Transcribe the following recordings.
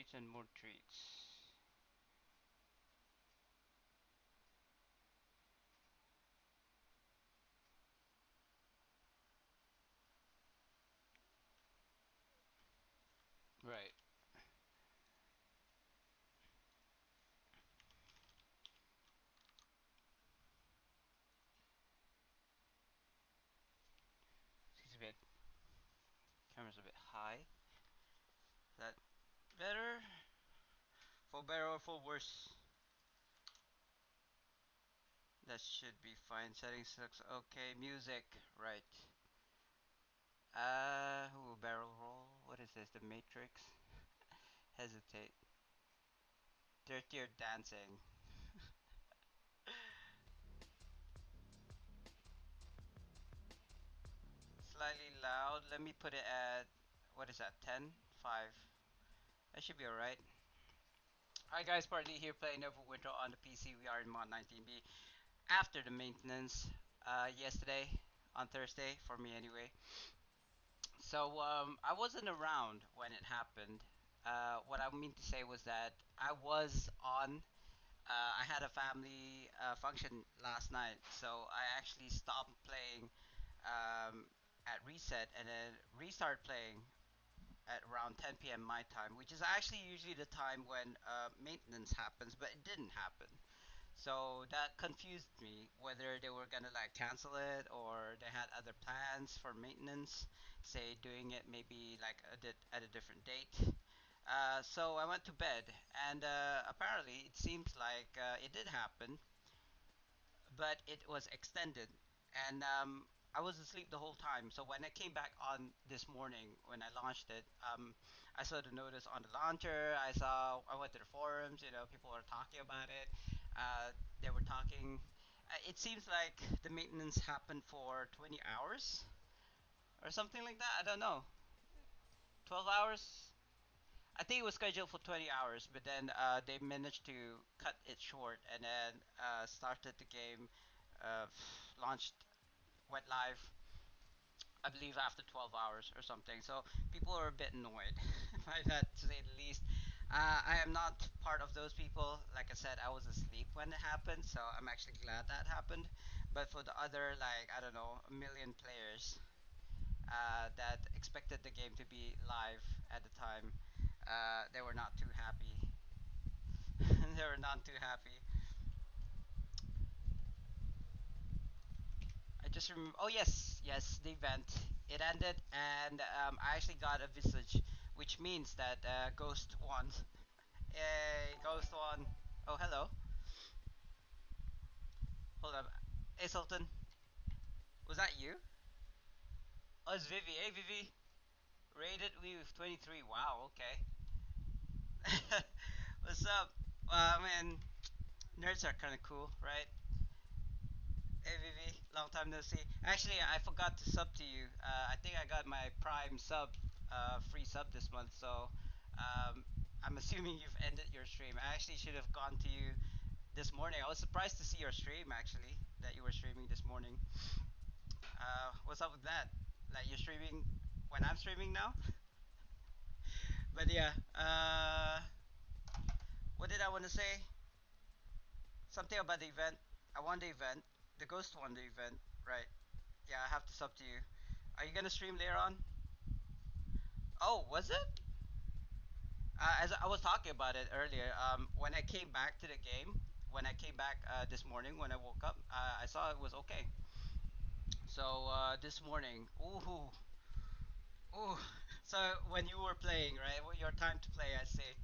treats and more treats. Right. It's a bit. Camera's a bit high. Is that better? For better or for worse? That should be fine. Settings looks okay. Music. Right. Ooh, barrel roll. What is this? The Matrix? Hesitate. Dirtier dancing. Slightly loud. Let me put it at, what is that, 10? 5. That should be alright. Hi guys, Spartandee here playing Winter on the PC. We are in mod 19B. After the maintenance yesterday, on Thursday, for me anyway. So I wasn't around when it happened. What I mean to say was that I was on. I had a family function last night, so I actually stopped playing at reset and then restart playing at around 10 p.m. my time, which is actually usually the time when maintenance happens, but it didn't happen. So that confused me whether they were gonna like cancel it or they had other plans for maintenance, say doing it maybe like at a different date. So I went to bed, and apparently it seems like it did happen, but it was extended, and I was asleep the whole time. So when I came back on this morning, when I launched it, I saw the notice on the launcher. I went to the forums. People were talking about it. They were talking. It seems like the maintenance happened for 20 hours or something like that. I don't know. 12 hours. I think it was scheduled for 20 hours, but then they managed to cut it short and then started the game, uh, launched, went live, I believe after 12 hours or something. So people are a bit annoyed by that, to say the least. I am not part of those people. Like I said, I was asleep when it happened, so I'm actually glad that happened. But for the other, like, I don't know, a million players that expected the game to be live at the time, they were not too happy. They were not too happy. I just remember. Oh yes, yes, the event. It ended, and I actually got a visage, which means that Ghost won. Ghost won. Oh hello. Hold up. Hey Sultan, was that you? Oh, it's Vivi. Hey Vivi. Rated with 23. Wow. Okay. What's up? I mean, nerds are kind of cool, right? Hey Vivi, long time no see. Actually, I forgot to sub to you. I think I got my Prime sub, free sub this month. So, um, I'm assuming you've ended your stream. I actually should have gone to you this morning. I was surprised to see your stream actually, that you were streaming this morning. What's up with that? Like you're streaming when I'm streaming now? But yeah, what did I want to say? Something about the event. I won the event. The Ghost won the event, right? Yeah, I have to sub to you. Are you gonna stream later on? Oh, was it? As I was talking about it earlier, when I came back to the game, when I came back this morning, when I woke up, I saw it was okay. So this morning, ooh, ooh. So when you were playing, right? Your time to play, I say.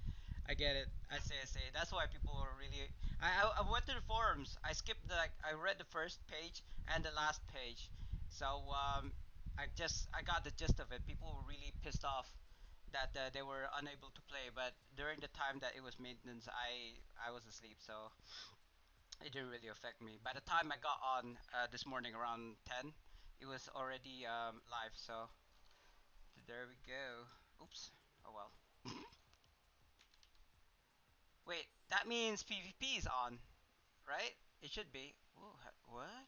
I get it. I say. That's why people were really. I went to the forums. I skipped I read the first page and the last page. So I got the gist of it. People were really pissed off that they were unable to play. But during the time that it was maintenance, I was asleep, so it didn't really affect me. By the time I got on this morning around 10, it was already live. So there we go. Oops. Oh well. Wait, that means PvP is on, right? It should be. Ooh, what?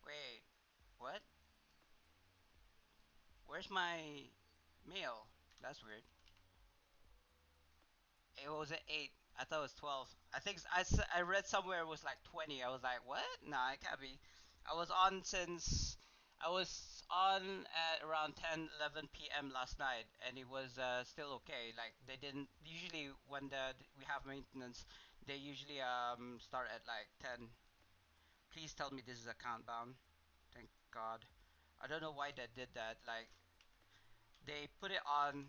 Wait, what? Where's my mail? That's weird. It was at 8. I thought it was 12. I think I read somewhere it was like 20. I was like, what? Nah, it can't be. I was on since I was on at around 10, 11 p.m. last night, and it was still okay. Like they didn't usually when we have maintenance, they usually start at like 10. Please tell me this is a countdown. Thank God. I don't know why they did that. Like they put it on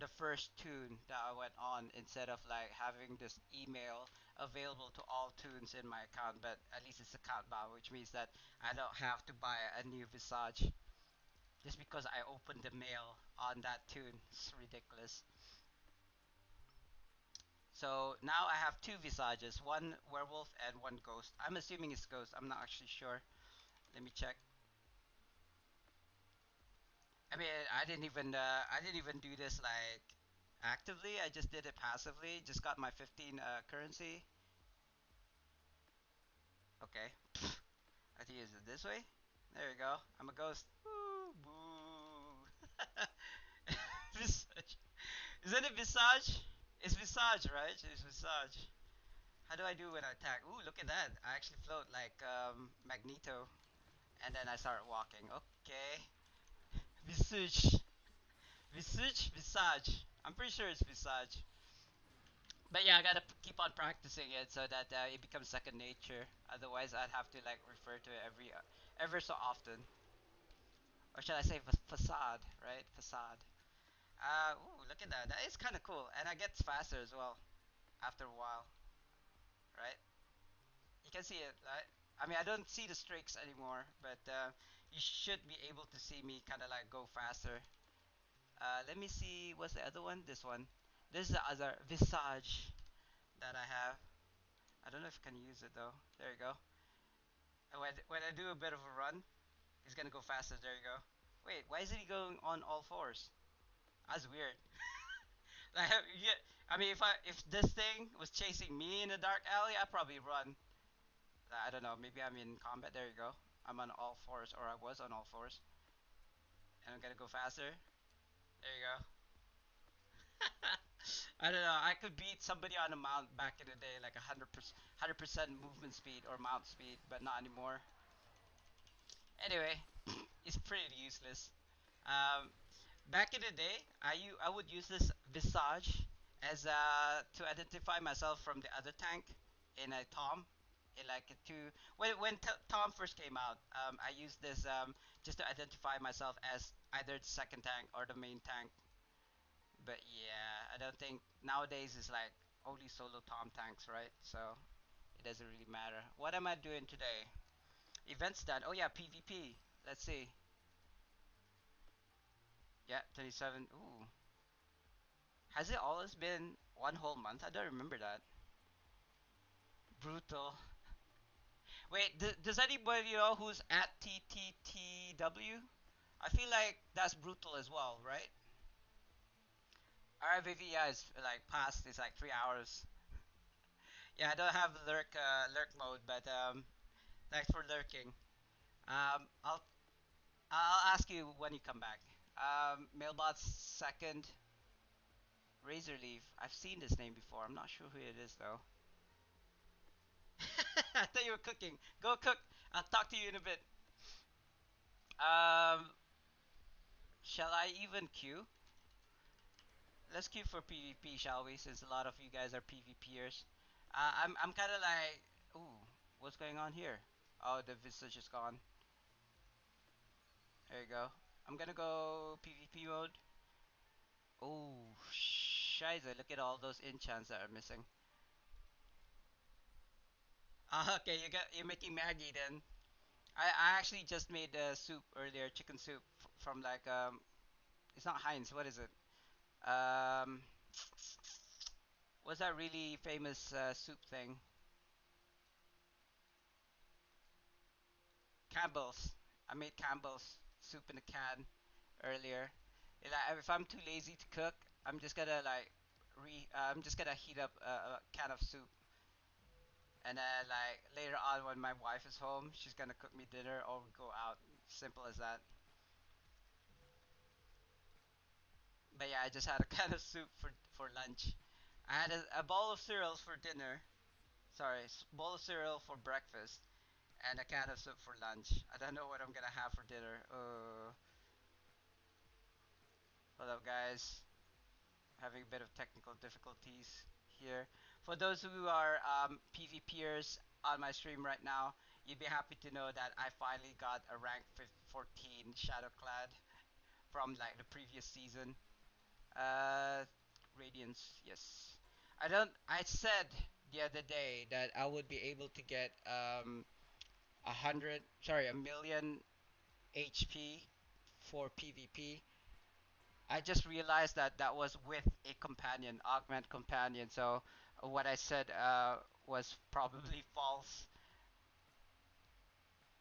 the first tune that I went on instead of like having this email available to all tunes in my account, but at least it's a countdown, which means that I don't have to buy a new Visage just because I opened the mail on that tune. It's ridiculous. So now I have two Visages, one werewolf and one ghost. I'm assuming it's ghost. I'm not actually sure. Let me check. I mean, I didn't even do this like actively. I just did it passively. Just got my 15 currency. Okay. I have to use it this way. There you go. I'm a ghost. Woo, boo. Visage. Isn't it Visage? It's Visage, right? It's Visage. How do I do when I attack? Ooh, look at that. I actually float like Magneto. And then I start walking. Okay. Visage. Visage? Visage. I'm pretty sure it's Visage. But yeah, I gotta keep on practicing it so that it becomes second nature. Otherwise, I'd have to like refer to it ever so often. Or should I say facade, right? Facade. Ooh, look at that. That is kind of cool, and I get faster as well after a while, right? You can see it, right? I mean, I don't see the streaks anymore, but you should be able to see me kind of like go faster. Let me see. What's the other one? This one. This is the other Visage that I have. I don't know if I can use it though. There you go. And when I do a bit of a run, he's gonna go faster. There you go. Wait, why isn't he going on all fours? That's weird. Like, yeah, I mean, if this thing was chasing me in a dark alley, I'd probably run. I don't know. Maybe I'm in combat. There you go. I'm on all fours, or I was on all fours, and I'm gonna go faster. There you go. I don't know. I could beat somebody on a mount back in the day, like 100% movement speed or mount speed, but not anymore. Anyway, it's pretty useless. Um, Back in the day, I would use this Visage as to identify myself from the other tank in a Tom. In like a two when Tom first came out, I used this just to identify myself as either the second tank or the main tank. But yeah, I don't think nowadays is like only solo Tom tanks, right? So it doesn't really matter. What am I doing today? Events done. Oh yeah, PvP. Let's see. Yeah, 27. Ooh. Has it always been one whole month? I don't remember that. Brutal. Wait, does anybody know who's at TTTW? I feel like that's brutal as well, right? RVV, yeah, is like past. It's like 3 hours. Yeah, I don't have lurk mode, but thanks for lurking. I'll ask you when you come back. Mailbot's second, Razor Leaf. I've seen this name before. I'm not sure who it is though. I thought you were cooking. Go cook. I'll talk to you in a bit. Um, shall I even queue? Let's queue for PvP, shall we? Since a lot of you guys are PvPers. I'm kind of like, ooh, what's going on here? Oh, the visage is gone. There you go. I'm gonna go PvP mode. Oh, shiza! Look at all those enchants that are missing. Ah, okay, you're making Maggie then. I actually just made soup earlier, chicken soup from like it's not Heinz. What is it? Um, what's that really famous soup thing? Campbell's. I made Campbell's soup in a can earlier. If I'm too lazy to cook, I'm just gonna like I'm just gonna heat up a can of soup, and then like later on when my wife is home, she's gonna cook me dinner or we go out. Simple as that. But yeah, I just had a can of soup for lunch. I had a bowl of cereal for dinner. Sorry, bowl of cereal for breakfast, and a can of soup for lunch. I don't know what I'm gonna have for dinner. Hold up, guys. Having a bit of technical difficulties here. For those who are PvPers on my stream right now, you'd be happy to know that I finally got a rank 14 Shadowclad from like the previous season. Uh, Radiance, yes. I don't. I said the other day that I would be able to get 1 million HP for PvP. I just realized that that was with a companion, augment companion. So what I said was probably false.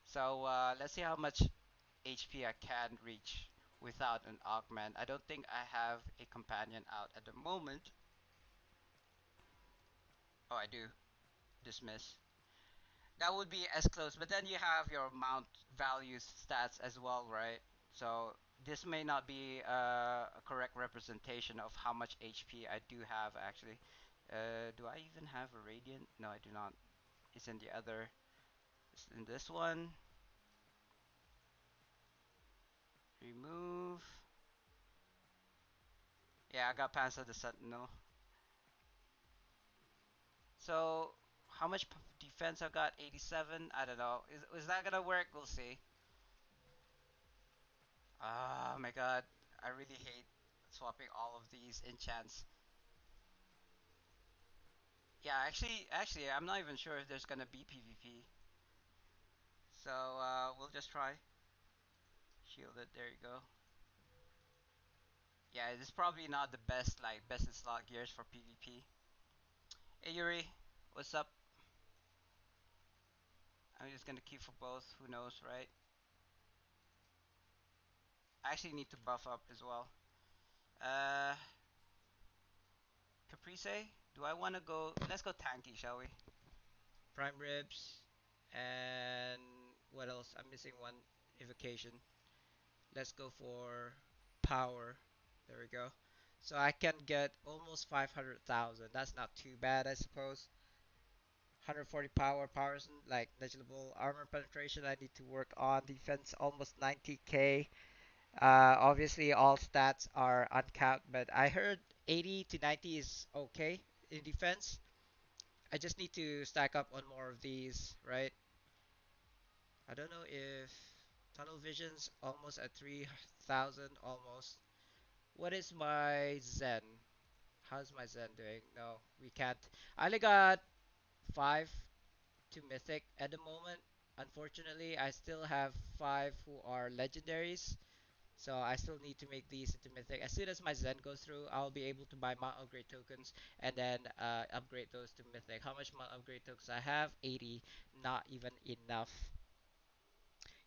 So let's see how much HP I can reach without an augment. I don't think I have a companion out at the moment. Oh, I do. Dismiss. That would be as close, but then you have your mount values stats as well, right? So this may not be a correct representation of how much HP I do have actually. Do I even have a radiant? No, I do not. It's in the other. It's in this one. Remove. Yeah, I got Panzer the Sentinel. So how much defense I got? 87. I don't know. Is that gonna work? We'll see. Oh my god, I really hate swapping all of these enchants. Yeah, actually, I'm not even sure if there's gonna be PvP. So we'll just try. Shielded, there you go. Yeah, this is probably not the best like best in slot gears for PvP. Hey Yuri, what's up? I'm just gonna keep for both. Who knows, right? I actually need to buff up as well. Uh, Caprice, do I want to go? Let's go tanky, shall we? Prime ribs, and what else? I'm missing one evocation. Let's go for power. There we go. So I can get almost 500,000. That's not too bad, I suppose. 140 power, powers like negligible armor penetration. I need to work on defense, almost 90k. Obviously, all stats are uncapped, but I heard 80 to 90 is okay in defense. I just need to stack up on more of these, right? I don't know if tunnel vision's almost at 3,000, almost. What is my Zen? How's my Zen doing? No, we can't. I only got 5 to Mythic at the moment. Unfortunately, I still have 5 who are legendaries. So I still need to make these into Mythic. As soon as my Zen goes through, I'll be able to buy Mount Upgrade tokens and then upgrade those to Mythic. How much Mount Upgrade tokens I have? 80. Not even enough.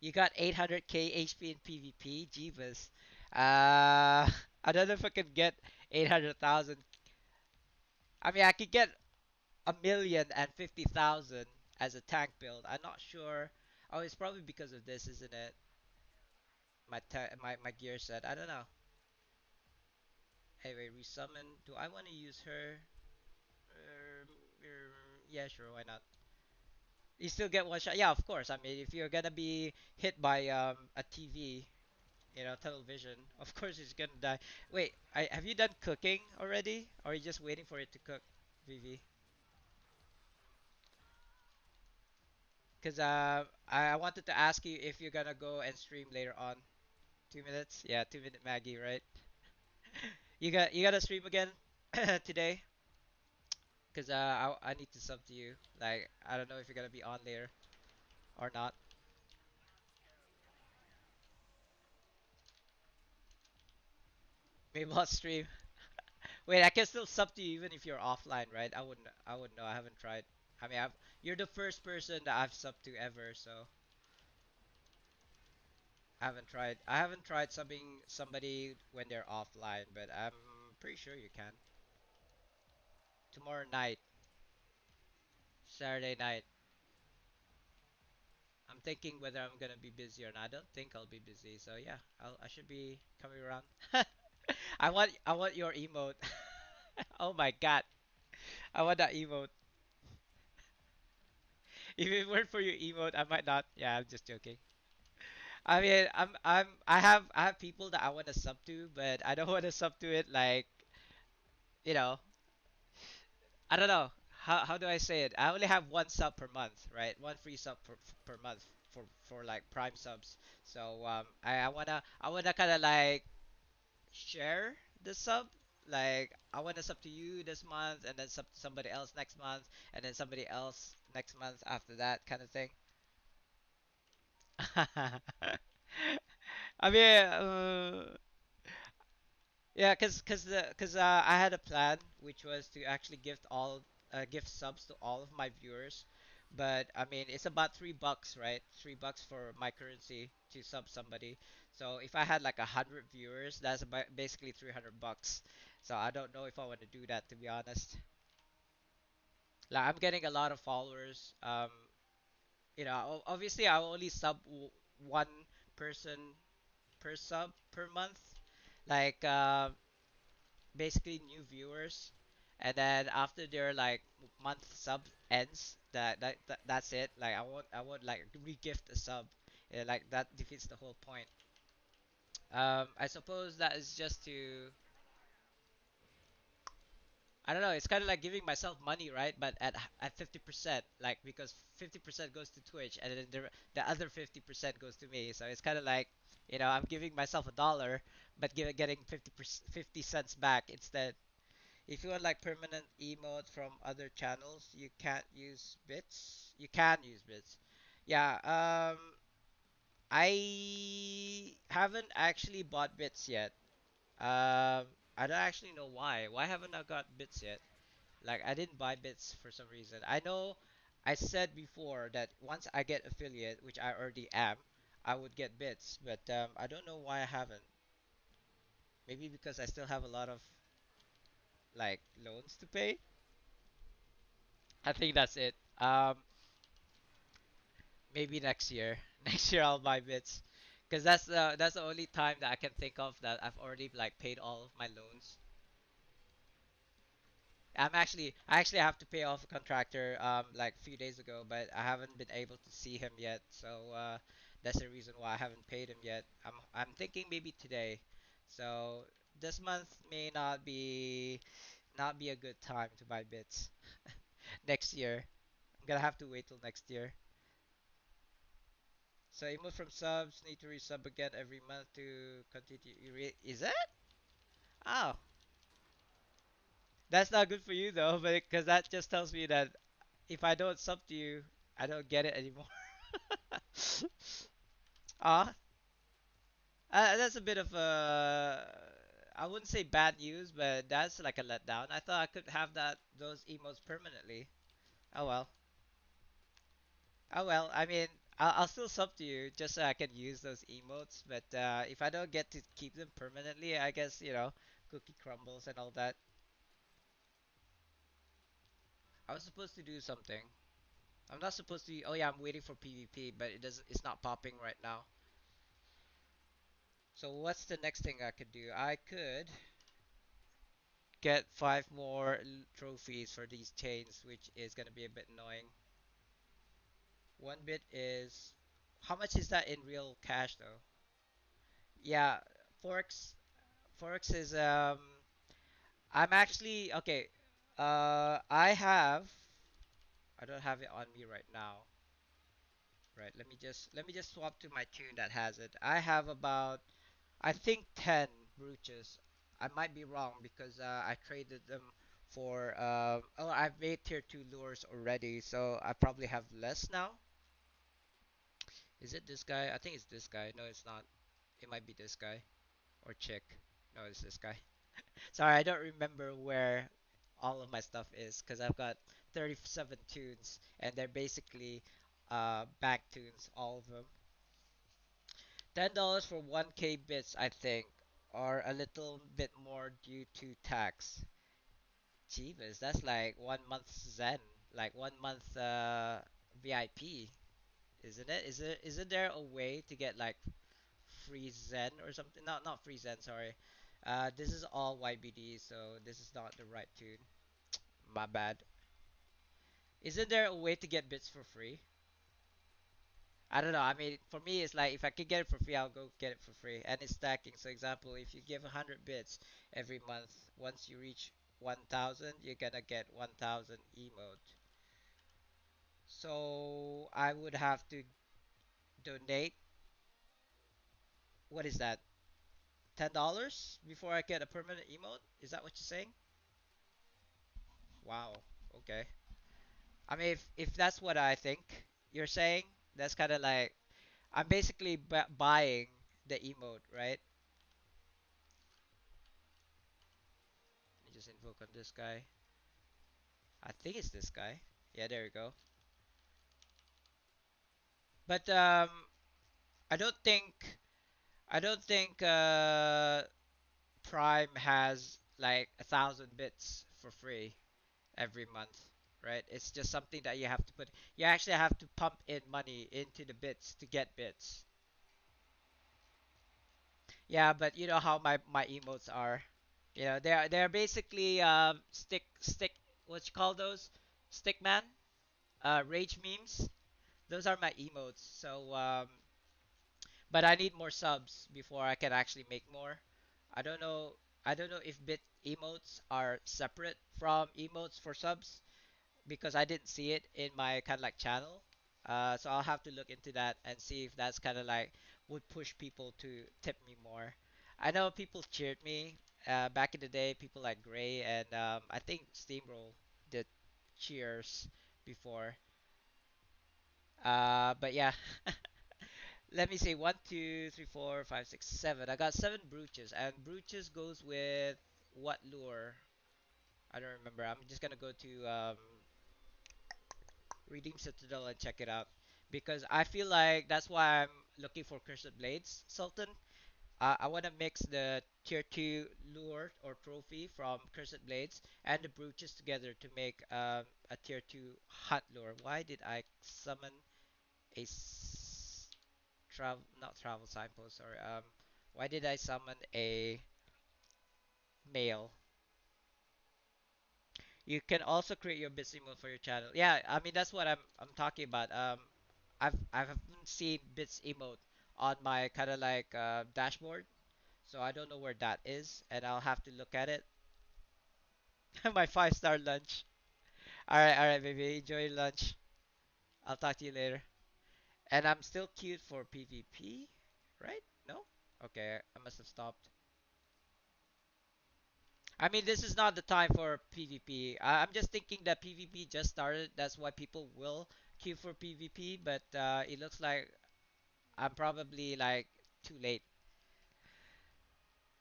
You got 800k HP in PvP? Jeebus. I don't know if I can get 800,000. I mean, I could get 1,050,000 as a tank build. I'm not sure. Oh, it's probably because of this, isn't it? My gear set. I don't know. Anyway, resummon. Do I want to use her? Yeah, sure. Why not? You still get one shot. Yeah, of course. I mean, if you're gonna be hit by a TV, tunnel vision, of course it's gonna die. Wait, have you done cooking already? Or are you just waiting for it to cook, Vivi? Because I wanted to ask you if you're gonna go and stream later on. 2 minutes? Yeah, 2 minute Maggie, right? You got to stream again today? Because I need to sub to you. Like, I don't know if you're gonna be on later or not. Maybe I'll stream. Wait, I can still sub to you even if you're offline, right? I wouldn't know. I haven't tried. I mean, you're the first person that I've subbed to ever, so I haven't tried subbing somebody when they're offline, but I'm pretty sure you can. Tomorrow night, Saturday night. I'm thinking whether I'm gonna be busy or not. I don't think I'll be busy, so yeah, I should be coming around. I want your emote. Oh my god. I want that emote. If it weren't for your emote, I might not. Yeah, I'm just joking. I mean, I have people that I want to sub to, but I don't want to sub to it like, you know, I don't know. How do I say it? I only have one sub per month, right? One free sub per month for like Prime subs. So I wanna kind of like share the sub. Like I want to sub to you this month, and then sub to somebody else next month, and then somebody else next month after that kind of thing. I mean, yeah, cause I had a plan which was to actually gift subs to all of my viewers, but I mean it's about $3, right? $3 for my currency to sub somebody. So if I had like 100 viewers, that's about basically $300. So I don't know if I want to do that, to be honest. Like I'm getting a lot of followers. Obviously I only sub one person per sub per month. Like basically new viewers, and then after their like month sub ends, that's it. Like I won't like re-gift a sub. Like that defeats the whole point. I suppose that is just to, I don't know. It's kind of like giving myself money, right? But at 50%, like because 50% goes to Twitch, and then the other 50% goes to me. So it's kind of like, I'm giving myself $1, but getting 50 cents back instead. If you want like permanent emote from other channels, you can't use bits. You can use bits. Yeah, I haven't actually bought bits yet. I don't actually know why. Why haven't I got bits yet? Like I didn't buy bits for some reason. I know I said before that once I get affiliate, which I already am, I would get bits, but I don't know why I haven't. Maybe because I still have a lot of like loans to pay. I think that's it. Maybe next year. Next year I'll buy bits, because that's the only time that I can think of that I've already like paid all of my loans. I actually have to pay off a contractor like a few days ago, but I haven't been able to see him yet. So that's the reason why I haven't paid him yet. I'm thinking maybe today. So this month may not be a good time to buy bits. Next year, I'm gonna have to wait till next year. So you move from subs, need to resub again every month to continue. Is that? Oh, that's not good for you though, but because that just tells me that if I don't sub to you, I don't get it anymore. Ah, that's a bit of I wouldn't say bad news, but that's like a letdown. I thought I could have those emotes permanently. Oh well. Oh well. I mean, I'll still sub to you just so I can use those emotes. But if I don't get to keep them permanently, I guess cookie crumbles and all that. I was supposed to do something. I'm not supposed to. Oh yeah, I'm waiting for PvP, but it doesn't. It's not popping right now. So what's the next thing I could do? I could get five more trophies for these chains, which is gonna be a bit annoying. One bit is, how much is that in real cash though? Yeah, forex. Forex is I'm actually okay. I don't have it on me right now. Right, let me just swap to my tune that has it. I have about, I think, 10 brooches. I might be wrong because I traded them for oh, I've made tier 2 lures already, so I probably have less now. Is it this guy? I think it's this guy. No, it's not. It might be this guy or chick. No, it's this guy. Sorry, I don't remember where all of my stuff is because I've got 37 tunes and they're basically back tunes, all of them. $10 for 1k bits, I think, or a little bit more due to tax. Jeebus, that's like 1 month Zen, like 1 month VIP, isn't it? Isn't there a way to get like free Zen or something? Not free Zen, sorry. This is all YBD, so this is not the right tune. My bad. Isn't there a way to get bits for free? I don't know. I mean, for me, it's like if I could get it for free, I'll go get it for free. And it's stacking. So, example, if you give 100 bits every month, once you reach 1,000, you're gonna get 1,000 emote. So, I would have to donate. What is that? $10 before I get a permanent emote? Is that what you're saying? Wow. Okay. I mean, if that's what I think you're saying, that's kind of like I'm basically buying the emote, right? Let me just invoke on this guy. I think it's this guy. Yeah, there we go. But I don't think I don't think Prime has like 1,000 bits for free every month, right? It's just something that you have to put. You actually have to pump in money into the bits to get bits. Yeah, but you know how my emotes are. You know, they're basically stick what you call those? Stickman? Rage memes. Those are my emotes. So but I need more subs before I can actually make more. I don't know I don't know if bit emotes are separate from emotes for subs because I didn't see it in my kind of like channel. So I'll have to look into that and see if that's kind of like would push people to tip me more. I know people cheered me back in the day. People like Gray and I think Steamroll did cheers before. But yeah, let me see. One, two, three, four, five, six, seven. I got seven brooches, and brooches goes with what lure? I don't remember. I'm just gonna go to Redeem Citadel and check it out because I feel like that's why I'm looking for Cursed Blades, Sultan. I want to mix the tier 2 lure or trophy from Cursed Blades and the brooches together to make a tier 2 hunt lure. Why did I summon a travel not travel signpost? Sorry. Why did I summon a male? You can also create your busy mode for your channel. Yeah, I mean that's what I'm talking about. I haven't seen bits emote on my kind of like dashboard, so I don't know where that is, and I'll have to look at it. My 5-star lunch. All right, baby. Enjoy your lunch. I'll talk to you later. And I'm still queued for PvP, right? No? Okay, I must have stopped. I mean, this is not the time for PvP. I'm just thinking that PvP just started. That's why people will queue for PvP. But it looks like I'm probably like too late.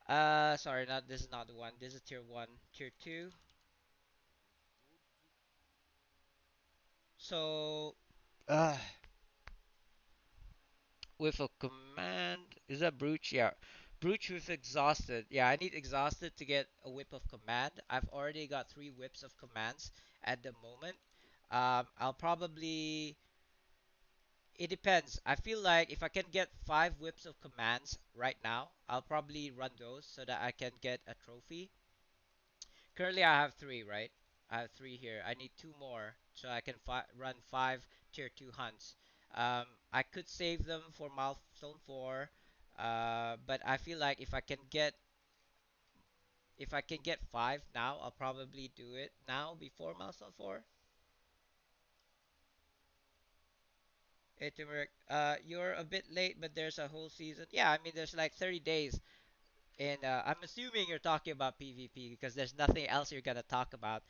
Sorry, not this is not the one. This is tier one, tier two. So, uh, with a command, is that brooch? Yeah, brooch with exhausted. Yeah, I need exhausted to get a whip of command. I've already got 3 whips of commands at the moment. I'll probably It depends. I feel like if I can get 5 whips of commands right now, I'll probably run those so that I can get a trophy. Currently, I have 3, right? I have 3 here. I need 2 more so I can run 5 tier 2 hunts. I could save them for milestone 4, but I feel like if I can get 5 now, I'll probably do it now before milestone 4. Hey, Turmeric, you're a bit late, but there's a whole season. Yeah, I mean, there's like 30 days. And I'm assuming you're talking about PvP because there's nothing else you're gonna talk about.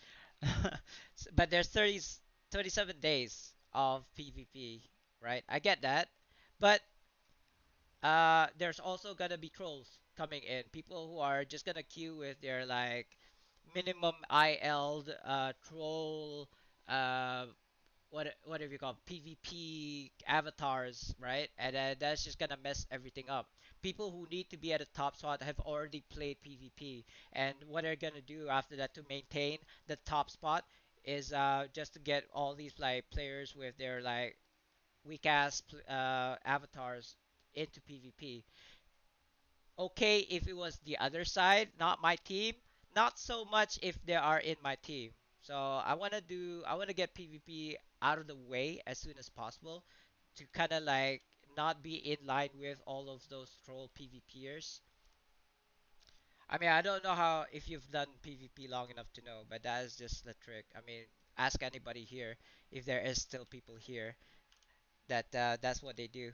But there's 37 days of PvP, right? I get that. But there's also gonna be trolls coming in. People who are just gonna queue with their like minimum IL'd troll what have you called PvP avatars, right? And that's just gonna mess everything up. People who need to be at the top spot have already played PvP, and what they're gonna do after that to maintain the top spot is just to get all these like players with their like weak ass avatars into PvP. Okay if it was the other side, not my team. Not so much if they are in my team. So I want to get PvP out of the way as soon as possible to kind of like not be in line with all of those troll PvPers. I mean, I don't know how if you've done PvP long enough to know, but that is just the trick. I mean, ask anybody here if there is still people here that that's what they do.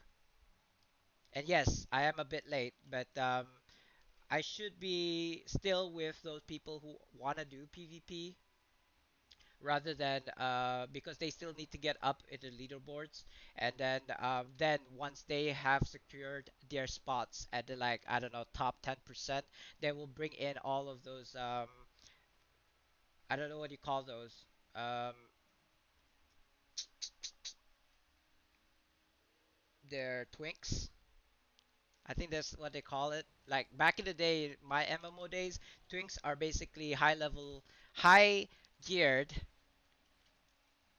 And yes, I am a bit late, but I should be still with those people who want to do PvP rather than because they still need to get up in the leaderboards, and then once they have secured their spots at the like I don't know top 10%, they will bring in all of those I don't know what you call those they're twinks. I think that's what they call it. Like back in the day, my MMO days, twinks are basically high level, high geared,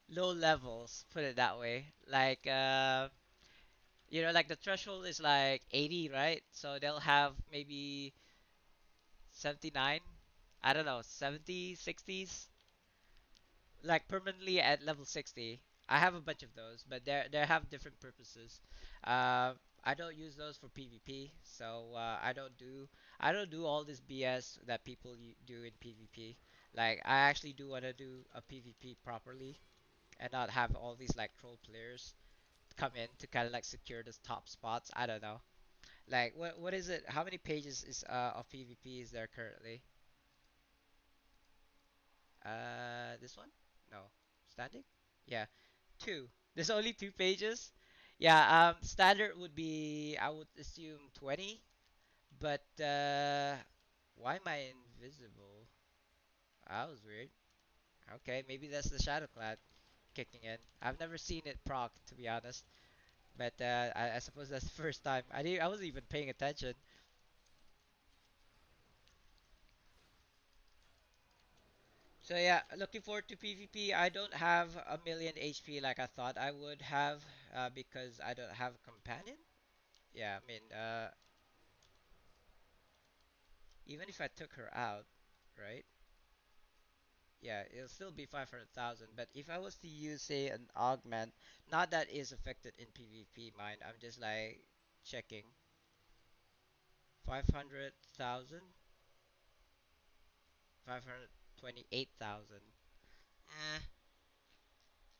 low levels. Put it that way. Like like the threshold is like 80, right? So they'll have maybe 79. I don't know, 70, 60s, like permanently at level 60. I have a bunch of those, but they have different purposes. I don't use those for PvP, so I don't do all this BS that people do in PvP. Like I actually do want to do a PvP properly and not have all these like troll players come in to kind of like secure the top spots. I don't know. Like what is it? How many pages is of PvP is there currently? This one? No. Standing? Yeah. Two. There's only 2 pages. Yeah, standard would be I would assume 20, but why am I invisible? That was weird. Okay, maybe that's the shadow clad kicking in. I've never seen it proc to be honest, but I suppose that's the first time. I wasn't even paying attention. So yeah, looking forward to PvP. I don't have a million HP like I thought I would have because I don't have a companion. Yeah, I mean, even if I took her out, right? Yeah, it'll still be 500,000. But if I was to use, say, an augment, not that is affected in PvP, mind. I'm just like checking. 500,000, 528,000. Eh,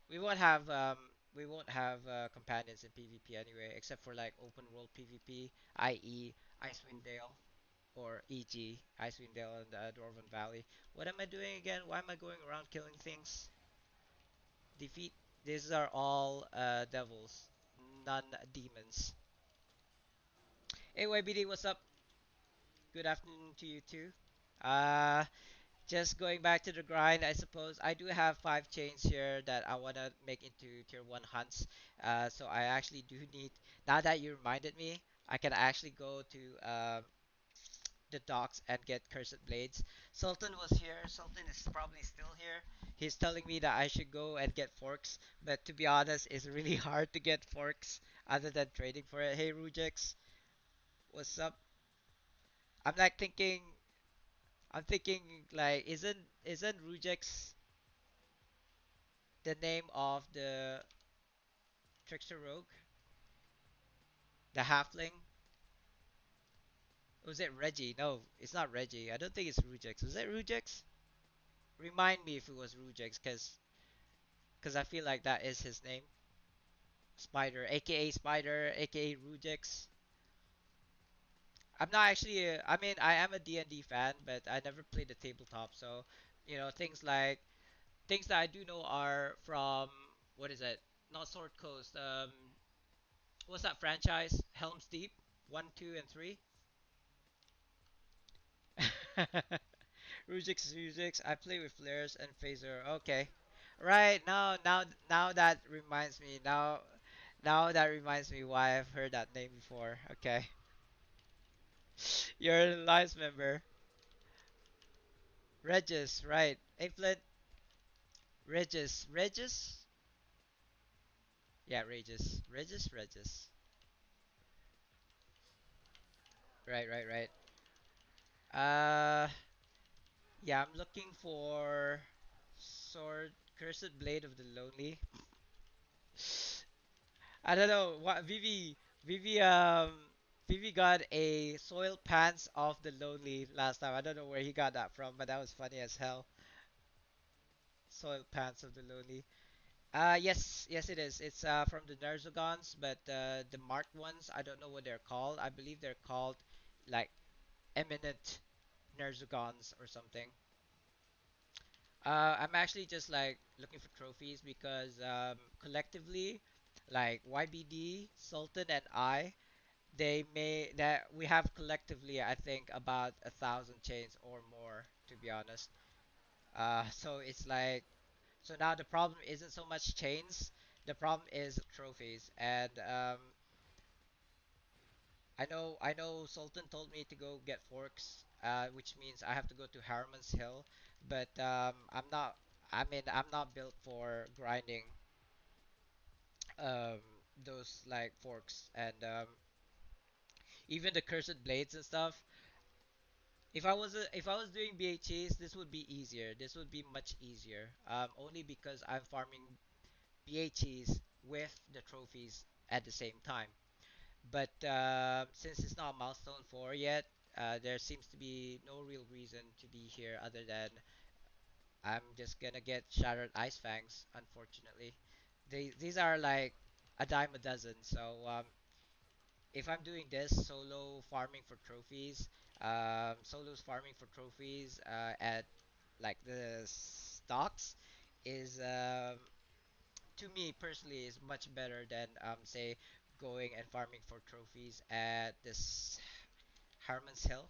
we won't have companions in PvP anyway, except for like open world PvP, i.e. Icewind Dale or e.g. Icewind Dale and the Dwarven Valley. What am I doing again? Why am I going around killing things? Defeat. These are all devils, none demons. Hey YBD, what's up? Good afternoon to you too. Uh, Just going back to the grind, I suppose. I do have 5 chains here that I want to make into tier 1 hunts. So I actually do need, now that you reminded me, I can actually go to the docks and get cursed blades. Sultan was here. Sultan is probably still here. He's telling me that I should go and get forks, but to be honest, it's really hard to get forks other than trading for it. Hey Rujix, what's up? I'm like thinking, I'm thinking like, isn't Rujix the name of the trickster rogue, the halfling? Was it Reggie? No, it's not Reggie. I don't think it's Rujix. Was it Rujix? Remind me if it was Rujix, cause I feel like that is his name. Spider, aka Spider, aka Rujix. I'm not actually. I mean, I am a D&D fan, but I never played the tabletop. So, things that I do know are from what is it? Not Sword Coast. What's that franchise? Helm's Deep, 1, 2, and 3. Rujix. I play with flares and phaser. Okay, right now that reminds me. Now that reminds me why I've heard that name before. Okay, you're an alliance member. Regis, right? Inflate Regis. Yeah, Regis. Right, right, right. Uh, yeah, I'm looking for sword, cursed blade of the lonely. I don't know what Vivi got a soiled pants of the lonely last time. I don't know where he got that from, but that was funny as hell. Soiled pants of the lonely. Yes, yes it is. It's from the Nerzogons, but the marked ones, I don't know what they're called. I believe they're called like eminent Nerzogons or something. I'm actually just like looking for trophies because collectively, like YBD, Sultan, and I, they may that we have collectively, I think, about 1,000 chains or more, to be honest. So it's like so now the problem isn't so much chains. The problem is trophies, and I know Sultan told me to go get forks, which means I have to go to Harriman's Hill, but I'm not. I mean, I'm not built for grinding um, those like forks and even the cursed blades and stuff. If I was doing BHEs, this would be easier. This would be much easier. Only because I'm farming BHEs with the trophies at the same time. But since it's not milestone 4 yet, there seems to be no real reason to be here other than I'm just gonna get shattered ice fangs. Unfortunately, these are like a dime a dozen. So if I'm doing this solo farming for trophies, solos farming for trophies at like the stocks is to me personally is much better than say going and farming for trophies at this Harmon's Hill.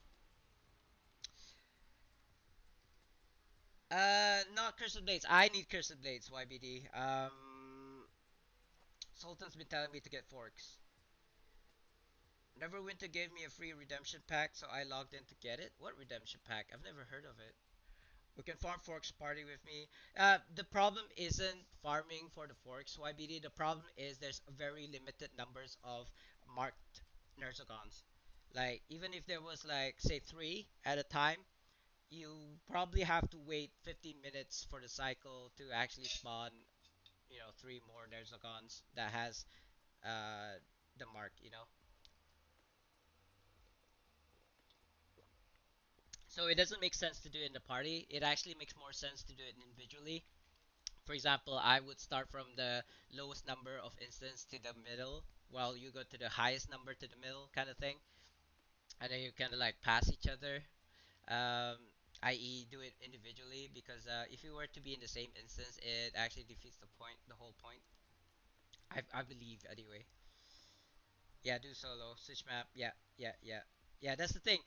Not Cursed Blades. I need Cursed Blades, YBD. Sultan's been telling me to get forks. Neverwinter gave me a free redemption pack, so I logged in to get it. What redemption pack? I've never heard of it. We can farm forks party with me. The problem isn't farming for the forks, YBD. The problem is there's very limited numbers of marked Nerzagons. Like, even if there was, like, say, 3 at a time, you probably have to wait 15 minutes for the cycle to actually spawn, 3 more Nerzagons that has uh, the mark. So it doesn't make sense to do it in the party. It actually makes more sense to do it individually. For example, I would start from the lowest number of instance to the middle, while you go to the highest number to the middle, kind of thing, and then you kind of like pass each other. I.e., do it individually because if you were to be in the same instance, it actually defeats the whole point. I believe anyway. Yeah, do solo switch map. Yeah, yeah, yeah, yeah. That's the thing.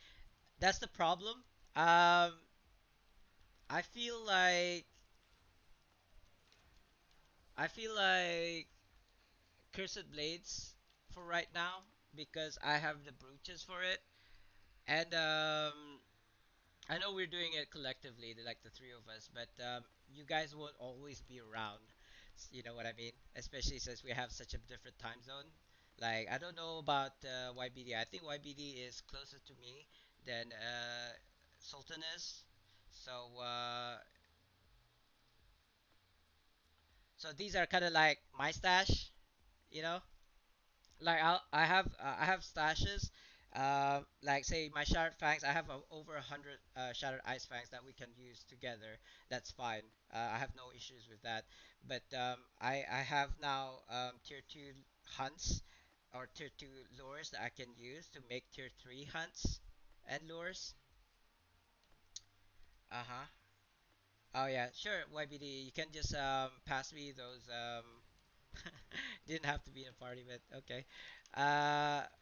That's the problem. Um, I feel like I feel like Cursed Blades for right now because I have the brooches for it, and I know we're doing it collectively, like the three of us, but you guys won't always be around. You know what I mean? Especially since we have such a different time zone. Like I don't know about YBD. I think YBD is closer to me than Sultan is. So so these are kind of like my stash, you know. Like I have stashes. Like say my shattered fangs, I have over 100 shattered ice fangs that we can use together. That's fine. I have no issues with that. But I have now tier 2 hunts or tier 2 lures that I can use to make tier 3 hunts and lures. Uh huh. Oh yeah, sure. YBD, you can just pass me those. Didn't have to be in a party, but okay.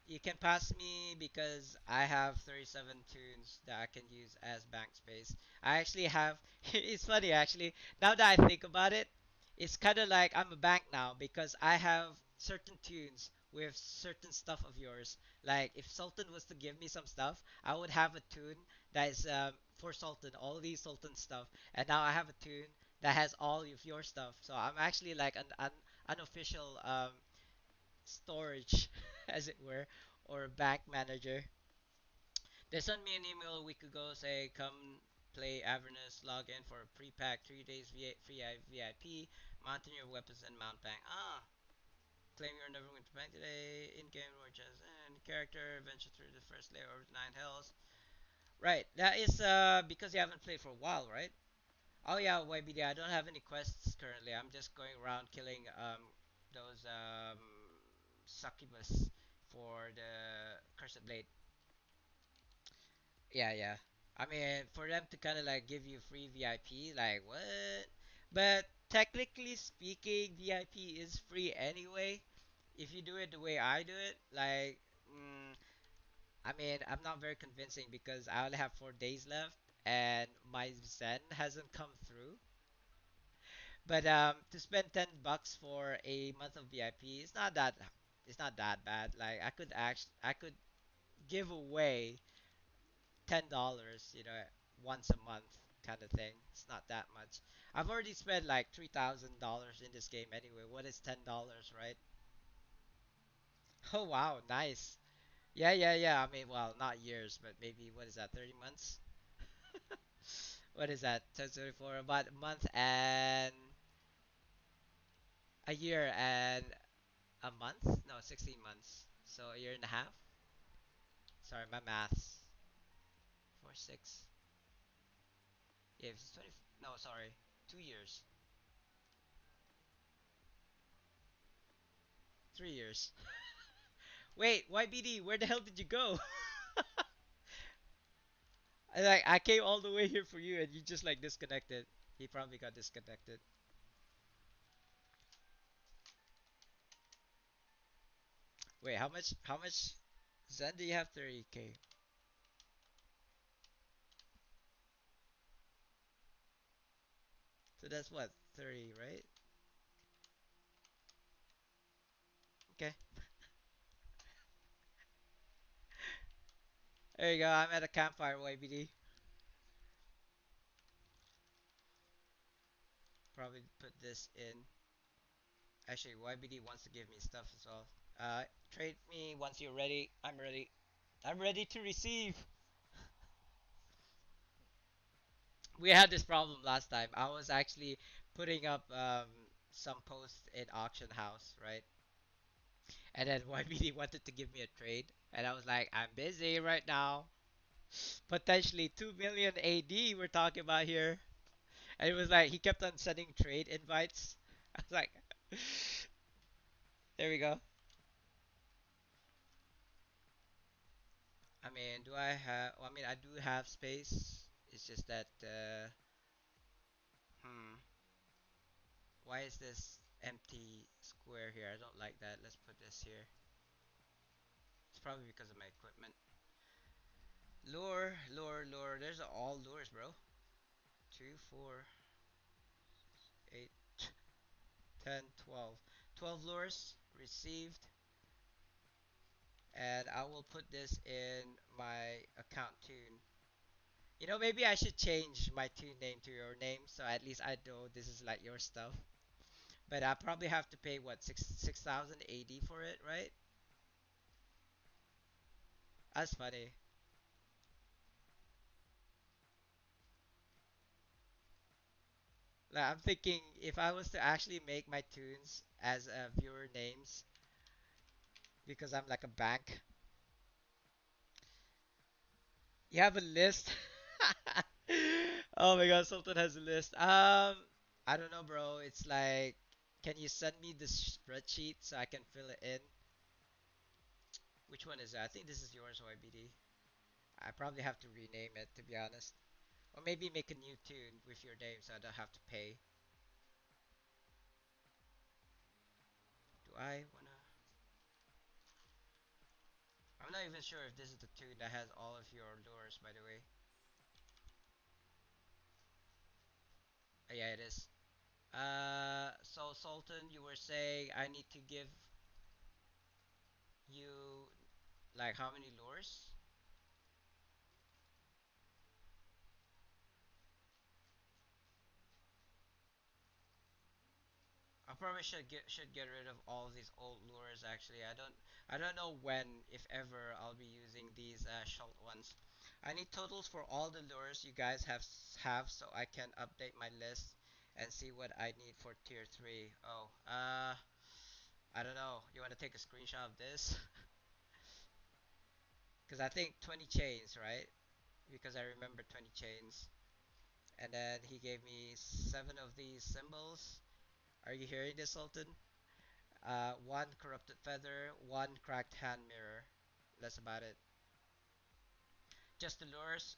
You can pass me because I have 37 tunes that I can use as bank space. I actually have. It's funny actually. Now that I think about it, it's kind of like I'm a bank now because I have certain tunes with certain stuff of yours. Like if Sultan was to give me some stuff, I would have a tune that is for Sultan, all these Sultan stuff, and now I have a tune that has all of your stuff. So I'm actually like an unofficial storage, as it were, or bank manager. They sent me an email a week ago say come play Avernus, log in for a pre-pack 3 days free VIP, mountain your weapons and mount bank. Ah, claim your never went to bank today. In-game or just and character adventure through the first layer of 9 hells. Right, that is because you haven't played for a while, right? Oh yeah, YBD. I don't have any quests currently. I'm just going around killing those succubus for the cursed blade. Yeah, yeah. I mean, for them to kind of like give you free VIP, like what? But technically speaking, VIP is free anyway. If you do it the way I do it, like, I mean, I'm not very convincing because I only have 4 days left and my Zen hasn't come through. But to spend $10 for a month of VIP, it's not that bad. Like I could give away $10, once a month kind of thing. It's not that much. I've already spent like $3,000 in this game anyway. What is $10, right? Oh wow, nice. Yeah, yeah, yeah. I mean, well, not years, but maybe what is that? 30 months? What is that? 1024 about a month and a year and a month? No, 16 months. So a year and a half. Sorry, my maths. 4, 6. Yeah, it's 20. No, sorry. 2 years. 3 years. Wait, YBD, where the hell did you go? I came all the way here for you and you just like disconnected. He probably got disconnected. Wait, how much Zen do you have? 30K. So that's what? 30, right? Okay. There you go. I'm at a campfire, YBD. Probably put this in. Actually, YBD wants to give me stuff as well. Trade me once you're ready. I'm ready. I'm ready to receive. We had this problem last time. I was actually putting up some posts in auction house, right? And then YBD wanted to give me a trade, and I was like, I'm busy right now. Potentially 2 million AD we're talking about here. And it was like he kept on sending trade invites. I was like, there we go. I mean, do I have? Well, I mean, I do have space. It's just that, hmm, why is this empty square here? I don't like that. Let's put this here. It's probably because of my equipment. Lure, lure, lure. There's all lures, bro. 2, 4, 8, 10, 12. 12 lures received. And I will put this in my account tune. Maybe I should change my tune name to your name so at least I know this is like your stuff. But I probably have to pay what 6,000 AD for it, right? That's funny. Like I'm thinking if I was to actually make my tunes as viewer names because I'm like a bank. You have a list. Oh my god, Sultan has a list. I don't know, bro. It's like, can you send me the spreadsheet so I can fill it in? Which one is that? I think this is yours, YBD. I probably have to rename it to be honest, or maybe make a new tune with your name so I don't have to pay. Do I wanna? I'm not even sure if this is the tune that has all of your lures, by the way. Yeah, it is. So Sultan, you were saying I need to give you like how many lures? I probably should get rid of all of these old lures. Actually, I don't know when, if ever, I'll be using these short ones. I need totals for all the lures you guys have so I can update my list and see what I need for tier 3. Oh, I don't know. You want to take a screenshot of this? Because I think 20 chains, right? Because I remember 20 chains. And then he gave me 7 of these symbols. Are you hearing this, Sultan? One corrupted feather, one cracked hand mirror. That's about it. Just the lures.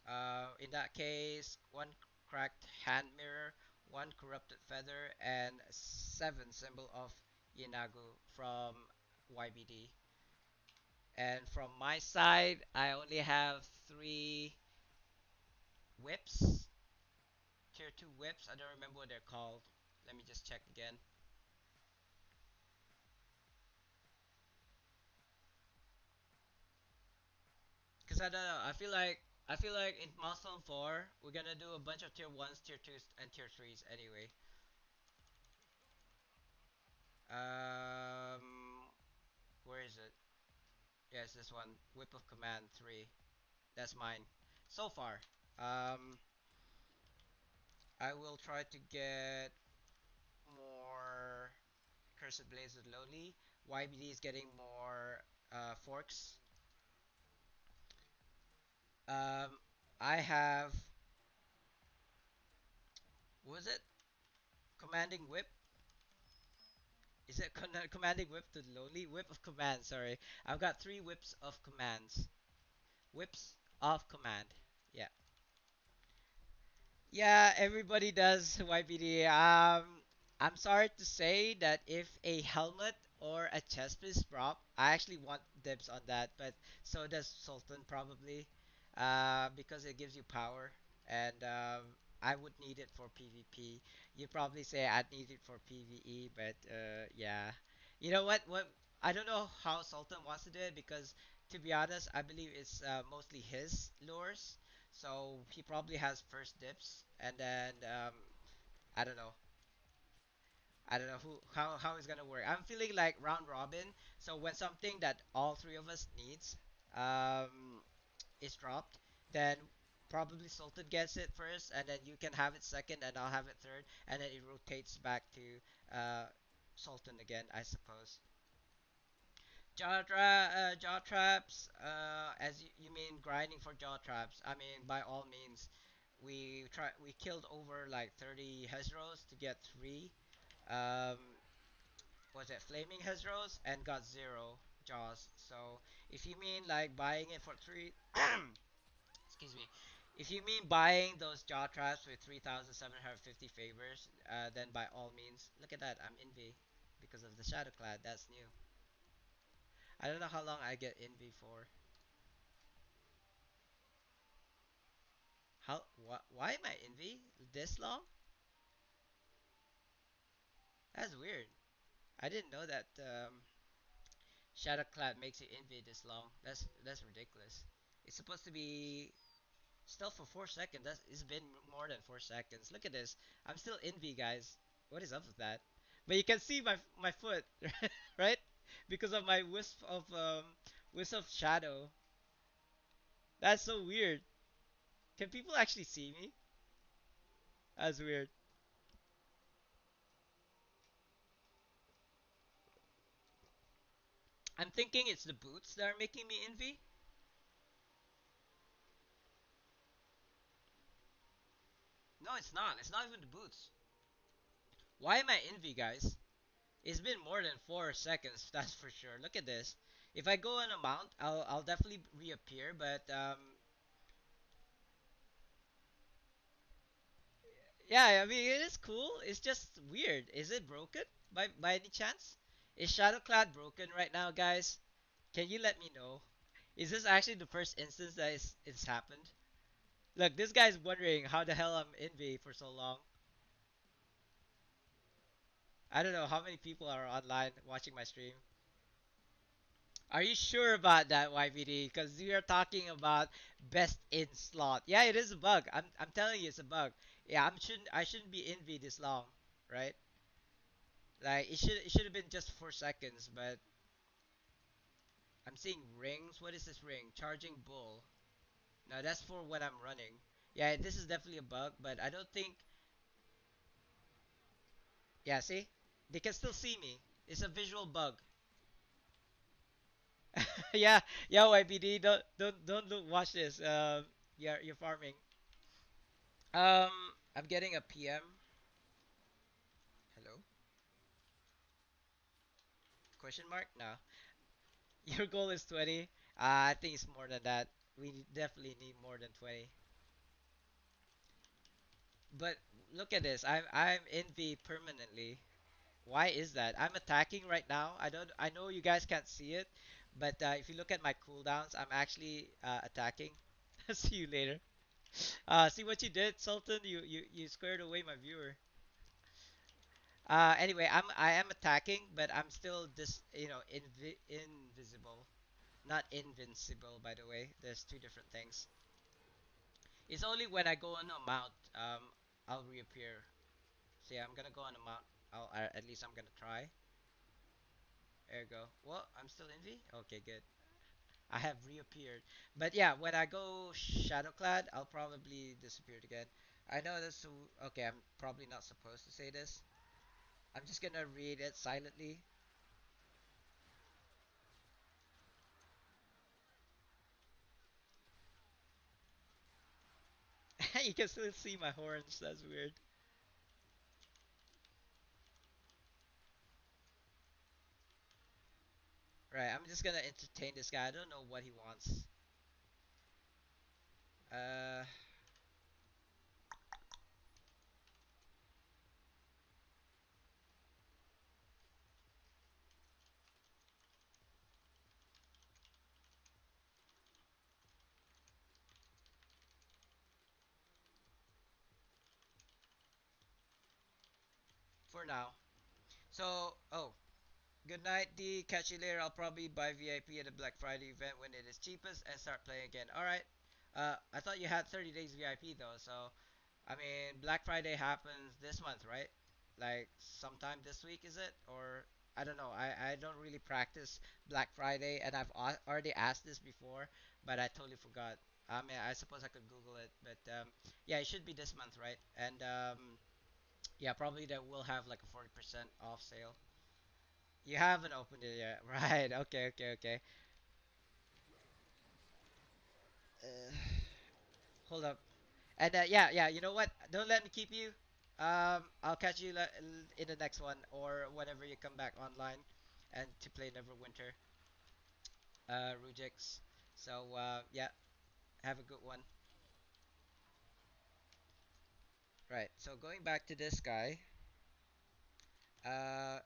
In that case, one cracked hand mirror, one corrupted feather, and 7 symbol of Yinagu from YBD. And from my side, I only have 3 whips, tier 2 whips. I don't remember what they're called. Let me just check again. Cause I don't know. I feel like in milestone 4 we're gonna do a bunch of tier 1s, tier 2s, and tier 3s anyway. Um, where is it? Yes, this one. Whip of Command 3. That's mine. So far. Um, I will try to get more Cursed Blades of Lonely. YBD is getting more forks. Um, I have. What was it? Commanding Whip. Is it commanding whip to lonely? Whip of command, sorry. I've got 3 whips of commands. Whips of command. Yeah. Yeah, everybody does YPD. I'm sorry to say that if a helmet or a chest piece drop, I actually want dibs on that, but so does Sultan probably, because it gives you power, and I would need it for PvP. You probably say I'd need it for PvE, but yeah. You know what? What I don't know how Sultan wants to do it because, to be honest, I believe it's mostly his lures. So he probably has first dips, and then I don't know. I don't know how it's gonna work. I'm feeling like round robin. So when something that all 3 of us needs um, is dropped, then probably Sultan gets it first, and then you can have it second, and I'll have it third, and then it rotates back to uh, Sultan again, I suppose. Jaw traps. As you mean grinding for jaw traps? I mean, by all means, we killed over like 30 Hezros to get 3. Um, was it flaming Hezros and got 0 jaws. So if you mean like buying it for 3, excuse me. If you mean buying those jaw traps with 3,750 favors, then by all means, look at that. I'm envy because of the Shadowclad. That's new. I don't know how long I get envy for. How? Why am I envy this long? That's weird. I didn't know that Shadowclad makes you envy this long. That's ridiculous. It's supposed to be still for 4 seconds. It's been more than 4 seconds. Look at this. I'm still envy, guys. What is up with that? But you can see my foot, right? Because of my wisp of shadow. That's so weird. Can people actually see me? That's weird. I'm thinking it's the boots that are making me envy. No, it's not. It's not even the boots. Why am I envy, guys? It's been more than 4 seconds, that's for sure. Look at this. If I go on a mount, I'll definitely reappear, but yeah, I mean it is cool. It's just weird. Is it broken by any chance? Is Shadowclad broken right now, guys? Can you let me know? Is this actually the first instance that it's happened? Look, this guy's wondering how the hell I'm envy for so long. I don't know how many people are online watching my stream. Are you sure about that, YPD? Because we are talking about best in slot. Yeah, it is a bug. I'm telling you, it's a bug. Yeah, I shouldn't be envy this long, right? Like it should have been just 4 seconds, but I'm seeing rings. What is this ring? Charging bull. No, that's for when I'm running. Yeah, this is definitely a bug, but I don't think. Yeah, see, they can still see me. It's a visual bug. Yeah, yeah, YPD. Don't look. Watch this. You're farming. I'm getting a PM. Hello? Question mark? No. Your goal is 20. I think it's more than that. We definitely need more than 20. But look at this. I'm in V permanently. Why is that? I'm attacking right now. I know you guys can't see it, but if you look at my cooldowns, I'm actually attacking. See you later. See what you did, Sultan? You squared away my viewer. Anyway, I am attacking, but I'm still invisible, not invincible. By the way, there's two different things. It's only when I go on a mount, I'll reappear. So yeah, I'm gonna go on a mount. At least I'm gonna try. There you go. Well, I'm still in V. Okay, good. I have reappeared. But yeah, when I go Shadowclad, I'll probably disappear again. I know this. Okay, I'm probably not supposed to say this. I'm just gonna read it silently. You can still see my horns. That's weird. Right, I'm just gonna entertain this guy. I don't know what he wants. Uh, for now. So, oh, good night, D. Catch you later. I'll probably buy VIP at the Black Friday event when it is cheapest and start playing again. All right. I thought you had 30 days VIP though. So, I mean, Black Friday happens this month, right? Like sometime this week, is it? Or I don't know. I don't really practice Black Friday, and I've already asked this before, but I totally forgot. I mean, I suppose I could Google it, but yeah, it should be this month, right? And yeah, probably that will have like a 40% off sale. You haven't opened it yet, right? Okay, okay, okay. Uh, Hold up. And yeah, yeah. You know what? Don't let me keep you. I'll catch you in the next one or whenever you come back online, and to play Neverwinter, Rujix. So yeah, have a good one. Right. So going back to this guy.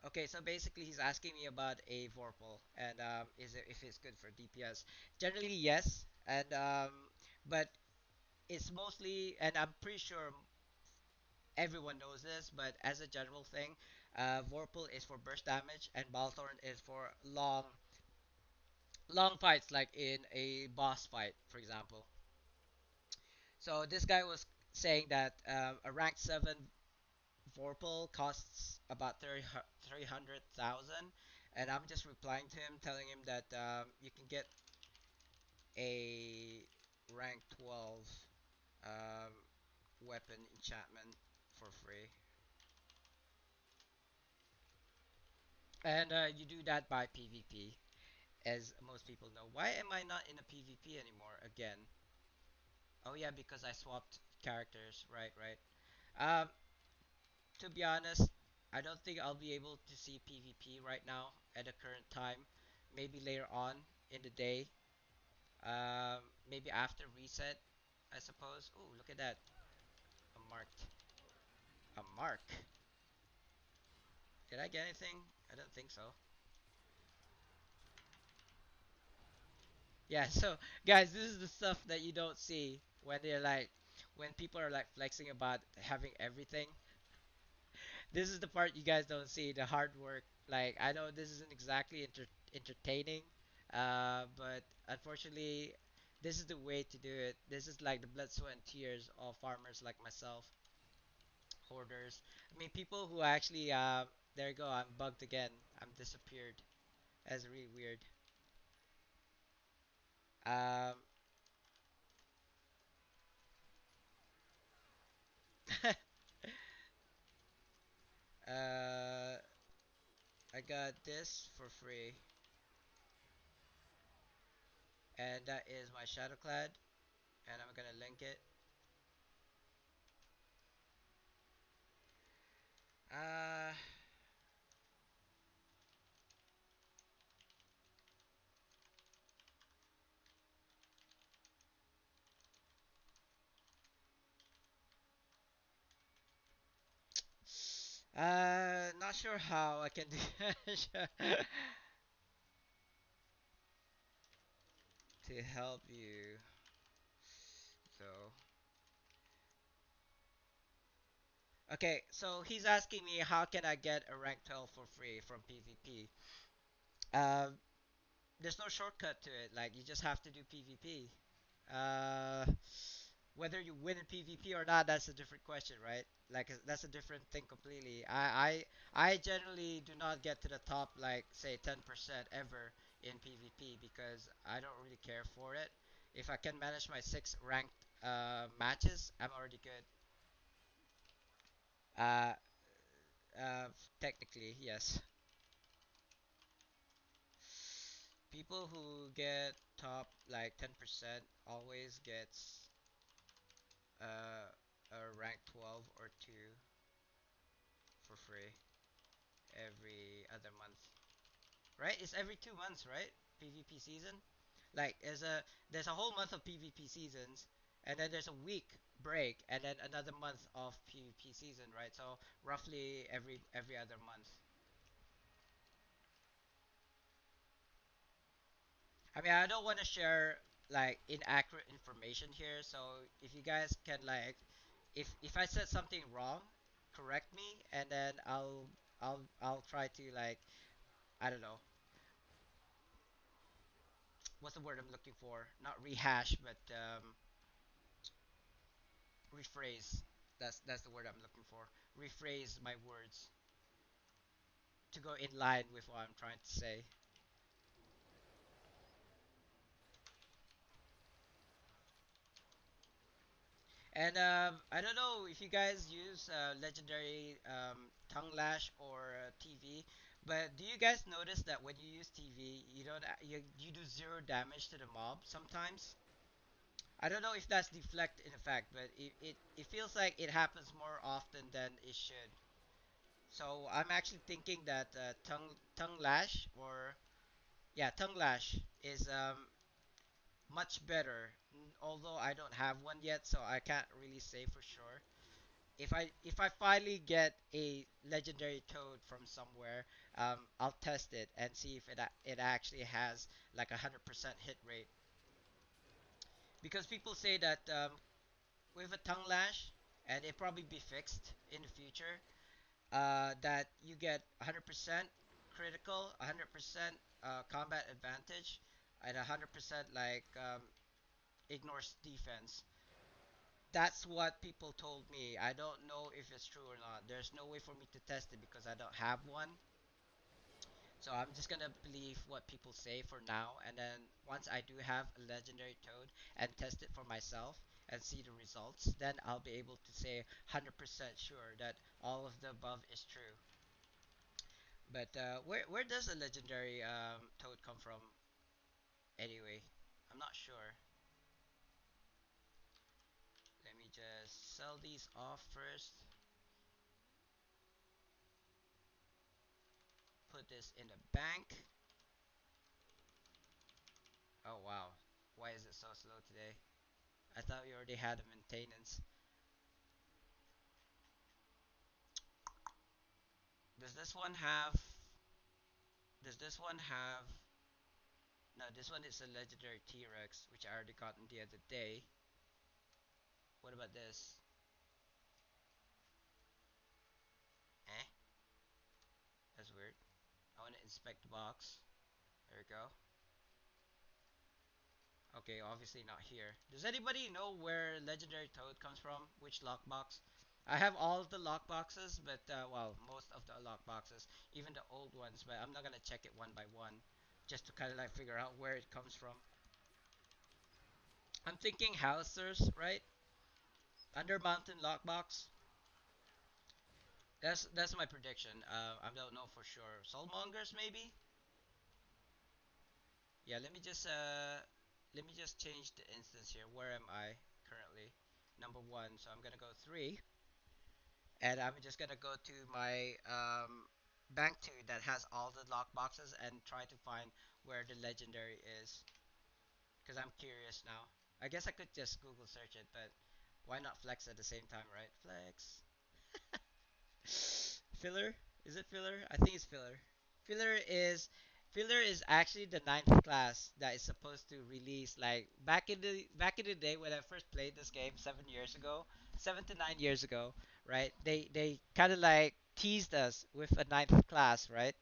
Okay, so basically he's asking me about a Vorpal and is it if it's good for DPS. Generally yes, and but it's mostly, and I'm pretty sure everyone knows this, but as a general thing, Vorpal is for burst damage and Balthorn is for long fights, like in a boss fight, for example. So this guy was saying that a rank 7 Vorpal costs about 300,000, and I'm just replying to him, telling him that you can get a rank 12 um, weapon enchantment for free. And you do that by PvP, as most people know. Why am I not in a PvP anymore again? Oh yeah, because I swapped characters. Right, right. Um, to be honest, I don't think I'll be able to see PvP right now at the current time. Maybe later on in the day. Maybe after reset, I suppose. Oh, look at that. A marked. A mark. Did I get anything? I don't think so. Yeah, so guys, this is the stuff that you don't see when they're like when people are like flexing about having everything. This is the part you guys don't see, the hard work. Like I know this isn't exactly entertaining, but unfortunately, this is the way to do it. This is like the blood, sweat, and tears of farmers like myself, hoarders. I mean, people who actually, there you go. I'm bugged again. I'm disappeared. That's really weird. Um, uh, I got this for free, and that is my Shadowclad, and I'm gonna link it. Uh, not sure how I can do to help you. So, okay, so he's asking me how can I get a rank 12 for free from PvP. Uh, there's no shortcut to it. Like you just have to do PvP. Uh, whether you win in PvP or not, that's a different question, right? Like that's a different thing completely. I generally do not get to the top like say 10% ever in PvP because I don't really care for it. If I can manage my six ranked matches, I'm already good. Uh, technically, yes. People who get top like 10% always gets uh, a rank 12 or 2 for free every other month. Right? It's every 2 months, right? PvP season. Like there's a whole month of PvP seasons, and then there's a week break, and then another month of PvP season, right? So roughly every other month. I mean, I don't want to share like inaccurate information here, so if you guys can like, if I said something wrong, correct me, and then I'll try to like I don't know what's the word I'm looking for, not rehash, but rephrase. That's the word I'm looking for. Rephrase my words to go in line with what I'm trying to say. And I don't know if you guys use legendary tongue lash or TV, but do you guys notice that when you use TV, you don't you do zero damage to the mob sometimes? I don't know if that's deflect in effect, but it feels like it happens more often than it should. So I'm actually thinking that tongue lash or yeah tongue lash is much better. Although I don't have one yet, so I can't really say for sure. If I finally get a legendary toad from somewhere, I'll test it and see if it actually has like 100% hit rate. Because people say that with a tongue lash, and it probably be fixed in the future, that you get 100% critical, 100% combat advantage, and 100% like ignores defense. That's what people told me. I don't know if it's true or not. There's no way for me to test it because I don't have one. So I'm just gonna believe what people say for now, and then once I do have a legendary toad and test it for myself and see the results, then I'll be able to say 100% sure that all of the above is true. But where does a legendary toad come from anyway? I'm not sure. Let me just sell these off first. Put this in the bank. Oh wow. Why is it so slow today? I thought we already had a maintenance. Does this one have does this one have no, this one is a legendary T-Rex, which I already got the other day. What about this? Eh? That's weird. I want to inspect the box. There we go. Okay, obviously not here. Does anybody know where legendary toad comes from? Which lockbox? I have all of the lockboxes, but well, most of the lockboxes, even the old ones, but I'm not gonna check it one by one, just to kind of like figure out where it comes from. I'm thinking Housers, right? Under Mountain lockbox. That's my prediction. I don't know for sure. Soulmongers maybe. Yeah. Let me just change the instance here. Where am I currently? Number one. So I'm gonna go three, and I'm just gonna go to my bank two that has all the lock boxes and try to find where the legendary is. Cause I'm curious now. I guess I could just Google search it, but why not flex at the same time, right? Flex. Filler? Is it filler? I think it's filler. Filler is filler is actually the ninth class that is supposed to release like back in the day when I first played this game 7 years ago, 7 to 9 years ago, right? They kind of like teased us with a ninth class, right?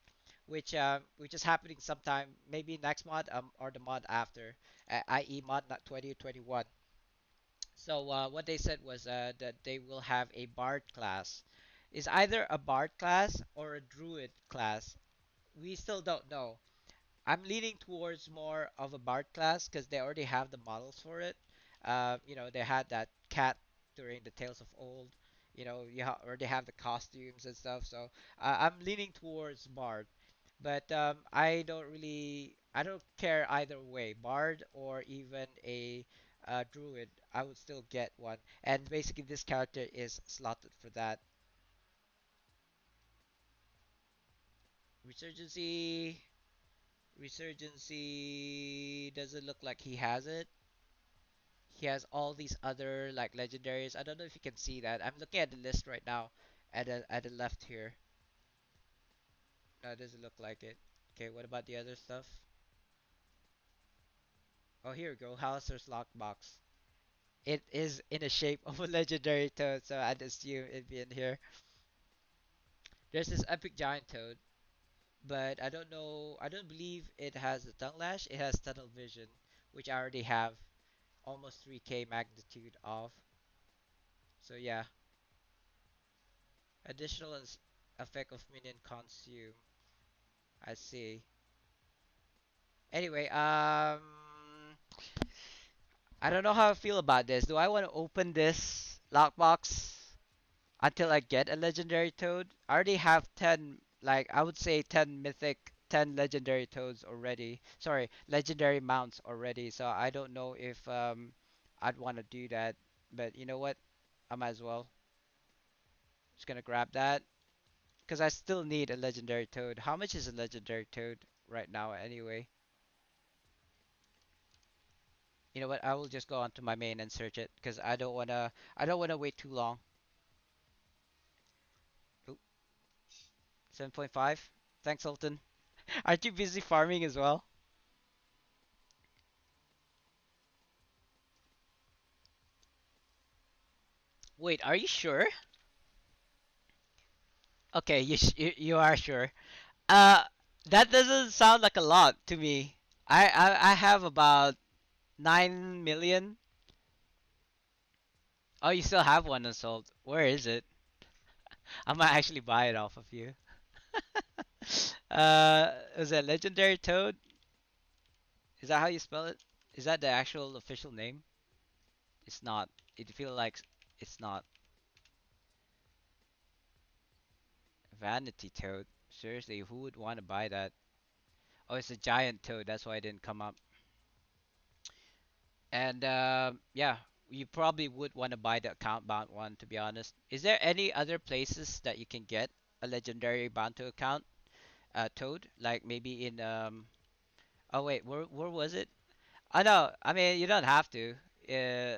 Which is happening sometime maybe next mod or the mod after, i.e. mod not 2021. So what they said was that they will have a bard class. Is either a bard class or a druid class. We still don't know. I'm leaning towards more of a bard class because they already have the models for it. They had that cat during the Tales of Old. Already have the costumes and stuff. So I'm leaning towards bard. But I don't care either way, bard or even a druid. I would still get one. And basically, this character is slotted for that. Resurgency, Resurgency doesn't look like he has it. He has all these other like legendaries. I don't know if you can see that. I'm looking at the list right now at the left here. No, it doesn't look like it. Okay, what about the other stuff? Oh, here we go. Hauser's lockbox. It is in the shape of a legendary toad, so I'd assume it'd be in here. There's this epic giant toad, but I don't know. I don't believe it has the tongue lash. It has tunnel vision, which I already have almost 3k magnitude of. So yeah, additional effect of minion consume. I see. Anyway, I don't know how I feel about this. Do I want to open this lockbox until I get a legendary toad? I already have 10, like, I would say 10 mythic, 10 legendary toads already. Sorry, legendary mounts already. So I don't know if I'd want to do that. But you know what? I might as well. Just gonna grab that. Because I still need a legendary toad. How much is a legendary toad right now anyway? You know what? I will just go onto my main and search it because I don't wanna wait too long. Oop, 7.5. Thanks, Sultan. Aren't you busy farming as well? Wait, are you sure? Okay, you are sure. Uh, that doesn't sound like a lot to me. I have about 9 million. Oh, you still have one unsold. Where is it? I might actually buy it off of you. Is it legendary toad? Is that how you spell it? Is that the actual official name? It's not. It feels like it's not. Vanity toad. Seriously, who would want to buy that? Oh, it's a giant toad. That's why it didn't come up. And yeah, you probably would want to buy the account bound one. To be honest, is there any other places that you can get a legendary bound to account toad? Like maybe in Oh wait, where was it? I know. I mean, you don't have to. Uh,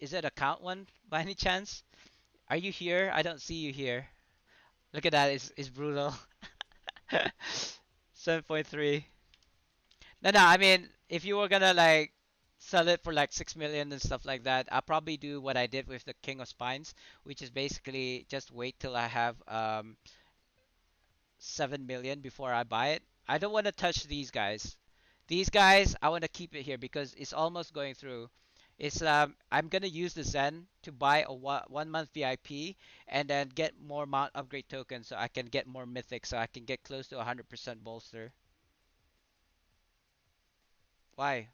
is it account one by any chance? Are you here? I don't see you here. Look at that. It's brutal. 7.3. No, no. I mean, if you were gonna like sell it for like 6 million and stuff like that, I'll probably do what I did with the King of Spines, which is basically just wait till I have 7 million before I buy it. I don't want to touch these guys. These guys, I want to keep it here because it's almost going through. It's I'm gonna use the Zen to buy a 1 month VIP and then get more mount upgrade tokens so I can get more mythic so I can get close to 100% bolster. Why?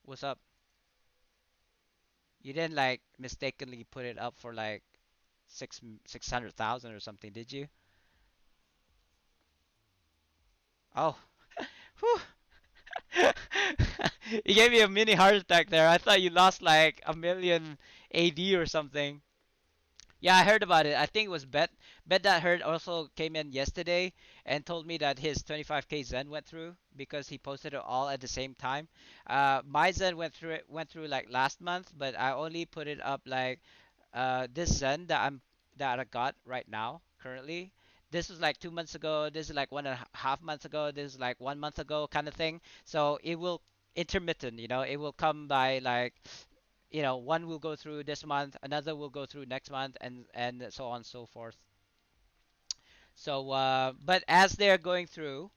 What's up? You didn't like mistakenly put it up for like. 600,000 or something. Did you? Oh, whew. You gave me a mini heart attack there. I thought you lost like a million AD or something. Yeah, I heard about it. I think it was Bet. Bet that heard also came in yesterday and told me that his 25k Zen went through because he posted it all at the same time. My Zen went through like last month, but I only put it up like this Zen that I got right now currently. This was like 2 months ago. This is like 1.5 months ago. This is like 1 month ago kind of thing. So it will intermittent. It will come by like one will go through this month, another will go through next month, and so on and so forth. So, but as they're going through,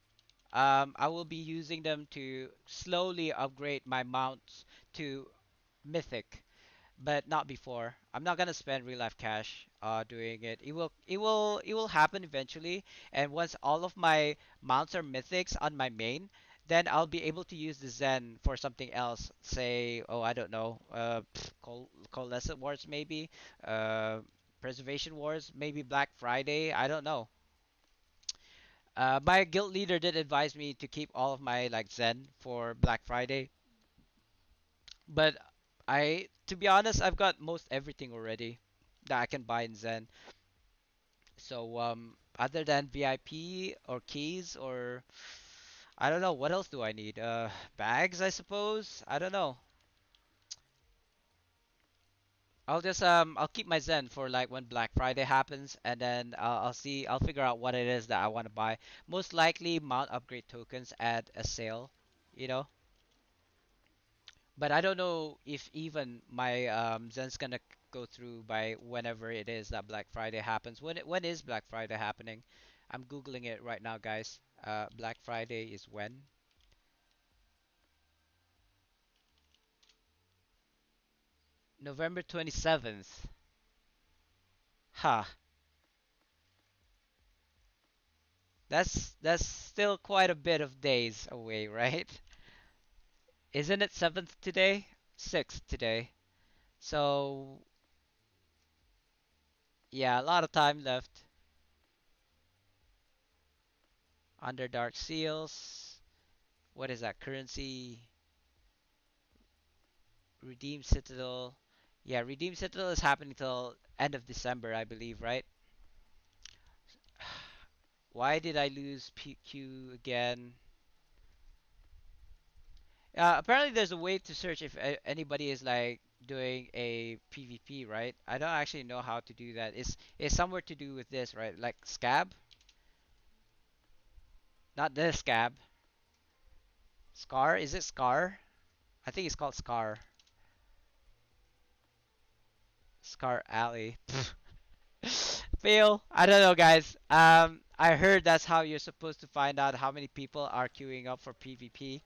I will be using them to slowly upgrade my mounts to mythic, but not before. I'm not gonna spend real life cash doing it. It will happen eventually, and once all of my mounts are mythics on my main, then I'll be able to use the Zen for something else. Say, oh, I don't know, Coalescent Wars maybe, uh, Preservation Wars, maybe Black Friday. I don't know. My guild leader did advise me to keep all of my like Zen for Black Friday, but to be honest, I've got most everything already that I can buy in Zen. So other than VIP or keys or I don't know what else do I need? Bags, I suppose. I don't know. I'll keep my Zen for like when Black Friday happens, and then I'll figure out what it is that I want to buy. Most likely mount upgrade tokens at a sale, you know. But I don't know if even my Zen's gonna go through by whenever it is that Black Friday happens. When is Black Friday happening? I'm googling it right now, guys. Black Friday is when? November 27th. Huh. That's still quite a bit of days away, right? Isn't it 7th today? 6th today. So, yeah, a lot of time left. Under Dark Seals. What is that? Currency. Redeem Citadel. Yeah, Redeem Citadel is happening till end of December, I believe, right? Why did I lose PQ again? Apparently, there's a way to search if anybody is like doing a PvP, right? I don't actually know how to do that. It's somewhere to do with this, right? Like Scab, not this Scab. Scar? Is it Scar? I think it's called Scar. Scar Alley. Fail. I don't know, guys. I heard that's how you're supposed to find out how many people are queuing up for PvP.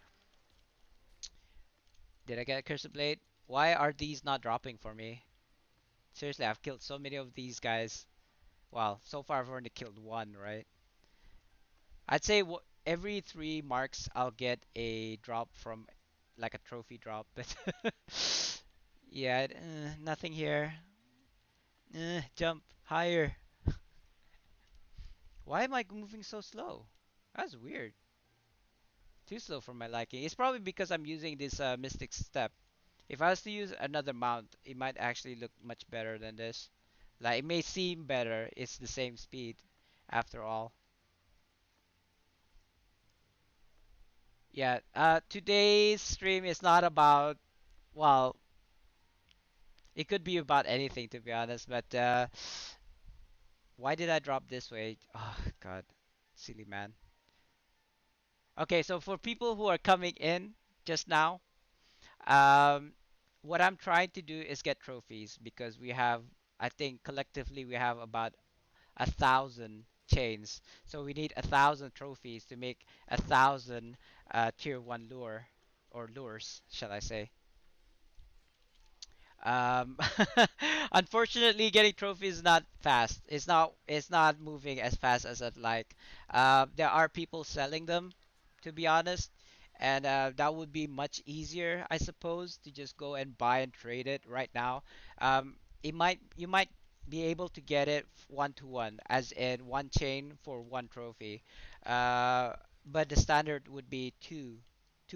Did I get a cursor blade? Why are these not dropping for me? Seriously, I've killed so many of these guys. Well, so far I've only killed one, right? I'd say every 3 marks I'll get a drop from like a trophy drop, but yeah, nothing here. Jump higher. Why am I moving so slow? That's weird. Too slow for my liking. It's probably because I'm using this Mystic Step. If I was to use another mount, it might actually look much better than this. Like, it may seem better. It's the same speed, after all. Yeah, today's stream is not about, well, it could be about anything, to be honest, but why did I drop this way? Oh, God. Silly man. Okay, so for people who are coming in just now, Um, what I'm trying to do is get trophies because I think collectively we have about 1,000 chains. So we need 1,000 trophies to make 1,000 tier 1 or lures, shall I say. Um, Unfortunately, getting trophies is not fast. It's not moving as fast as I'd like. There are people selling them, to be honest, and that would be much easier, I suppose, to just go and buy and trade it right now. You might be able to get it 1 to 1, as in one chain for one trophy. Uh, but the standard would be two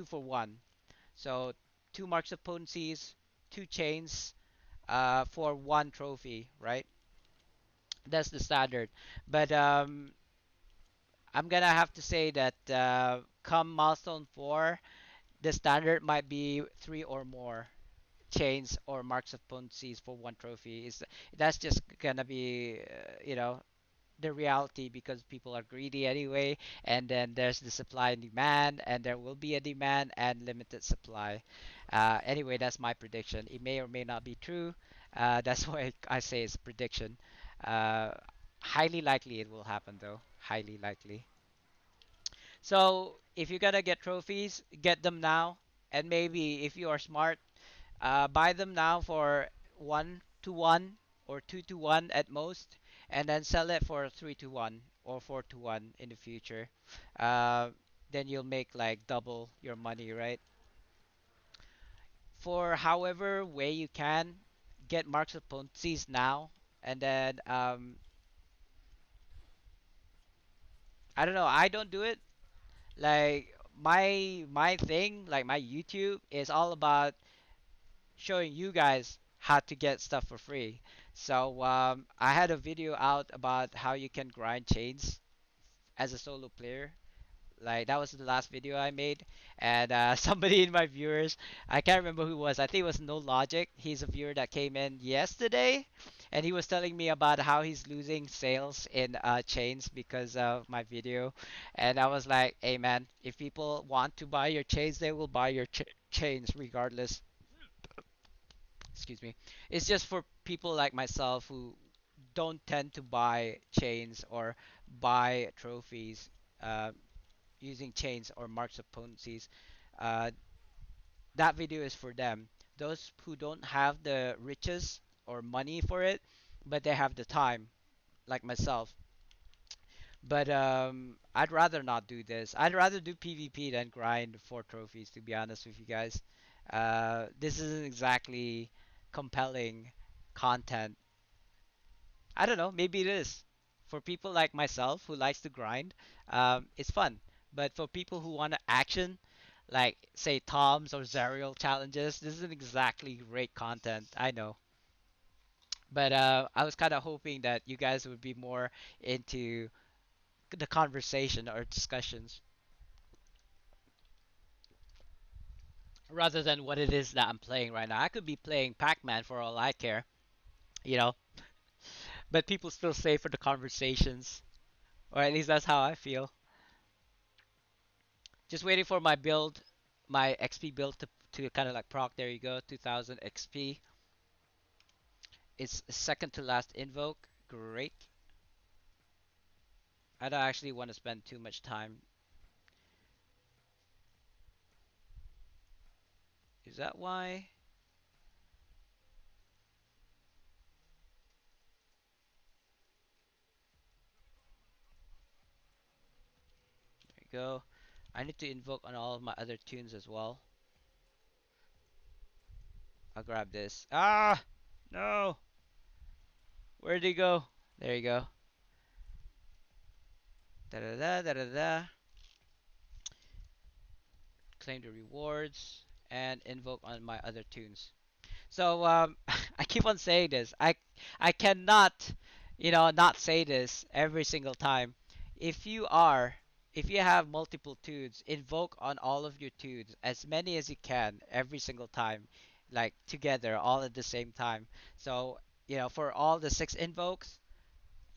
for one. So two marks of potencies, two chains, for one trophy, right? That's the standard. But I'm gonna have to say that come milestone 4, the standard might be three or more chains or marks of potencies for one trophy. Is That's just gonna be the reality, because people are greedy anyway, and then there's the supply and demand, and there will be a demand and limited supply. Anyway, that's my prediction. It may or may not be true. That's why I say it's a prediction. uh, Highly likely it will happen, though, highly likely. So if you're gonna get trophies, get them now, and maybe if you are smart, buy them now for 1 to 1 or 2 to 1 at most, and then sell it for 3 to 1 or 4 to 1 in the future. Uh, then you'll make like double your money, right? For however way you can, get marks of potencies now, and then I don't know. I don't do it. Like my thing, like my YouTube is all about showing you guys how to get stuff for free. So I had a video out about how you can grind chains as a solo player. Like that was the last video I made, and somebody in my viewers, I can't remember who it was. I think it was No Logic. He's a viewer that came in yesterday, and he was telling me about how he's losing sales in chains because of my video. And I was like, "Hey man, if people want to buy your chains, they will buy your chains regardless." Excuse me. It's just for people like myself who don't tend to buy chains or buy trophies uh, using chains or marks of potencies. Uh, that video is for them. Those who don't have the riches or money for it, but they have the time, like myself. But I'd rather not do this. I'd rather do PvP than grind for trophies, to be honest with you guys. This isn't exactly compelling content. I don't know, maybe it is. For people like myself who likes to grind, it's fun. But for people who want to action, like say Toms or Zerial challenges, this isn't exactly great content. I know. But I was kind of hoping that you guys would be more into the conversation or discussions rather than what it is that I'm playing right now. I could be playing Pac-Man for all I care, you know. But people still stay for the conversations, or at least that's how I feel. Just waiting for my build, my XP build to kind of like proc. There you go, 2000 XP. It's second to last invoke. Great. I don't actually want to spend too much time. Is that why? There you go. I need to invoke on all of my other tunes as well. I'll grab this. Ah! No! Where'd he go? There you go. Da da da da da da. Claim the rewards and invoke on my other tunes. So I keep on saying this. I cannot, not say this every single time. If you are, if you have multiple tunes, invoke on all of your tunes, as many as you can every single time, like together, all at the same time. So for all the 6 invokes,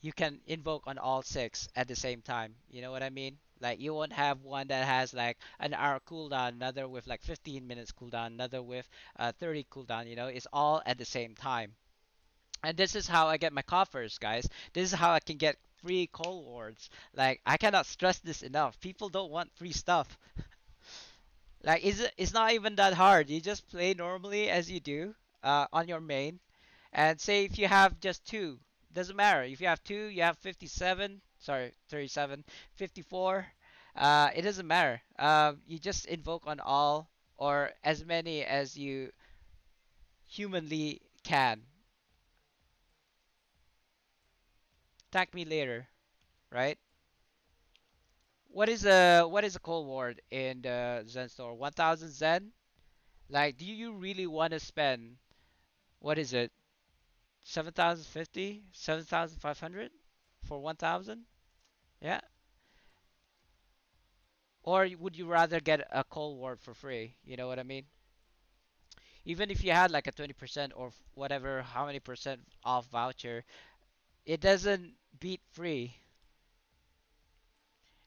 you can invoke on all 6 at the same time. You know what I mean? Like you won't have one that has like an hour cooldown, another with like 15 minutes cooldown, another with 30 cooldown. It's all at the same time. And this is how I get my coffers, guys. This is how I can get free coal wards. Like I cannot stress this enough. People don't want free stuff. Like it's not even that hard. You just play normally as you do on your main, and say if you have just two, doesn't matter. If you have two, you have 57. Sorry, 37, 54. It doesn't matter. You just invoke on all or as many as you humanly can. Thank me later, right? What is a cold ward in the Zen store? 1,000 Zen? Like, do you really want to spend what is it? 7,050, 7,500 for 1,000? Yeah. Or would you rather get a cold ward for free? You know what I mean? Even if you had like a 20% or whatever, how many percent off voucher, it doesn't beat free.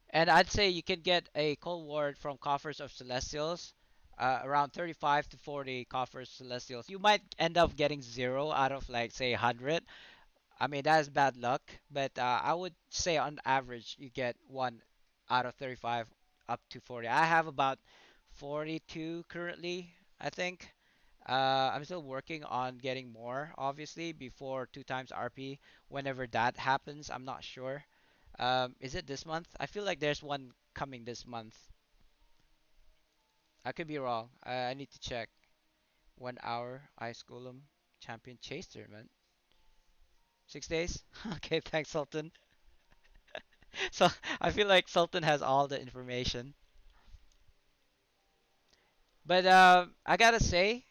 And I'd say you can get a cold ward from Coffers of Celestials, around 35 to 40 Coffers Celestials. You might end up getting zero out of like say 100. I mean that is bad luck, but I would say on average you get one out of 35 up to 40. I have about 42 currently, I think. I'm still working on getting more, obviously, before two times RP. Whenever that happens, I'm not sure. Is it this month? I feel like there's one coming this month. I could be wrong. I need to check. 1 hour Ice Golem Champion Chase Tournament. 6 days? Okay, thanks, Sultan. So I feel like Sultan has all the information. But I gotta say,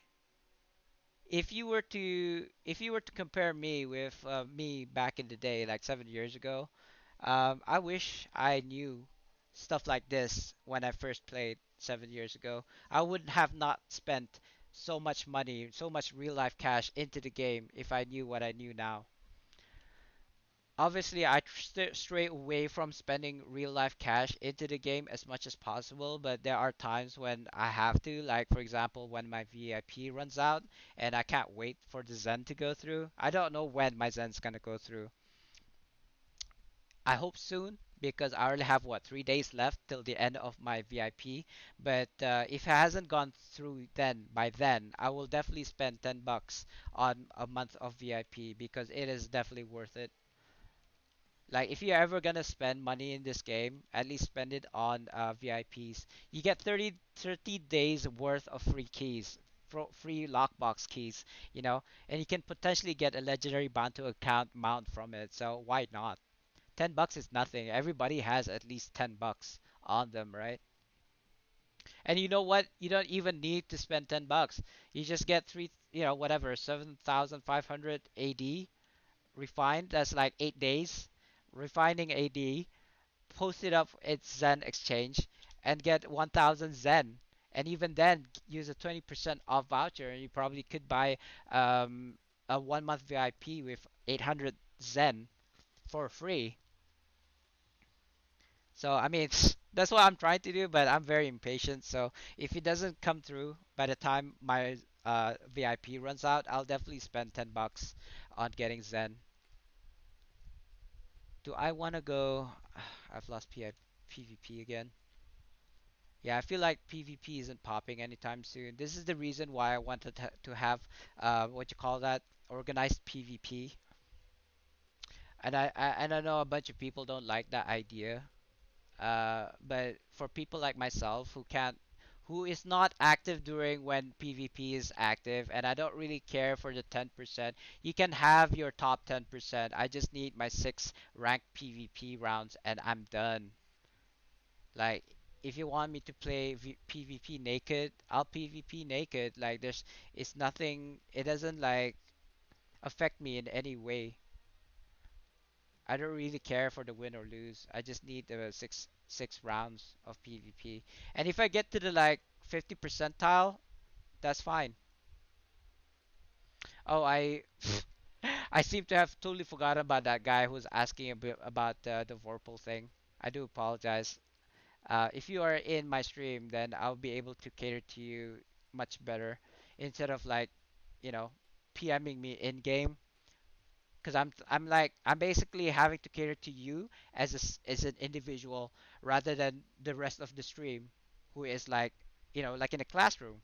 if you were to compare me with me back in the day, like 7 years ago, I wish I knew stuff like this when I first played 7 years ago. I would have not spent so much money, so much real life cash into the game if I knew what I knew now. Obviously, I stray away from spending real life cash into the game as much as possible, but there are times when I have to, like for example, when my VIP runs out and I can't wait for the Zen to go through. I don't know when my Zen's gonna go through. I hope soon because I only have what 3 days left till the end of my VIP. But if it hasn't gone through then by then, I will definitely spend $10 on a month of VIP because it is definitely worth it. Like if you're ever gonna spend money in this game, at least spend it on VIPs. You get 30 days worth of free keys, free lockbox keys, and you can potentially get a legendary Bantu account mount from it. So why not? $10 is nothing. Everybody has at least $10 on them, right? And you know what? You don't even need to spend $10. You just get three, whatever, 7,500 AD refined. That's like 8 days. Refining AD, post it up its Zen exchange, and get 1,000 Zen. And even then, use a 20% off voucher, and you probably could buy a 1 month VIP with 800 Zen for free. So I mean, that's what I'm trying to do, but I'm very impatient. So if it doesn't come through by the time my VIP runs out, I'll definitely spend $10 on getting Zen. Do I want to go? I've lost PvP again. Yeah, I feel like PvP isn't popping anytime soon. This is the reason why I wanted to have what you call that organized PvP. And I know a bunch of people don't like that idea. But for people like myself who is not active during when PvP is active, and I don't really care for the 10%, you can have your top 10%. I just need my 6 ranked PvP rounds and I'm done. Like, if you want me to play PvP naked, I'll PvP naked. Like, it's nothing, it doesn't like affect me in any way. I don't really care for the win or lose. I just need the six rounds of PvP. And if I get to the like 50 percentile, that's fine. Oh, I seem to have totally forgotten about that guy who's asking a bit about the Vorpal thing. I do apologize. If you are in my stream, then I'll be able to cater to you much better instead of like, you know, PMing me in game. Because I'm basically having to cater to you as as an individual rather than the rest of the stream, who is like like in a classroom.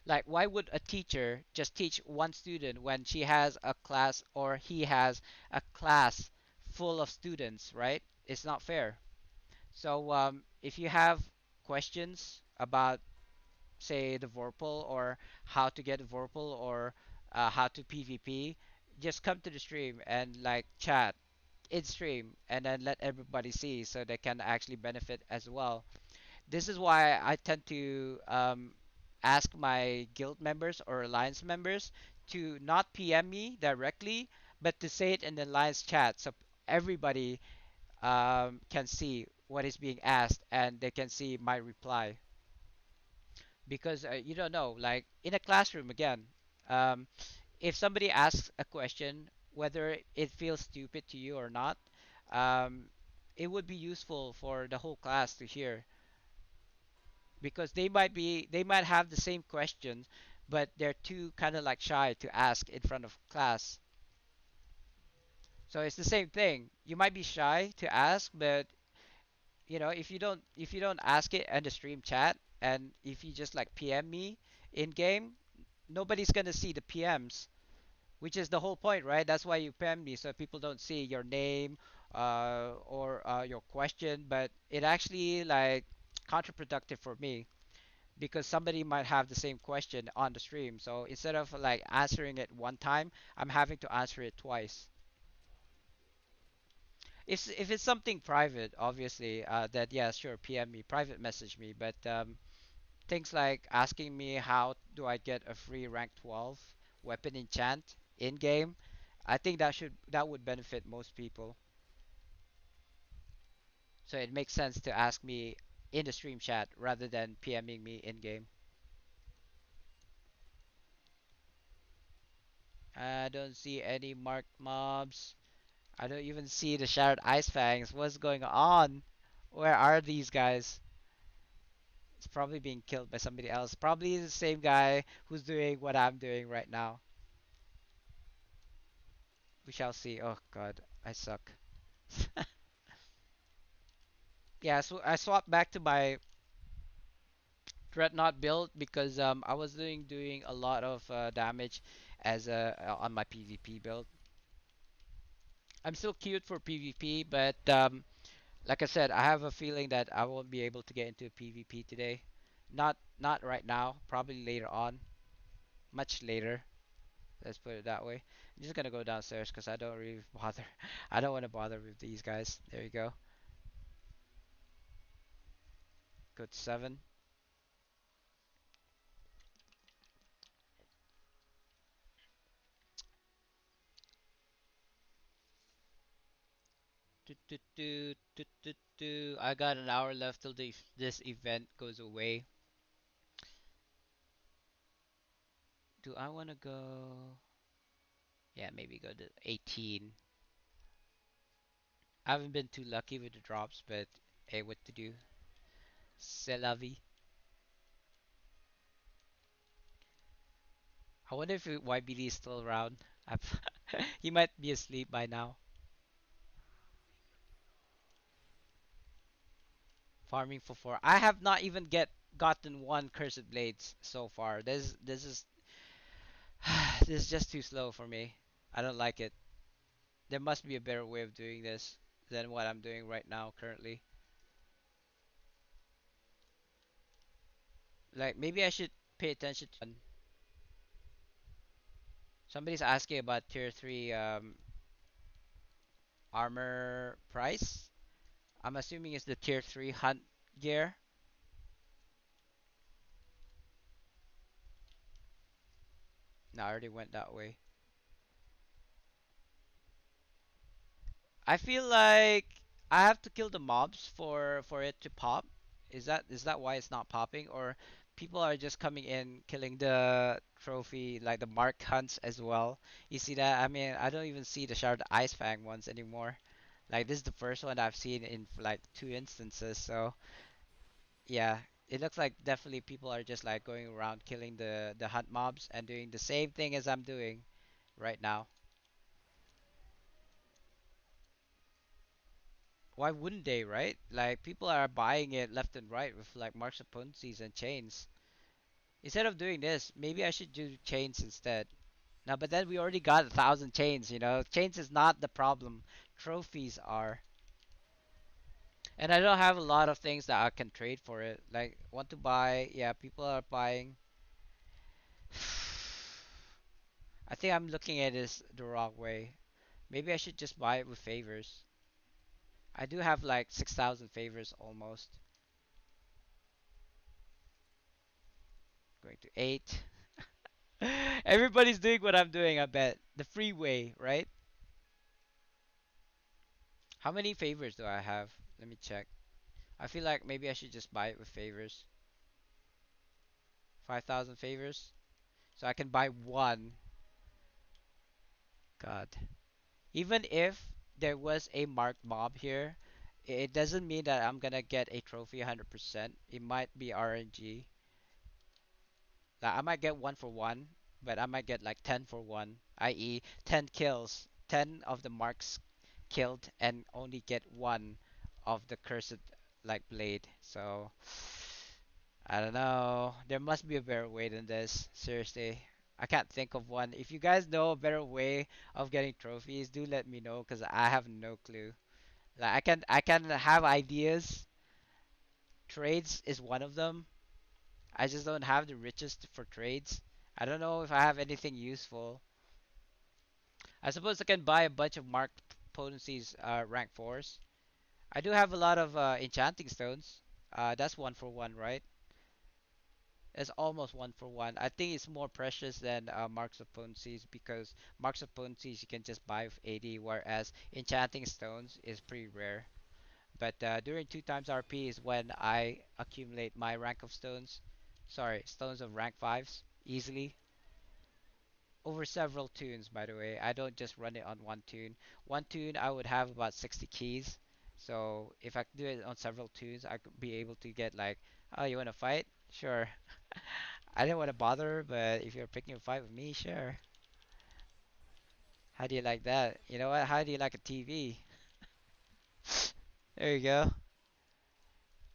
Like why would a teacher just teach one student when she has a class or he has a class full of students, right? It's not fair. So if you have questions about say the Vorpal or how to get Vorpal or how to PvP, just come to the stream and like chat. in stream and then let everybody see so they can actually benefit as well. This is why I tend to ask my guild members or alliance members to not PM me directly, but to say it in the alliance chat so everybody can see what is being asked and they can see my reply. Because you don't know, like in a classroom again, um, if somebody asks a question, whether it feels stupid to you or not, um, it would be useful for the whole class to hear because they might have the same question, but they're too kind of like shy to ask in front of class. So it's the same thing. You might be shy to ask, but you know if you don't ask it in the stream chat, and if you just like PM me in game, nobody's gonna see the PMs, which is the whole point, right? That's why you PM me so people don't see your name or your question, but it actually like counterproductive for me because somebody might have the same question on the stream. So instead of like answering it one time, I'm having to answer it twice. If it's something private, obviously, that yeah, sure, PM me, private message me. But things like asking me how do I get a free rank 12 weapon enchant in game, I think that would benefit most people. So it makes sense to ask me in the stream chat rather than PMing me in game. I don't see any marked mobs. I don't even see the Shattered Ice Fangs. What's going on? Where are these guys? It's probably being killed by somebody else. Probably the same guy who's doing what I'm doing right now. We shall see. Oh god, I suck. Yeah, so I swapped back to my Dreadnought build because I was doing a lot of damage as on my PvP build. I'm still cute for PvP, but like I said, I have a feeling that I won't be able to get into PvP today. Not right now. Probably later on. Much later. Let's put it that way. I'm just gonna go downstairs because I don't really bother. I don't want to bother with these guys. There you go. Go to 7. Do, do, do, do, do, do. I got an hour left till this event goes away. Do I want to go? Yeah, maybe go to 18. I haven't been too lucky with the drops, but hey, what to do? C'est la vie. I wonder if YBD is still around. He might be asleep by now. Farming for 4. I have not even gotten one cursed blades so far. This is this is just too slow for me. I don't like it. There must be a better way of doing this than what I'm doing right now currently. Like maybe I should pay attention to somebody's asking about tier 3 armor price. I'm assuming it's the tier 3 hunt gear. No, I already went that way. I feel like I have to kill the mobs for it to pop. Is that why it's not popping, or people are just coming in killing the trophy like the mark hunts as well? You see that? I mean, I don't even see the shard ice fang ones anymore. Like this is the first one I've seen in like 2 instances. So yeah, it looks like definitely people are just like going around killing the hunt mobs and doing the same thing as I'm doing right now. Why wouldn't they, right? Like people are buying it left and right with like marks of potencies and chains. Instead of doing this, maybe I should do chains instead. Now, but then we already got 1,000 chains. You know, chains is not the problem. Trophies are. And I don't have a lot of things that I can trade for it. Like want to buy, yeah, people are buying. I think I'm looking at this the wrong way. Maybe I should just buy it with favors. I do have like 6,000 favors almost. Going to 8. Everybody's doing what I'm doing, I bet. The freeway, right? How many favors do I have? Let me check. I feel like maybe I should just buy it with favors. 5,000 favors. So I can buy one. God. Even if there was a marked mob here, it doesn't mean that I'm gonna get a trophy 100%. It might be RNG. Like I might get 1 for 1, but I might get like 10 for 1, i.e., 10 kills, 10 of the marks killed, and only get one of the cursed like blade. So I don't know. There must be a better way than this. Seriously. I can't think of one. If you guys know a better way of getting trophies, do let me know because I have no clue. Like I can have ideas. Trades is one of them. I just don't have the riches for trades. I don't know if I have anything useful. I suppose I can buy a bunch of marked potencies rank 4s. I do have a lot of enchanting stones. That's 1 for 1, right? It's almost 1 for 1. I think it's more precious than marks of potencies because marks of potencies you can just buy with 80, whereas enchanting stones is pretty rare. But during 2 times RP is when I accumulate my rank of stones. Sorry, stones of rank 5s easily. Over several tunes, by the way. I don't just run it on one tune. One tune I would have about 60 keys. So if I do it on several tunes, I could be able to get like, oh, you want to fight? Sure. I didn't want to bother, but if you're picking a fight with me, sure. How do you like that? You know what? How do you like a TV? There you go.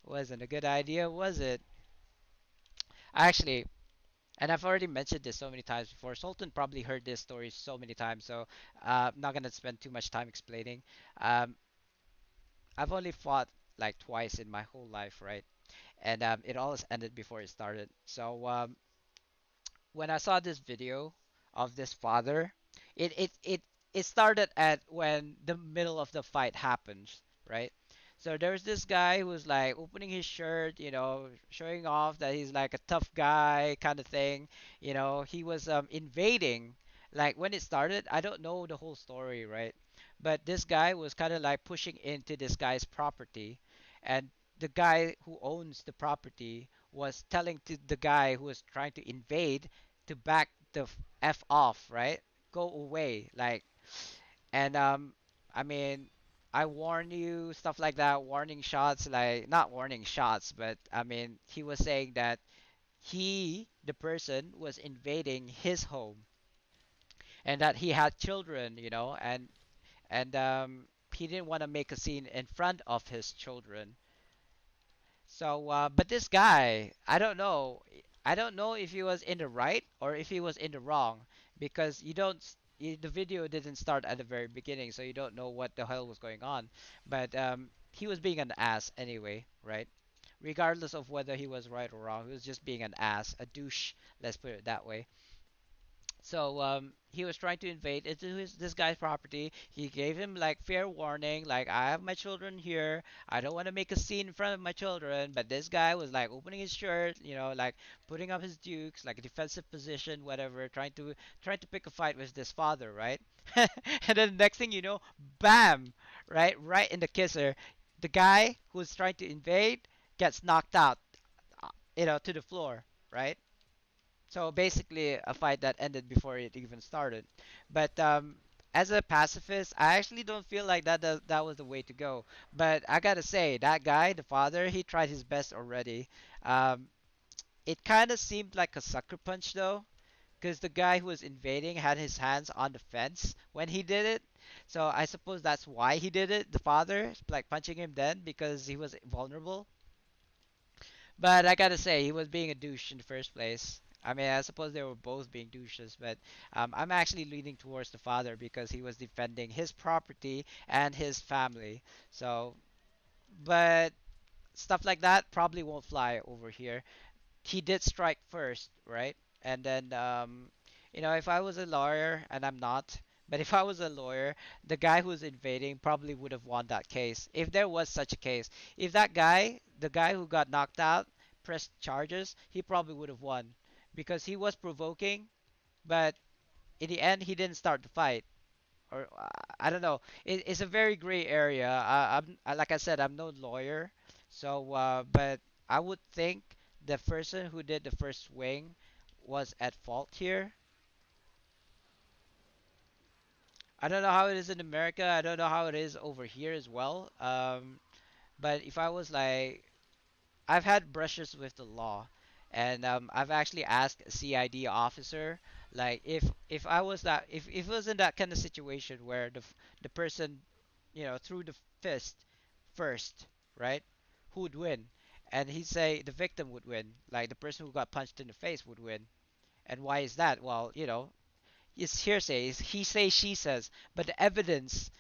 Wasn't a good idea, was it? Actually, and I've already mentioned this so many times before. Sultan probably heard this story so many times, so I'm not gonna spend too much time explaining. Um, I've only fought like twice in my whole life, right? And it always ended before it started. So when I saw this video of this father, it started at when the middle of the fight happens, right? So there's this guy who's like opening his shirt, showing off that he's like a tough guy kind of thing. He was invading. Like when it started, I don't know the whole story, right? But this guy was kind of like pushing into this guy's property, and the guy who owns the property was telling to the guy who was trying to invade to back the f off, right? Go away, like, and I mean, I warn you, stuff like that, warning shots, like not warning shots, but I mean, he was saying that the person, was invading his home and that he had children, and he didn't want to make a scene in front of his children. So, but this guy, I don't know. I don't know if he was in the right or if he was in the wrong because you don't. The video didn't start at the very beginning, so you don't know what the hell was going on. But he was being an ass anyway, right? Regardless of whether he was right or wrong, he was just being an ass, a douche. Let's put it that way. So he was trying to invade into this guy's property. He gave him like fair warning, like I have my children here. I don't want to make a scene in front of my children. But this guy was like opening his shirt, like putting up his dukes, like a defensive position, whatever, trying to pick a fight with this father, right? And then next thing you know, bam, right in the kisser, the guy who's trying to invade gets knocked out, to the floor, right? So basically, a fight that ended before it even started. But as a pacifist, I actually don't feel like that was the way to go. But I gotta say, that guy, the father, he tried his best already. Um, it kind of seemed like a sucker punch though, because the guy who was invading had his hands on the fence when he did it. So I suppose that's why he did it. The father, like punching him then because he was vulnerable. But I gotta say, he was being a douche in the first place. I mean, I suppose they were both being douches, but I'm actually leaning towards the father because he was defending his property and his family. So, but stuff like that probably won't fly over here. He did strike first, right? And then, if I was a lawyer, and I'm not, But if I was a lawyer, the guy who's invading probably would have won that case if there was such a case. If that guy, the guy who got knocked out, pressed charges, he probably would have won because he was provoking, but in the end, he didn't start the fight. Or I don't know. It's a very gray area. Like I said, I'm no lawyer, so but I would think the person who did the first swing was at fault here. I don't know how it is in America. I don't know how it is over here as well. But if I was like, I've had brushes with the law, and I've actually asked a CID officer, like if I was that if it was in that kind of situation where the person, threw the fist first, right? Who would win? And he'd say the victim would win, like the person who got punched in the face would win. And why is that? Well, it's hearsay. It's he says, she says. But the evidence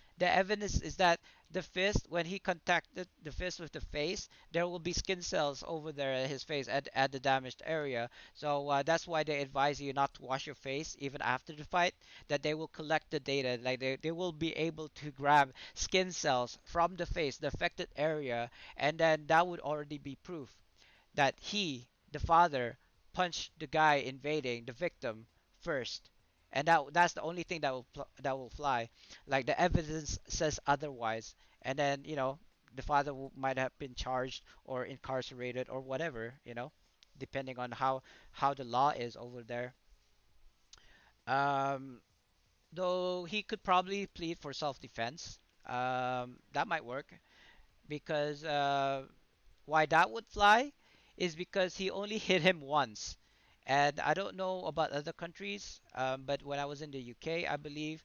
is that the fist, when he contacted the fist with the face, there will be skin cells over there at his face at the damaged area. So that's why they advise you not to wash your face even after the fight. That they will collect the data, like they will be able to grab skin cells from the face, the affected area, and then that would already be proof that he, the father, punched the guy invading the victim first, and that's the only thing that will fly. Like the evidence says otherwise, and then the father might have been charged or incarcerated or whatever, depending on how the law is over there. Um, though he could probably plead for self-defense. That might work because why that would fly is because he only hit him once. And I don't know about other countries, but when I was in the UK, I believe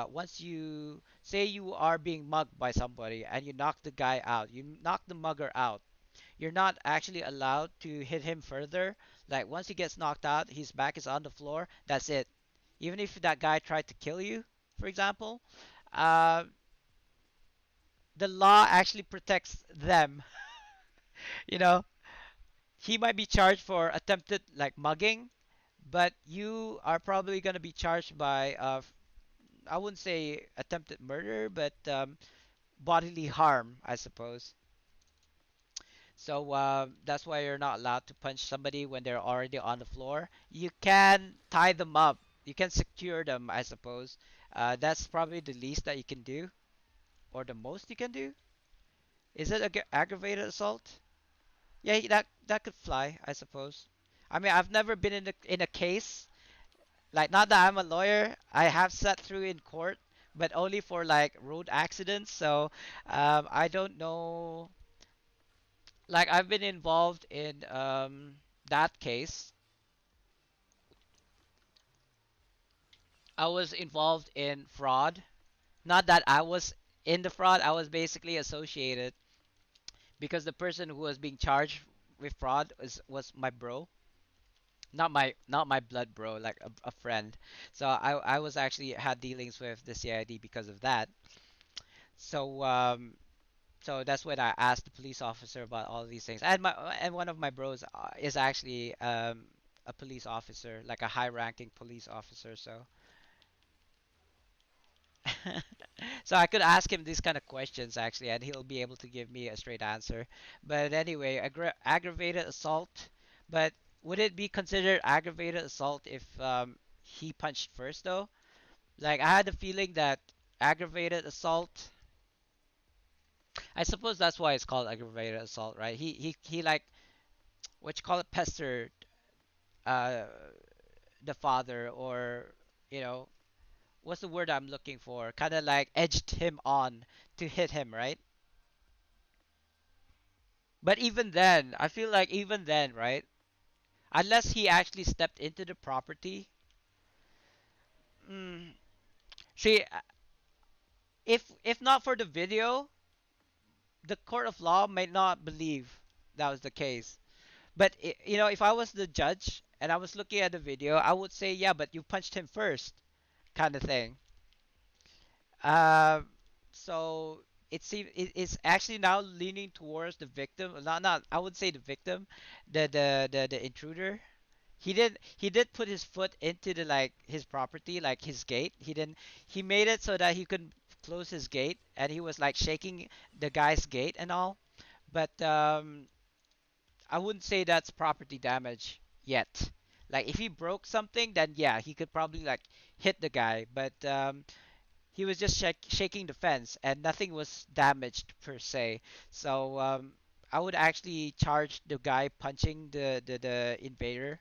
once you say you are being mugged by somebody and you knock the guy out, you knock the mugger out, you're not actually allowed to hit him further. Like once he gets knocked out, his back is on the floor, that's it. Even if that guy tried to kill you, for example, uh, the law actually protects them. you know, he might be charged for attempted like mugging, but you are probably gonna be charged by I wouldn't say attempted murder, but bodily harm, I suppose. So that's why you're not allowed to punch somebody when they're already on the floor. You can tie them up. You can secure them, I suppose. That's probably the least that you can do, or the most you can do. Is it aggravated assault? Yeah, that could fly, I suppose. I mean, I've never been in a case like, not that I'm a lawyer. I have sat through in court, but only for like road accidents. So I don't know. Like I've been involved in that case. I was involved in fraud. Not that I was in the fraud. I was basically associated because the person who was being charged with fraud was my bro. Not my blood bro, like a friend. So I was actually had dealings with the CID because of that. So so that's when I asked the police officer about all these things. And one of my bros is actually a police officer, like a high-ranking police officer. So so I could ask him these kind of questions actually, and he'll be able to give me a straight answer. But anyway, aggravated assault. But would it be considered aggravated assault if he punched first though? Like I had the feeling that aggravated assault. I suppose that's why it's called aggravated assault, right? He like what you call it, pestered uh the father, or you know what's the word I'm looking for? Kind of like edged him on to hit him, right? But even then, I feel like even then, right? Unless he actually stepped into the property. Mm, see, if not for the video, the court of law may not believe that was the case. But if I was the judge and I was looking at the video, I would say, yeah, but you punched him first, kind of thing. Uh, so it's actually now leaning towards the victim. Not I would say the victim, the intruder. He did put his foot into the like his property, like his gate. He made it so that he could close his gate, and he was like shaking the guy's gate and all. But I wouldn't say that's property damage yet. Like if he broke something, then yeah, he could probably like hit the guy. But he was just shaking the fence, and nothing was damaged per se. So I would actually charge the guy punching the invader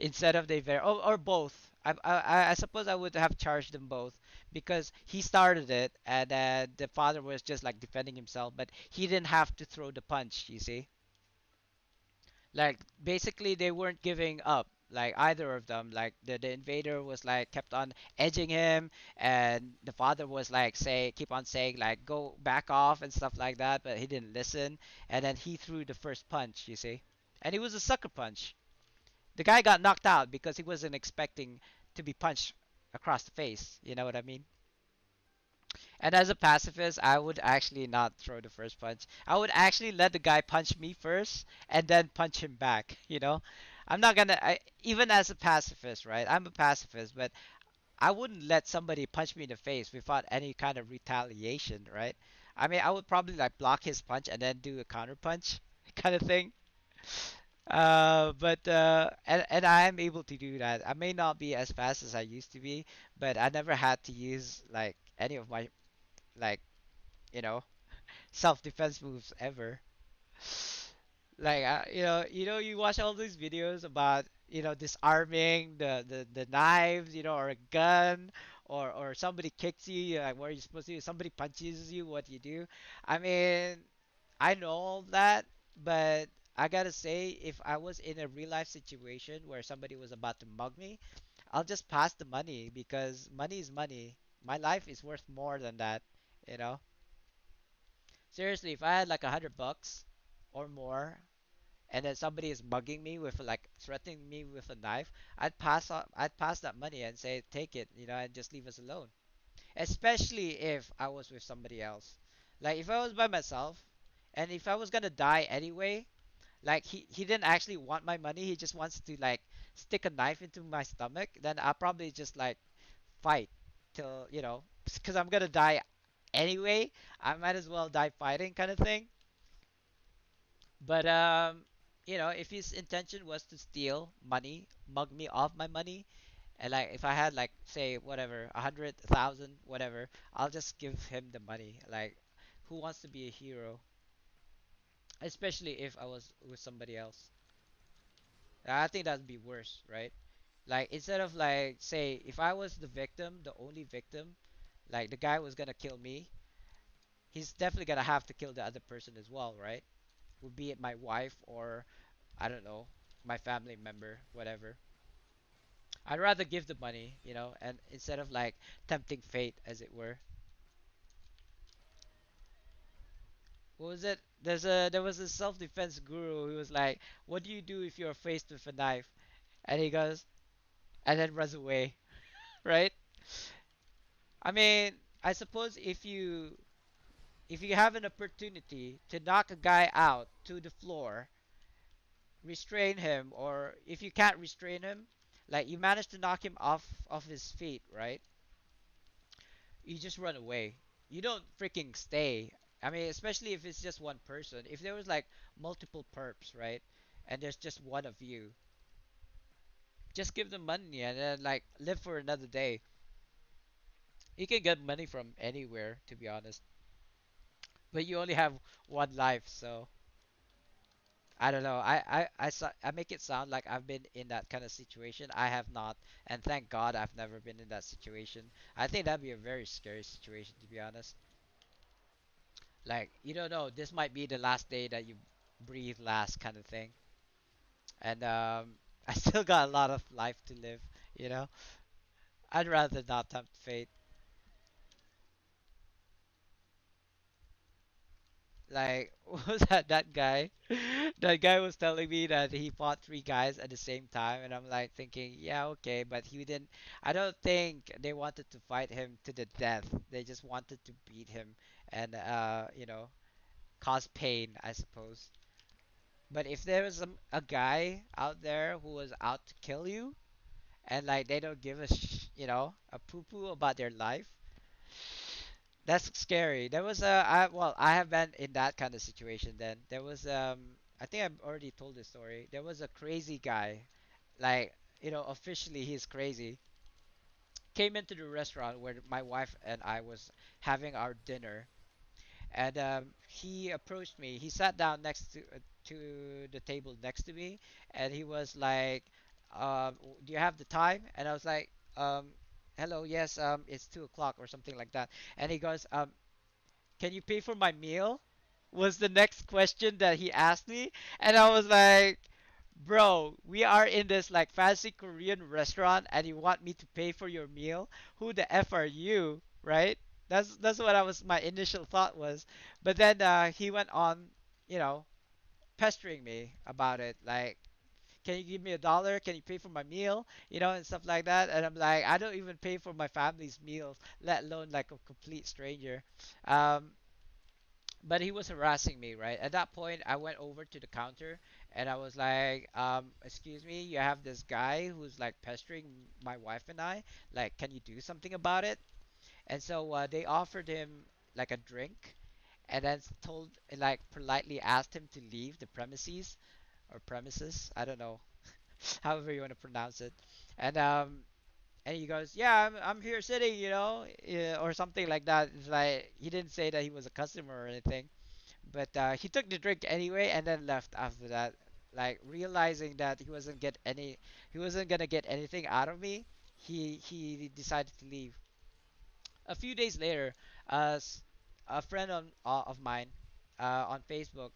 instead of the invader, or both. I suppose I would have charged them both because he started it, and the father was just like defending himself, but he didn't have to throw the punch. You see, like basically they weren't giving up. Like either of them, like the invader was like kept on edging him, and the father was like keep on saying like go back off and stuff like that, but he didn't listen, and then he threw the first punch. You see, and it was a sucker punch. The guy got knocked out because he wasn't expecting to be punched across the face. You know what I mean? And as a pacifist, I would actually not throw the first punch. I would actually let the guy punch me first and then punch him back. I'm not gonna. Even as a pacifist, right? I'm a pacifist, but I wouldn't let somebody punch me in the face without any kind of retaliation, right? I mean, I would probably like block his punch and then do a counter punch kind of thing. And I am able to do that. I may not be as fast as I used to be, but I never had to use like any of my like you know self-defense moves ever. Like you watch all these videos about disarming the knives, or a gun, or somebody kicks you, like what are you supposed to do? Somebody punches you, what do you do? I mean, I know all that, but I gotta say, if I was in a real life situation where somebody was about to mug me, I'll just pass the money because money is money. My life is worth more than that, you know. Seriously, if I had like $100 or more, and then somebody is mugging me with like threatening me with a knife, I'd pass that money and say take it, and just leave us alone. Especially if I was with somebody else. Like if I was by myself, and if I was gonna die anyway, like he didn't actually want my money, he just wants to like stick a knife into my stomach, then I'll probably just like fight till, because I'm gonna die anyway. I might as well die fighting kind of thing. But if his intention was to steal money, mug me off my money, and like if I had like say whatever 100,000 whatever, I'll just give him the money. Like, who wants to be a hero? Especially if I was with somebody else. I think that'd be worse, right? Like instead of like say if I was the victim, the only victim, like the guy was gonna kill me, he's definitely gonna have to kill the other person as well, right? Would be it my wife or I don't know, my family member, whatever. I'd rather give the money, and instead of like tempting fate, as it were. What was it? There was a self-defense guru who was like, "What do you do if you're faced with a knife?" And he goes, and then runs away, right? I mean, I suppose if you have an opportunity to knock a guy out to the floor, restrain him, or if you can't restrain him, like you manage to knock him off his feet, right? You just run away. You don't freaking stay. I mean, especially if it's just one person. If there was like multiple perps, right? And there's just one of you, just give them money and then like live for another day. You can get money from anywhere, to be honest. But you only have one life, so I don't know. I make it sound like I've been in that kind of situation. I have not, and thank God I've never been in that situation. I think that'd be a very scary situation, to be honest. Like you don't know, this might be the last day that you breathe last, kind of thing. And I still got a lot of life to live. You know, I'd rather not tempt fate. Like, what was that guy? That guy was telling me that he fought three guys at the same time, and I'm like thinking, yeah, okay, but he didn't. I don't think they wanted to fight him to the death. They just wanted to beat him and cause pain, I suppose. But if there was a guy out there who was out to kill you, and like they don't give a a poo poo about their life, that's scary. There was I have been in that kind of situation. Then there was I think I've already told this story. There was a crazy guy, like officially he's crazy. Came into the restaurant where my wife and I was having our dinner, and he approached me. He sat down next to the table next to me, and he was like, "Do you have the time?" And I was like, "Hello, yes, it's 2 o'clock or something like that." And he goes, "Can you pay for my meal?" Was the next question that he asked me, and I was like, "Bro, we are in this like fancy Korean restaurant, and you want me to pay for your meal? Who the f are you?" Right? That's what I was. My initial thought was, but then he went on, you know, pestering me about it, like. Can you give me $1? Can you pay for my meal? And stuff like that. And I'm like, I don't even pay for my family's meals, let alone like a complete stranger. Um, but he was harassing me, right? At that point, I went over to the counter and I was like, excuse me, you have this guy who's like pestering my wife and I. Like, can you do something about it? And so they offered him like a drink and then told, like, politely asked him to leave the premises or premises. I don't know, however you want to pronounce it. And he goes, "Yeah, I'm here sitting, yeah, or something like that." It's like he didn't say that he was a customer or anything. But he took the drink anyway and then left after that, like realizing that he wasn't gonna get anything out of me. He decided to leave. A few days later, a friend of mine on Facebook,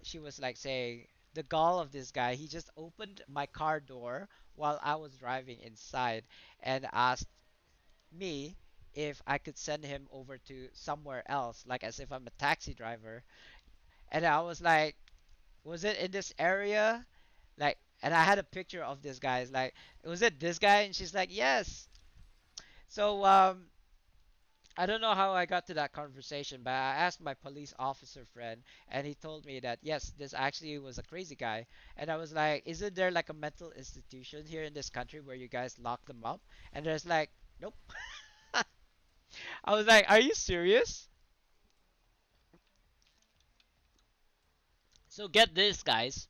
she was like saying the gall of this guy. He just opened my car door while I was driving inside and asked me if I could send him over to somewhere else, like as if I'm a taxi driver. And I was like, was it in this area? Like, and I had a picture of this guy. It's like, was it this guy? And she's like, yes. So, I don't know how I got to that conversation, but I asked my police officer friend, and he told me that yes, this actually was a crazy guy. And I was like, isn't there like a mental institution here in this country where you guys lock them up? And there's like, nope. I was like, are you serious? So get this, guys.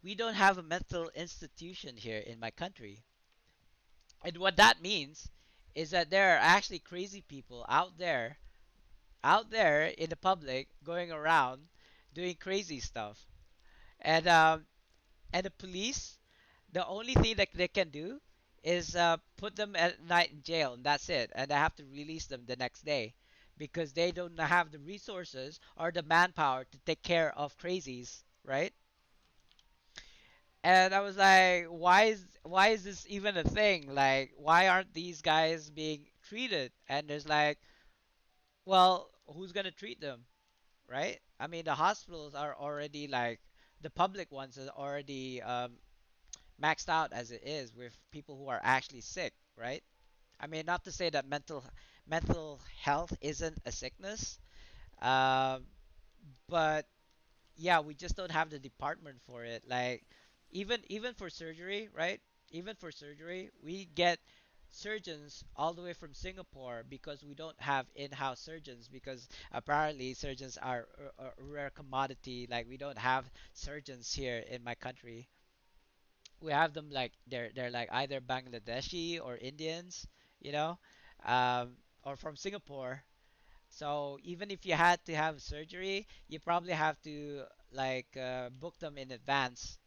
We don't have a mental institution here in my country. And what that means is that there are actually crazy people out there in the public, going around doing crazy stuff. And and the police, the only thing that they can do is put them at night in jail, and that's it. And I have to release them the next day because they don't have the resources or the manpower to take care of crazies, right? And I was like, why is this even a thing? Like, why aren't these guys being treated? And there's like, well, who's gonna treat them, right? I mean, the hospitals are already like the public ones are already maxed out as it is with people who are actually sick, right? I mean, not to say that mental health isn't a sickness, um, but yeah, we just don't have the department for it. Like even for surgery, right? Even for surgery, we get surgeons all the way from Singapore because we don't have in-house surgeons because apparently surgeons are a rare commodity. Like we don't have surgeons here in my country. We have them like they're like either Bangladeshi or Indians, you know, or from Singapore. So even if you had to have surgery, you probably have to like book them in advance.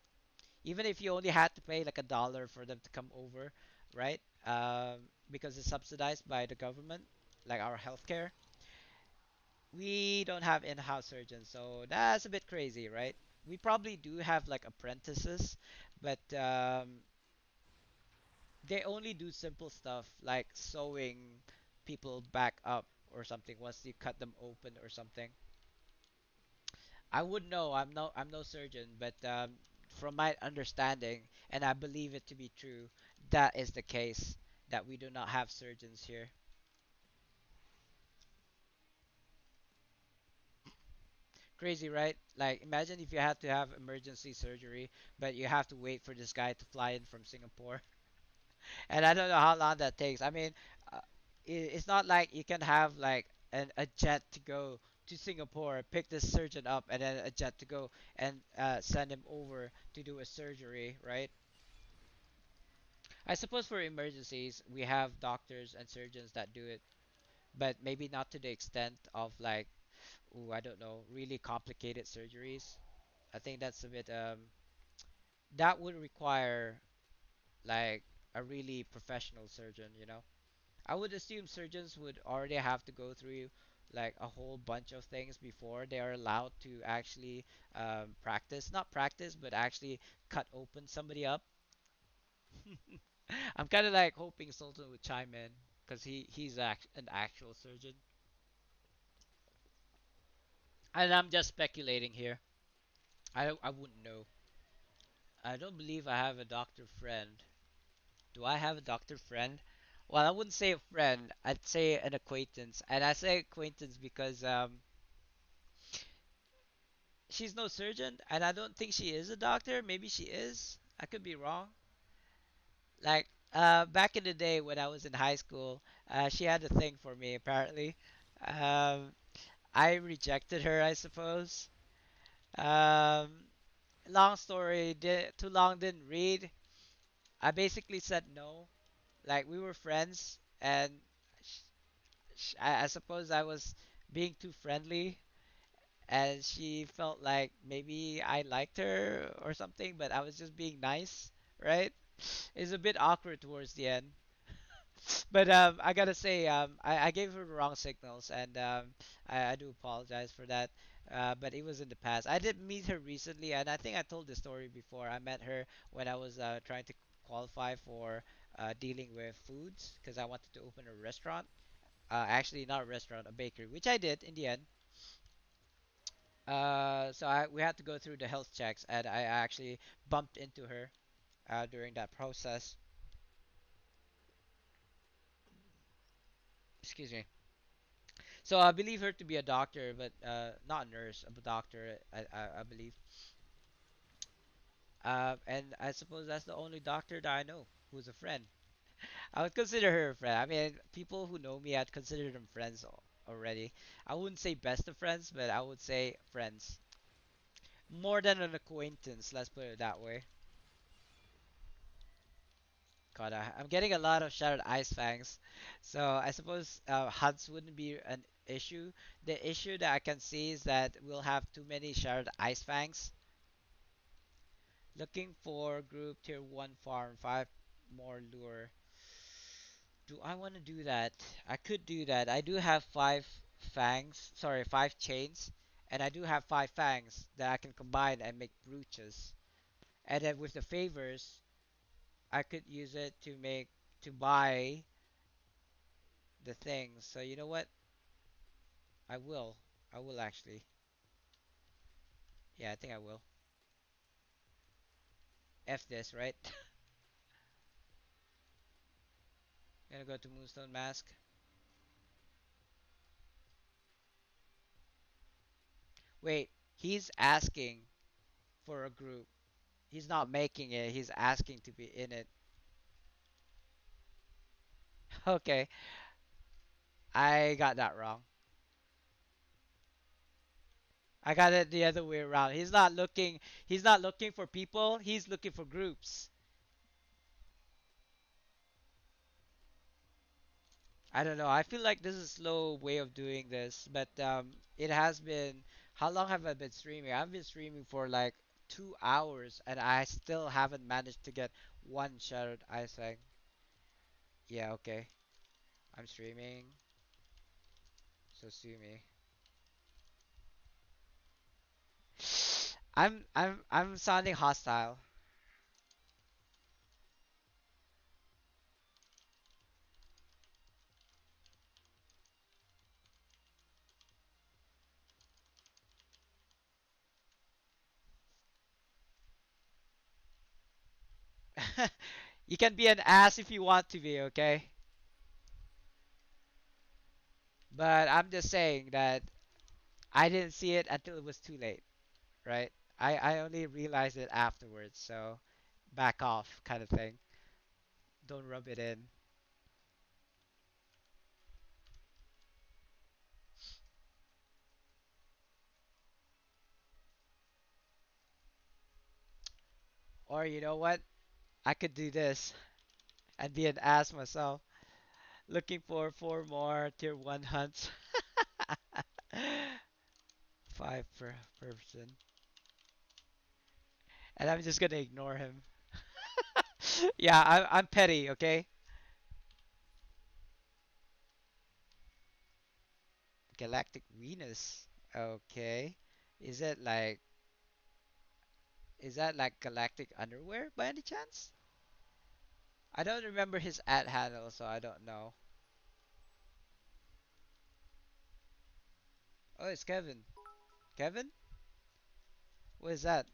Even if you only had to pay like $1 for them to come over, right? Because it's subsidized by the government, like our healthcare. We don't have in-house surgeons, so that's a bit crazy, right? We probably do have like apprentices, but they only do simple stuff like sewing people back up or something once you cut them open or something. I would know. I'm no surgeon, but from my understanding, and I believe it to be true, that is the case that we do not have surgeons here. Crazy, right? Like, imagine if you had to have emergency surgery, but you have to wait for this guy to fly in from Singapore. And I don't know how long that takes. I mean, uh, it's not like you can have like a jet to go to Singapore, pick this surgeon up, and then a jet to go and send him over to do a surgery, right? I suppose for emergencies, we have doctors and surgeons that do it, but maybe not to the extent of like, ooh, I don't know, really complicated surgeries. I think that's a bit that would require like a really professional surgeon, you know. I would assume surgeons would already have to go through like a whole bunch of things before they are allowed to actually practice, not practice, but actually cut open somebody up. I'm kind of like hoping Sultan would chime in because he's an actual surgeon, and I'm just speculating here. I wouldn't know. I don't believe I have a doctor friend. Do I have a doctor friend? Well, I wouldn't say a friend. I'd say an acquaintance, and I say acquaintance because she's no surgeon, and I don't think she is a doctor. Maybe she is. I could be wrong. Like back in the day when I was in high school, she had a thing for me apparently. Um, I rejected her, I suppose. Um, long story, too long didn't read. I basically said no. Like we were friends, and sh I suppose I was being too friendly, and she felt like maybe I liked her or something, but I was just being nice, right? It's a bit awkward towards the end. But I gotta say, I gave her the wrong signals, and I do apologize for that. But it was in the past. I did meet her recently, and I think I told this story before. I met her when I was trying to qualify for dealing with foods because I wanted to open a restaurant. Actually, not a restaurant, a bakery, which I did in the end. We had to go through the health checks, and I actually bumped into her during that process. Excuse me. So I believe her to be a doctor, but not a nurse, a doctor, I believe. And I suppose that's the only doctor that I know who's a friend. I would consider her a friend. I mean, people who know me, I'd consider them friends already. I wouldn't say best of friends, but I would say friends. More than an acquaintance, let's put it that way. God, I'm getting a lot of shattered ice fangs. So I suppose HUDs wouldn't be an issue. The issue that I can see is that we'll have too many shattered ice fangs. Looking for group tier 1 farm, 5 more lure. Do I want to do that? I could do that. I do have 5 fangs, sorry, 5 chains. And I do have 5 fangs that I can combine and make brooches. And then with the favors, I could use it to buy the things. So you know what? I will. I will actually. Yeah, I think I will. F this, right? Gonna go to Moonstone Mask. Wait, he's asking for a group. He's not making it. He's asking to be in it. Okay, I got that wrong. I got it the other way around. He's not looking for people. He's looking for groups. I don't know. I feel like this is a slow way of doing this, but it has been. How long have I been streaming? I've been streaming for like 2 hours, and I still haven't managed to get one shattered ice egg. Yeah, okay. I'm streaming, so sue me. I'm sounding hostile. You can be an ass if you want to be, okay? But I'm just saying that I didn't see it until it was too late, right? I only realized it afterwards, so back off kind of thing. Don't rub it in. Or you know what? I could do this and be an ass myself, looking for four more tier one hunts. Five per person. And I'm just gonna ignore him. Yeah, I'm petty, okay? Galactic Venus. Okay. Is it like is that like galactic underwear by any chance? I don't remember his ad handle, so I don't know. Oh, it's Kevin. Kevin? What is that?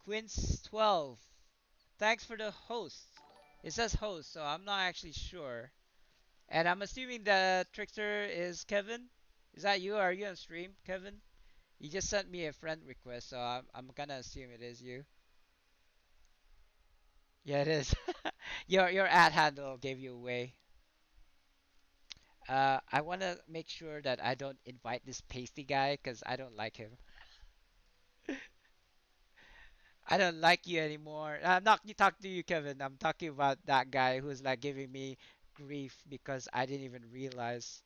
Quince 12. Thanks for the host. It says host, so I'm not actually sure. And I'm assuming the trickster is Kevin. Is that you? Are you on stream, Kevin? You just sent me a friend request, so I'm gonna assume it is you. Yeah, it is. Your ad handle gave you away. I wanna make sure that I don't invite this pasty guy because I don't like him. I don't like you anymore. I'm not talking to you, Kevin. I'm talking about that guy who's like giving me grief because I didn't even realize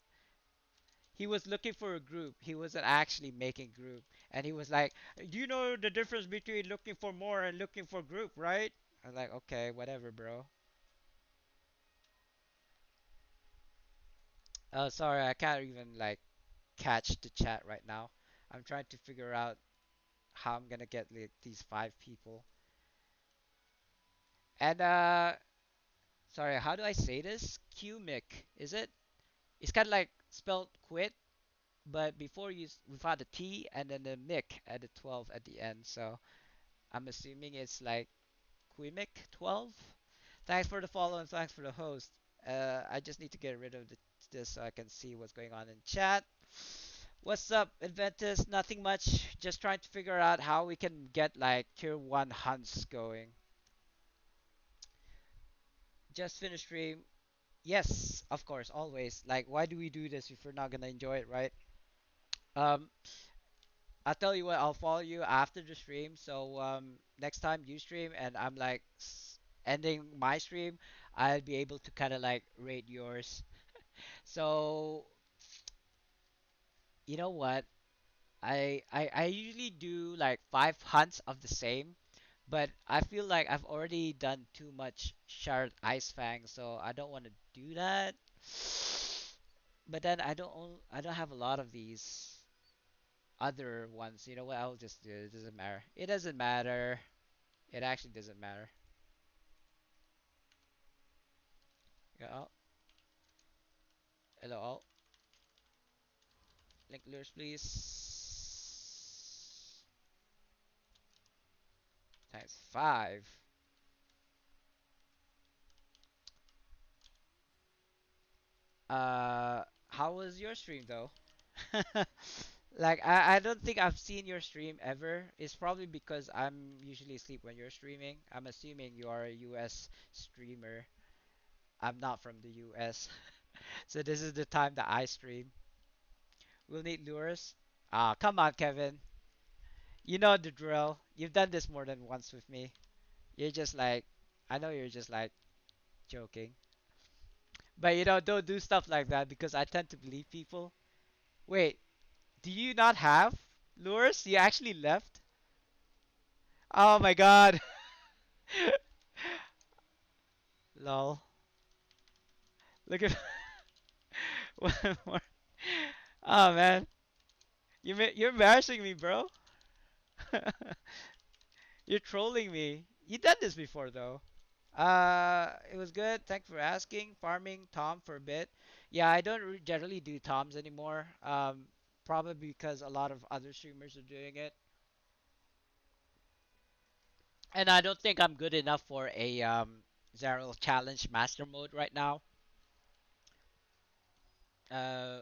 he was looking for a group. He wasn't actually making group, and he was like, "Do you know the difference between looking for more and looking for group, right?" I'm like, "Okay, whatever, bro." Oh, sorry, I can't even like catch the chat right now. I'm trying to figure out how I'm gonna get like these five people. And sorry, how do I say this? Cumic, is it? It's kind of like spelled quit, but before you we've had the T and then the mic at the 12 at the end. So I'm assuming it's like Quimic 12. Thanks for the follow and thanks for the host. I just need to get rid of this so I can see what's going on in chat. What's up, Adventus? Nothing much. Just trying to figure out how we can get like tier 1 hunts going. Just finished stream. Yes, of course, always. Like, why do we do this if we're not gonna enjoy it, right? Um, I'll tell you what, I'll follow you after the stream. So next time you stream and I'm like ending my stream, I'll be able to kind of like rate yours. So you know what? I usually do like five hunts of the same, but I feel like I've already done too much Shard Ice Fang, so I don't want to do that. But then I don't have a lot of these other ones. You know what? I'll just do it. It doesn't matter. It doesn't matter. It actually doesn't matter. Yeah. Oh, hello all. Link lures please. Times five. How was your stream though? Like I don't think I've seen your stream ever. It's probably because I'm usually asleep when you're streaming. I'm assuming you are a US streamer. I'm not from the US. So this is the time that I stream. We'll need lures. Ah, come on, Kevin. You know the drill. You've done this more than once with me. You're just like, I know you're just like joking. But you know, don't do stuff like that because I tend to believe people. Wait, do you not have lures? You actually left? Oh my god. Lol. Look at one more. Oh man, you're embarrassing me, bro. You're trolling me. You done this before though. It was good. Thanks for asking. Farming Tom for a bit. Yeah, I don't generally do Toms anymore. Probably because a lot of other streamers are doing it, and I don't think I'm good enough for a Zero Challenge Master Mode right now. Uh,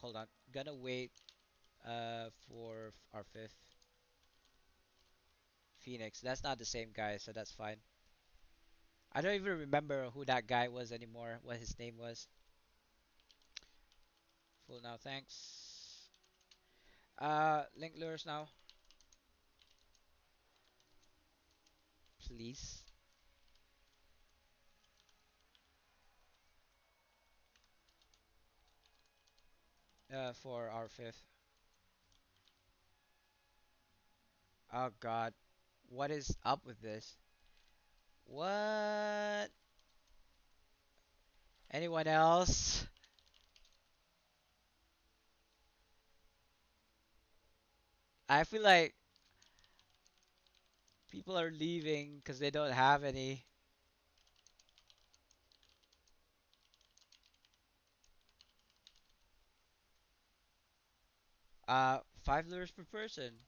hold on. Gonna wait for our fifth Phoenix. That's not the same guy, so that's fine. I don't even remember who that guy was anymore. What his name was. Full now, thanks. Link lures now, please. For our fifth. Oh God, what is up with this? What? Anyone else? I feel like people are leaving because they don't have any. Five lures per person.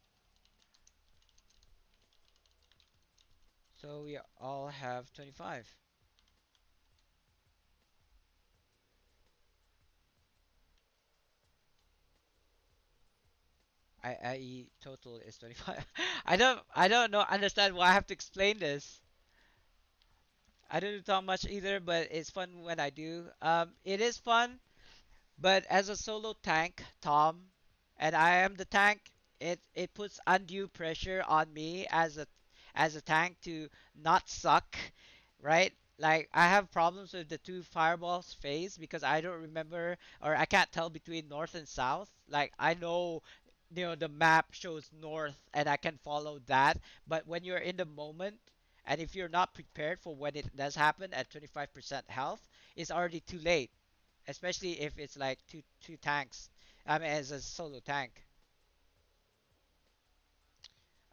So we all have 25. I.e. total is 25. I don't know understand why I have to explain this. I don't talk much either, but it's fun when I do. It is fun. But as a solo tank, Tom, and I am the tank, it puts undue pressure on me as a tank to not suck, right? Like I have problems with the two fireballs phase because I don't remember or I can't tell between north and south. Like I know the map shows north and I can follow that, but when you're in the moment and if you're not prepared for when it does happen at 25% health, it's already too late, especially if it's like two tanks. I mean, as a solo tank.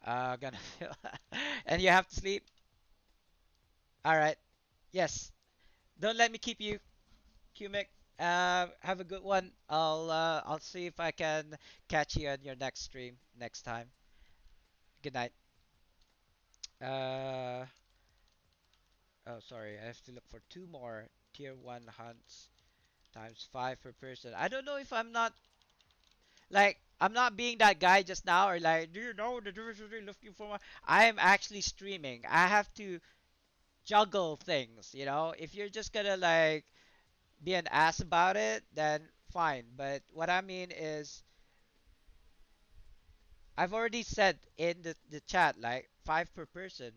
Gonna feel. And you have to sleep. All right. Yes. Don't let me keep you, Cumic. Have a good one. I'll see if I can catch you on your next stream next time. Good night. Uh oh, sorry. I have to look for two more tier one hunts times five per person. I don't know if I'm not like I'm not being that guy just now or like do you know the difference between looking for one? I am actually streaming. I have to juggle things, you know? If you're just gonna like be an ass about it, then fine. But what I mean is I've already said in the chat like five per person.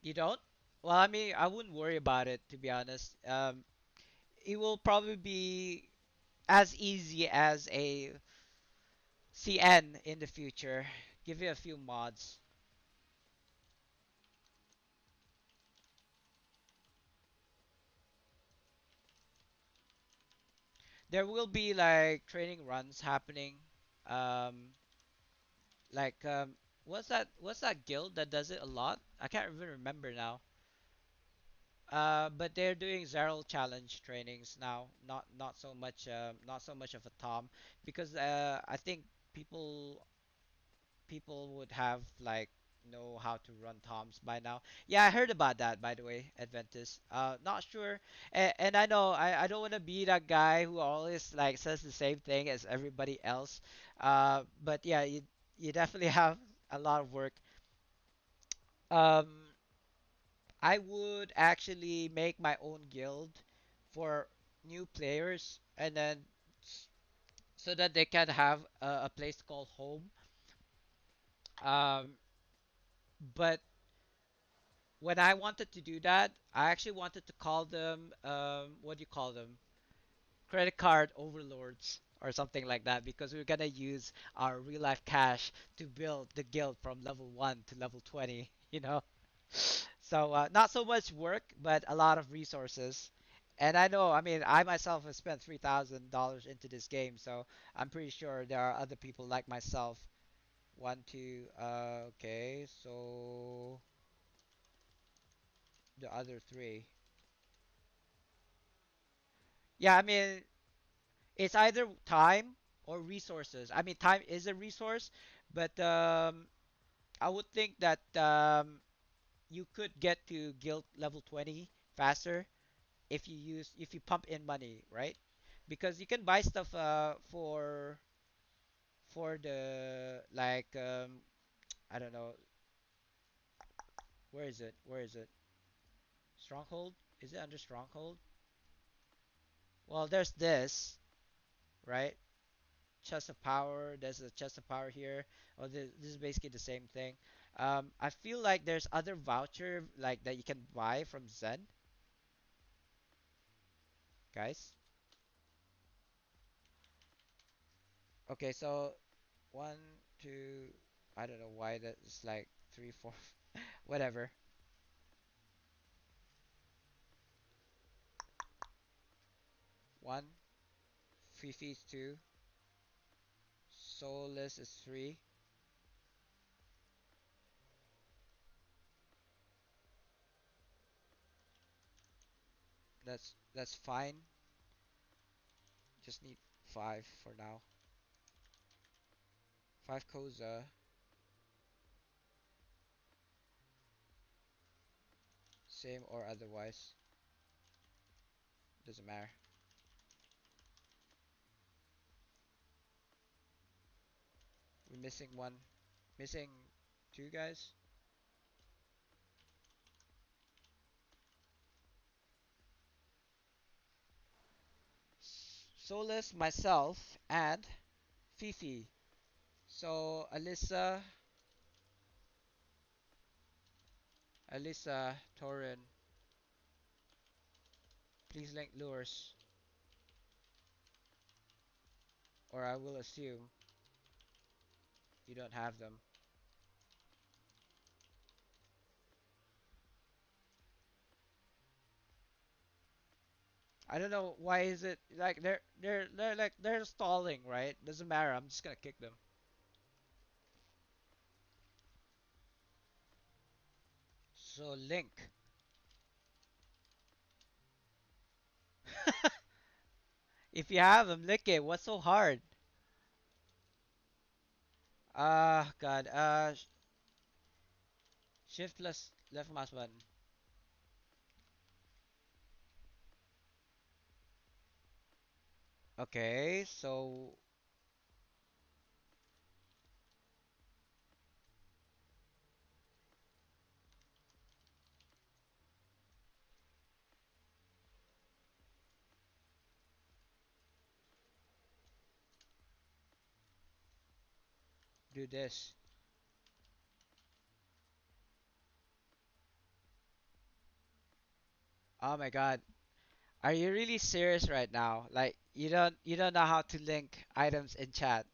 You don't? Well, I mean I wouldn't worry about it to be honest. It will probably be as easy as a CN in the future. Give you a few mods. There will be like training runs happening. Um, like what's that guild that does it a lot? I can't even remember now. But they're doing zero challenge trainings now. Not so much of a Tom because I think people people would have like know how to run toms by now. Yeah, I heard about that by the way, Adventus. Not sure, and I know I don't want to be that guy who always like says the same thing as everybody else. But yeah, you definitely have a lot of work. Um, I would actually make my own guild for new players, and then so that they can have a place called home. Um, but when I wanted to do that, I actually wanted to call them what do you call them? Credit card overlords or something like that because we're gonna use our real life cash to build the guild from level 1 to level 20, you know? So not so much work, but a lot of resources. And I know, I mean, I myself have spent $3,000 into this game, so I'm pretty sure there are other people like myself. One, two, okay, so the other three. Yeah, I mean, it's either time or resources. I mean, time is a resource, but I would think that you could get to guild level 20 faster if you pump in money, right? because you can buy stuff for the like I don't know, where is it? Where is it? Stronghold? Is it under Stronghold? Well, there's this, right? Chest of power. There's a chest of power here. Oh, this is basically the same thing. I feel like there's other voucher like that you can buy from Zen, guys. Okay, so one, two. I don't know why that's like three, four, whatever. One, Fifi is two, Soulless is three. That's fine. Just need five for now. Five Koza, same or otherwise, doesn't matter. We're missing one, missing two guys. Solus, myself, and Fifi. So Alyssa, Torin, please link lures, or I will assume you don't have them. I don't know why is it like they're stalling, right? Doesn't matter. I'm just gonna kick them. So link. If you have them, lick it. What's so hard? Ah, God. Shift plus left mouse button. Okay, so do this. Oh my God. Are you really serious right now? Like you don't know how to link items in chat.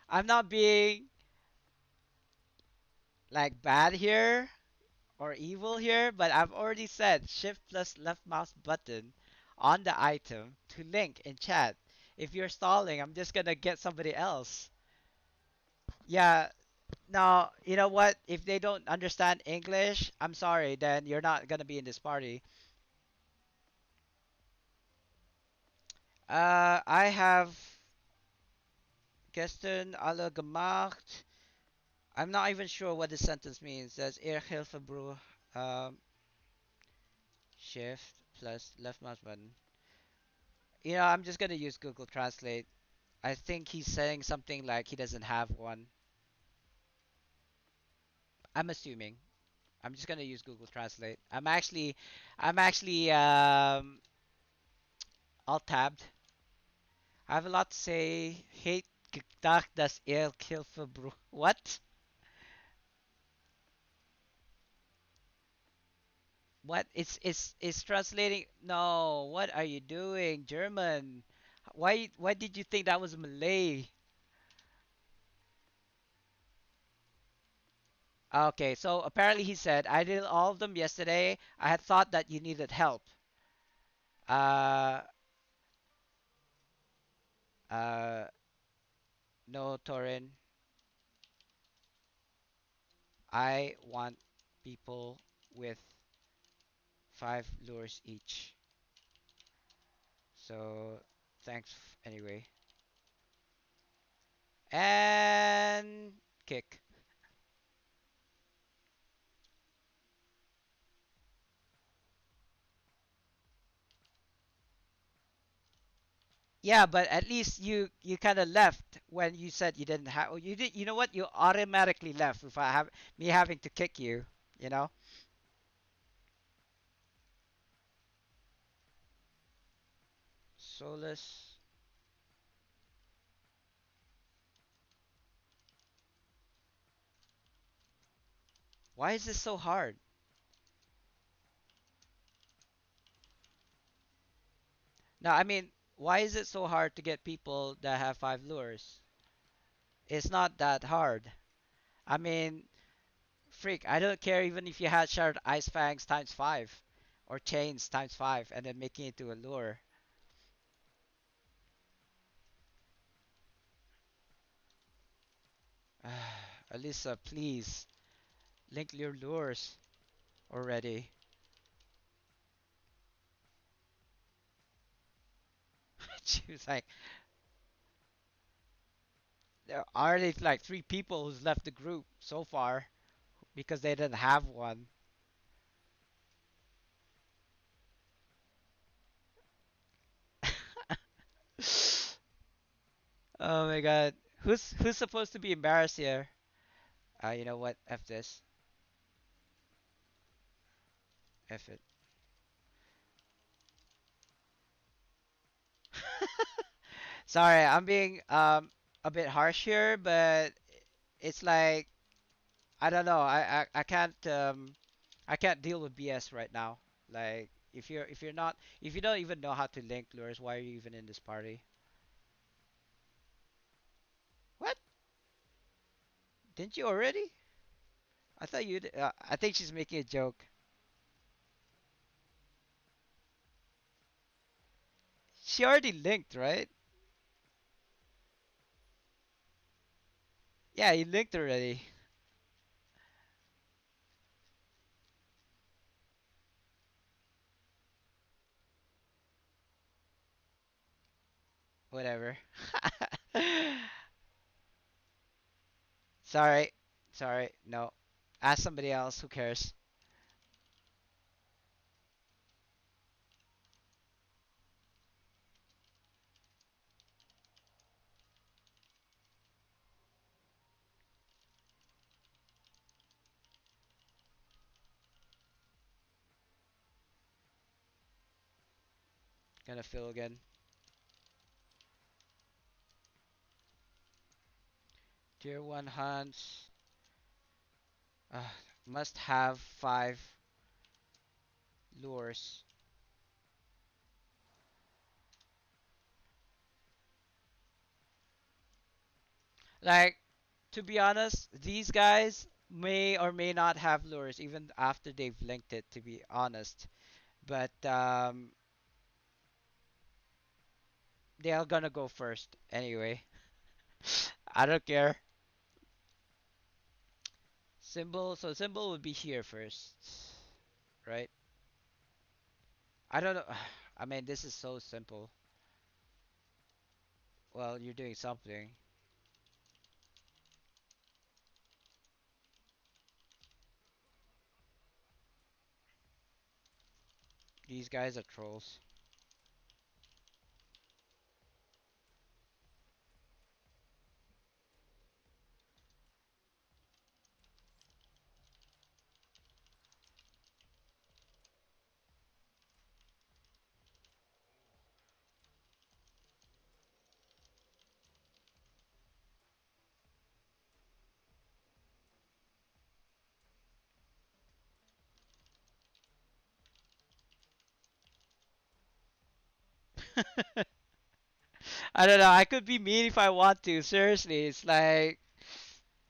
I'm not being like bad here or evil here, but I've already said shift plus left mouse button on the item to link in chat. If you're stalling, I'm just gonna get somebody else. Yeah, no, you know what? If they don't understand English, I'm sorry, then you're not gonna be in this party. I have gestern alle gemacht. I'm not even sure what this sentence means. Says Eerhilfebroe, um, shift plus left mouse button. You know, I'm just gonna use Google Translate. I think he's saying something like he doesn't have one. I'm assuming. I'm just gonna use Google Translate. I'm actually alt tabbed. I have a lot to say. Hate gedacht dass Eerhilfebroe. What? What? It's translating. No, what are you doing, German? Why did you think that was Malay? Okay, so apparently he said I did all of them yesterday. I had thought that you needed help. Uh, uh, no, Torin. I want people with five lures each. So thanks anyway. And kick. Yeah, but at least you kind of left when you said you didn't have. You did. You know what? You automatically left if I have me having to kick you. You know. Solus. Why is this so hard? No, I mean, why is it so hard to get people that have 5 lures? It's not that hard. I mean, freak, I don't care even if you had shared ice fangs times 5 or chains times 5 and then making it to a lure. Alyssa, please link your lures already. She was like, there are already like 3 people who's left the group so far because they didn't have one. Oh my god. Who's supposed to be embarrassed here? You know what? F this. F it. Sorry, I'm being a bit harsh here, but it's like I don't know. I can't deal with BS right now. Like if you're not if you don't even know how to link lures, why are you even in this party? What? Didn't you already? I thought you. I think she's making a joke. She already linked, right? Yeah, you linked already. Whatever. Sorry. Sorry. No. Ask somebody else. Who cares? Gonna fill again. Tier 1 hunts. Uh, must have 5 lures. Like, to be honest, these guys may or may not have lures even after they've linked it, to be honest. But they are gonna go first anyway. I don't care. Symbol, so symbol would be here first, right? I don't know. I mean, this is so simple. Well, you're doing something. These guys are trolls. I don't know. I could be mean if I want to. Seriously, it's like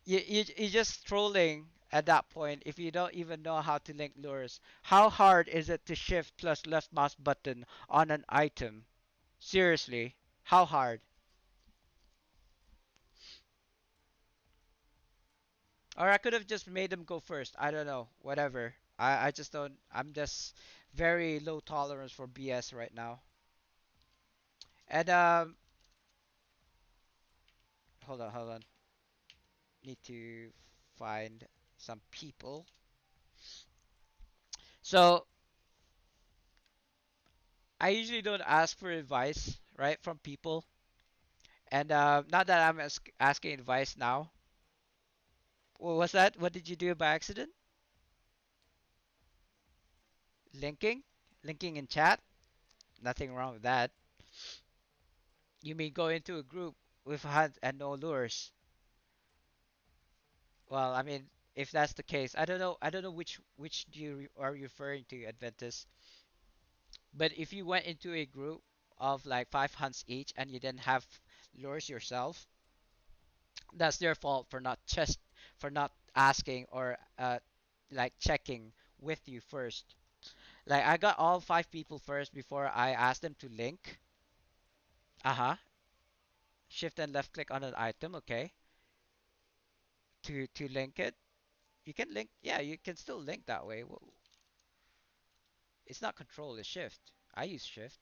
you're just trolling at that point if you don't even know how to link lures. How hard is it to shift plus left mouse button on an item? Seriously, how hard? Or I could have just made them go first. I don't know. Whatever. I just don't. I'm just very low tolerance for BS right now. And hold on, hold on. Need to find some people. So I usually don't ask for advice, right, from people. And not that I'm asking advice now. What was that? What did you do by accident? Linking? Linking in chat? Nothing wrong with that. You mean go into a group with hunt and no lures? Well, I mean, if that's the case, I don't know. I don't know which do you are you referring to, Adventus. But if you went into a group of like 5 hunts each and you didn't have lures yourself, that's their fault for not just for not asking or like checking with you first. Like I got all 5 people first before I asked them to link. Uh-huh. Shift and left click on an item, okay. To link it. You can link, yeah, you can still link that way. It's not control, it's shift. I use shift.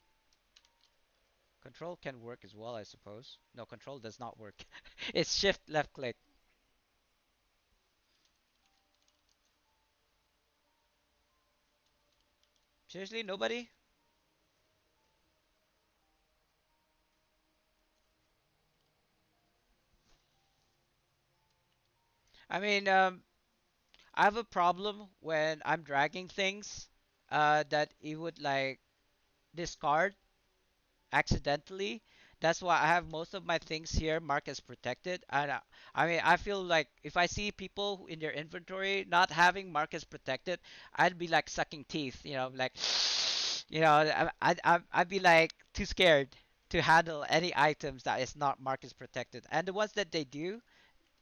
Control can work as well, I suppose. No, control does not work. It's shift left click. Seriously, nobody? I mean, I have a problem when I'm dragging things that it would like discard accidentally. That's why I have most of my things here marked as protected. And I mean, I feel like if I see people in their inventory not having marked as protected, I'd be like sucking teeth, like, I'd be like too scared to handle any items that is not marked as protected. And the ones that they do,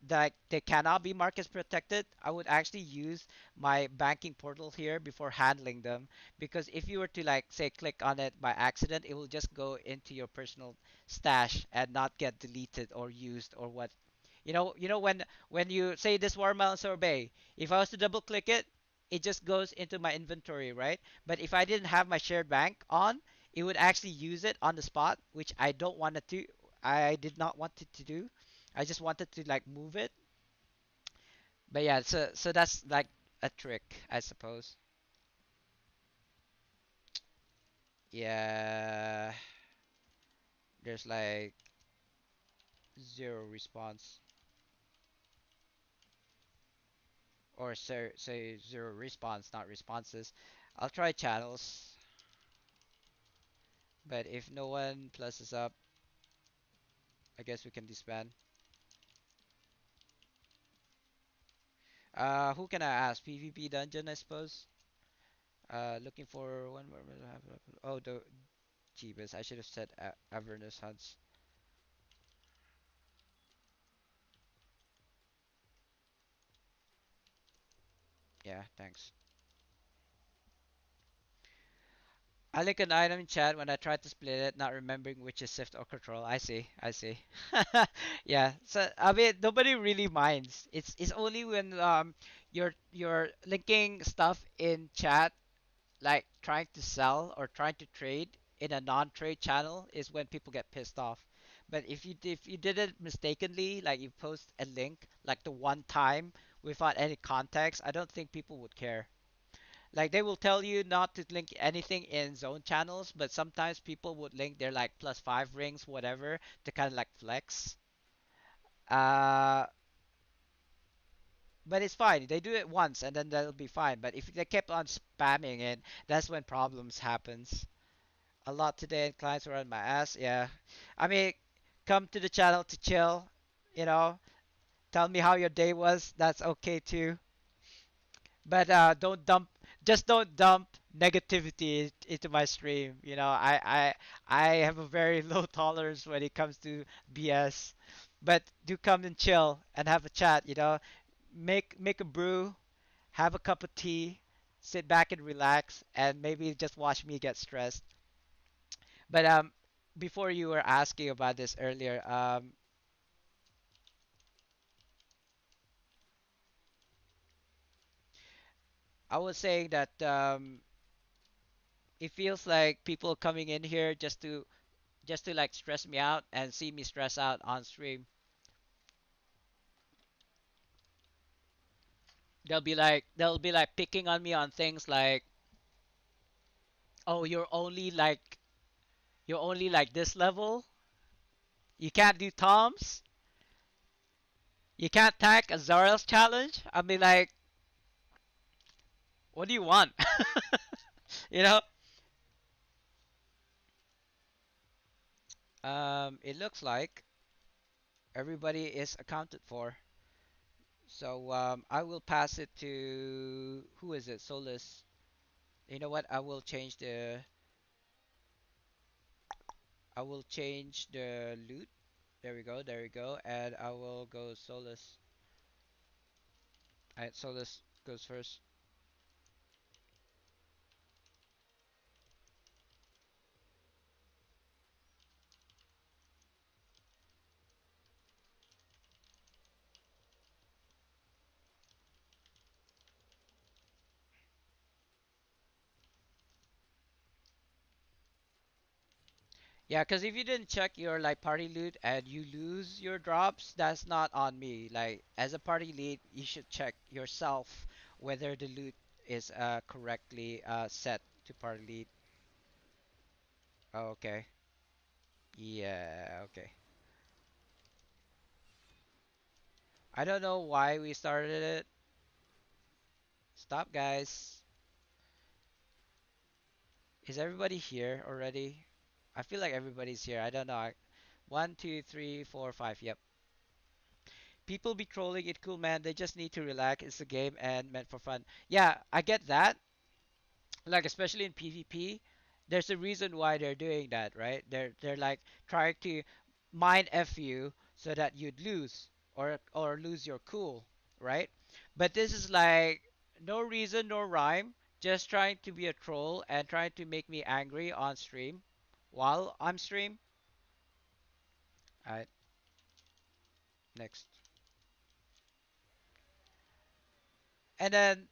that they cannot be market protected, I would actually use my banking portal here before handling them. Because if you were to like say click on it by accident, it will just go into your personal stash and not get deleted or used or what. When you say this watermelon sorbet, if I was to double click it, it just goes into my inventory, right? But if I didn't have my shared bank on, it would actually use it on the spot, which I don't want it to. I did not want it to do. I just wanted to like move it. But yeah, so that's like a trick, I suppose. Yeah, there's like zero response or say zero response, not responses. I'll try channels, but if no one pluses up, I guess we can disband. Who can I ask? PvP dungeon, I suppose. Looking for one more. Oh, the Jeebus. I should have said Avernus Hunts. Yeah, thanks. I like an item in chat when I try to split it, not remembering which is shift or control. I see, I see. Yeah, so I mean nobody really minds. It's only when you're linking stuff in chat, like trying to sell or trying to trade in a non-trade channel is when people get pissed off. But if you did it mistakenly, like you post a link like the one time without any context, I don't think people would care. Like they will tell you not to link anything in zone channels, but sometimes people would link their like +5 rings, whatever, to kind of like flex. Uh, but it's fine. They do it once and then that'll be fine. But if they kept on spamming it, that's when problems happens. A lot today and clients were on my ass. Yeah. I mean, come to the channel to chill, you know. Tell me how your day was. That's okay too. But just don't dump negativity into my stream. I have a very low tolerance when it comes to BS. But do come and chill and have a chat. Make a brew, have a cup of tea, sit back and relax, and maybe just watch me get stressed. But before you were asking about this earlier, I was saying that it feels like people coming in here just to like stress me out and see me stress out on stream. They'll be like picking on me on things like, oh, you're only like You're only like this level. You can't do toms. You can't tank a Zarel's challenge. I mean, like, what do you want? you know. It looks like everybody is accounted for. So I will pass it to who is it? Solus. You know what? I will change the loot. There we go. There we go. And I will go Solus. Alright, Solus goes first. Yeah, because if you didn't check your like party loot and you lose your drops, that's not on me. Like as a party lead, you should check yourself whether the loot is correctly set to party lead. Oh, okay. Yeah, okay. I don't know why we started it. Stop, guys. Is everybody here already? I feel like everybody's here. I don't know. One, two, three, four, five. Yep. People be trolling it, cool, man. They just need to relax. It's a game and meant for fun. Yeah, I get that. Like especially in PvP, there's a reason why they're doing that, right? They're like trying to mind F you so that you'd lose or lose your cool, right? But this is like no reason, no rhyme, just trying to be a troll and trying to make me angry on stream while I'm stream. Alright, next. And then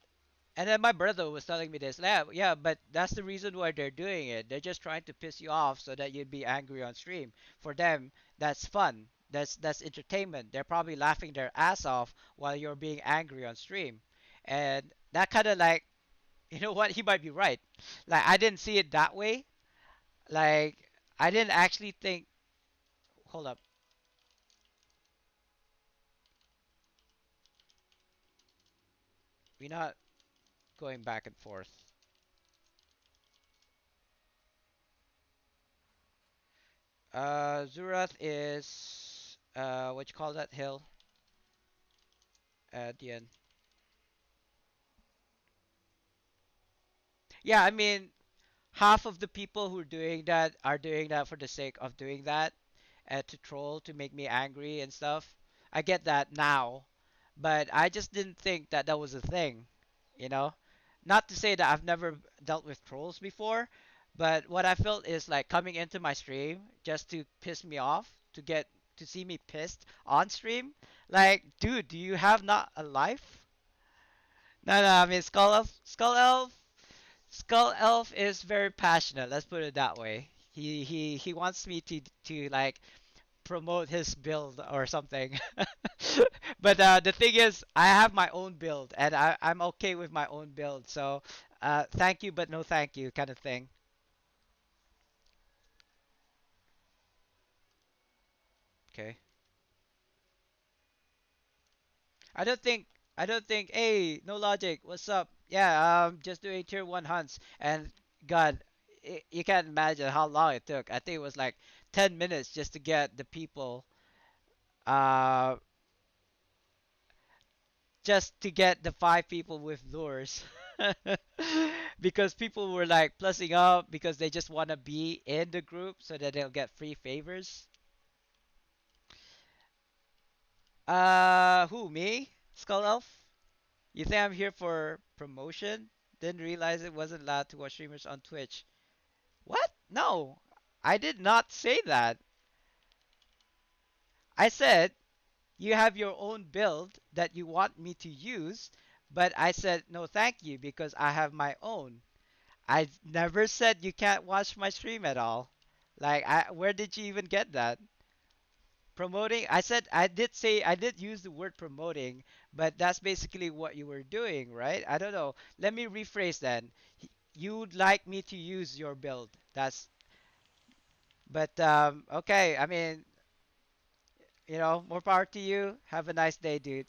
And then my brother was telling me this. Yeah, yeah, but that's the reason why they're doing it. They're just trying to piss you off so that you'd be angry on stream. For them, that's fun. That's entertainment. They're probably laughing their ass off while you're being angry on stream. And that kind of like, you know what? He might be right. Like I didn't see it that way. Like I didn't actually think. Hold up. We're not going back and forth. Zurath is what you call that hill at the end. Yeah, I mean, half of the people who are doing that for the sake of doing that, to troll, to make me angry and stuff. I get that now, but I just didn't think that that was a thing, you know? Not to say that I've never dealt with trolls before, but what I felt is like coming into my stream just to piss me off, to see me pissed on stream. Like, dude, do you have not a life? No, no, I mean Skull Elf is very passionate. Let's put it that way. He wants me to like promote his build or something. But the thing is, I have my own build, and I'm okay with my own build. So thank you, but no thank you, kind of thing. Okay. I don't think I don't think. Hey, no logic. What's up? Yeah, just doing tier one hunts, and God, you can't imagine how long it took. I think it was like 10 minutes just to get the people uh just to get the five people with lures. Because people were like plussing up because they just want to be in the group so that they'll get free favors. Who, me? Skull Elf? You think I'm here for promotion? Didn't realize it wasn't allowed to watch streamers on Twitch. What? No, I did not say that. I said you have your own build that you want me to use, but I said no thank you because I have my own. I never said you can't watch my stream at all. Like, where did you even get that? Promoting? I said I did use the word promoting, but that's basically what you were doing, right? I don't know. Let me rephrase then. You'd like me to use your build. That's But okay, I mean, more power to you. Have a nice day, dude.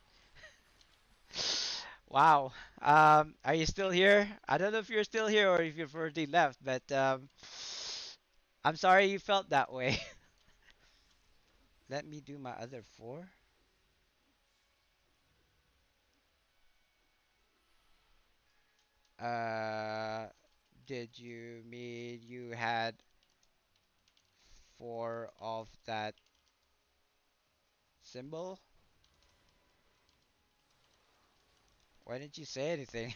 Wow. Are you still here? I don't know if you're still here or if you've already left, but I'm sorry you felt that way. Let me do my other four. Uh, did you mean you had four of that symbol? Why didn't you say anything?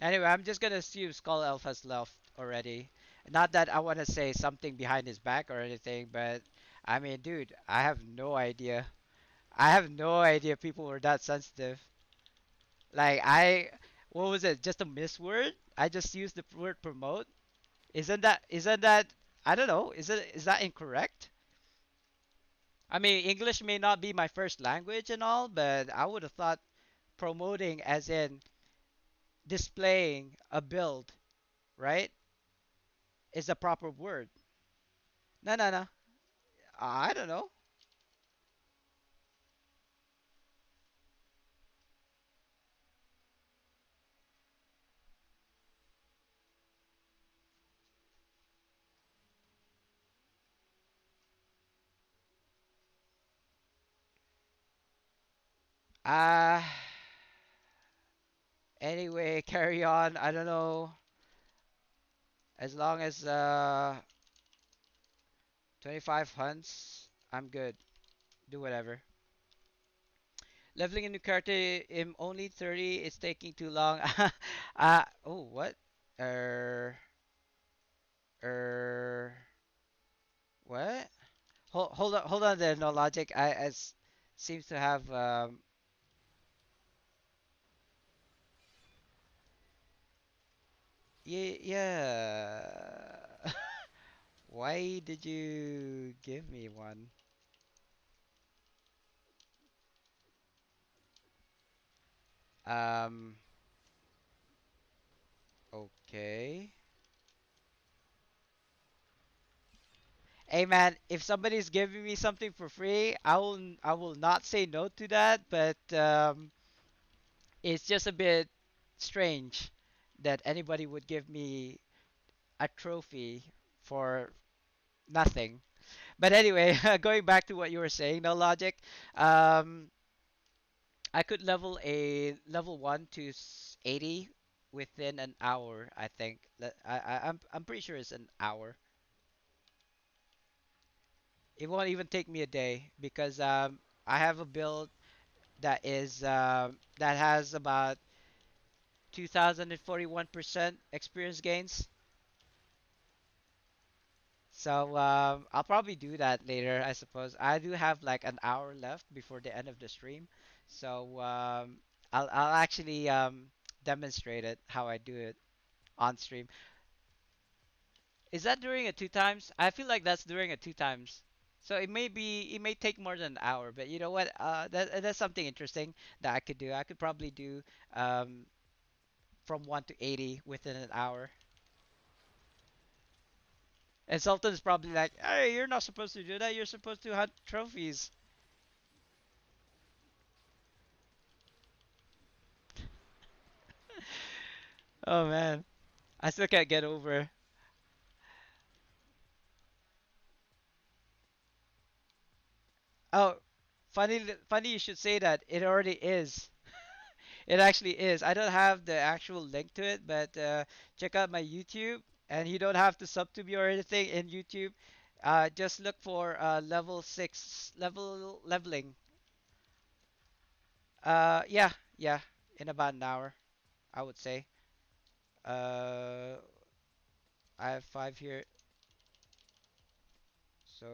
Anyway, I'm just gonna assume Skull Elf has left already. Not that I want to say something behind his back or anything, but I mean, dude, I have no idea. I have no idea people were that sensitive. Like what was it? Just a misword? I just used the word promote. Isn't that? I don't know. Is that incorrect? I mean, English may not be my first language and all, but I would have thought promoting as in displaying a build, right, is the proper word. No, no, no. I don't know. Uh, anyway, carry on. I don't know. As long as 25 hunts, I'm good. Do whatever. Leveling a new character in only 30. It's taking too long. Oh, what? Er, er, what? Hold on there. No logic. I as seems to have yeah, yeah. Why did you give me one? Um, okay. Hey man, if somebody's giving me something for free, I will not say no to that, but it's just a bit strange that anybody would give me a trophy for nothing. But anyway, going back to what you were saying, no logic. Um, I could level a level 1 to 80 within an hour, I think. I'm pretty sure it's an hour. It won't even take me a day because I have a build that has about 2041% experience gains. So I'll probably do that later, I suppose. I do have like an hour left before the end of the stream, so I'll actually demonstrate it how I do it on stream. Is that during a two times? I feel like that's during a two times. So it may take more than an hour, but you know what? That's something interesting that I could do. I could probably do um, from 1 to 80 within an hour. And Sultan's probably like, "Hey, you're not supposed to do that. You're supposed to hunt trophies." Oh man, I still can't get over. Oh, funny you should say that. It already is. It actually is. I don't have the actual link to it, but check out my YouTube, and you don't have to sub to me or anything in YouTube. Just look for level six leveling. Yeah, yeah, in about an hour, I would say. Uh, I have five here, so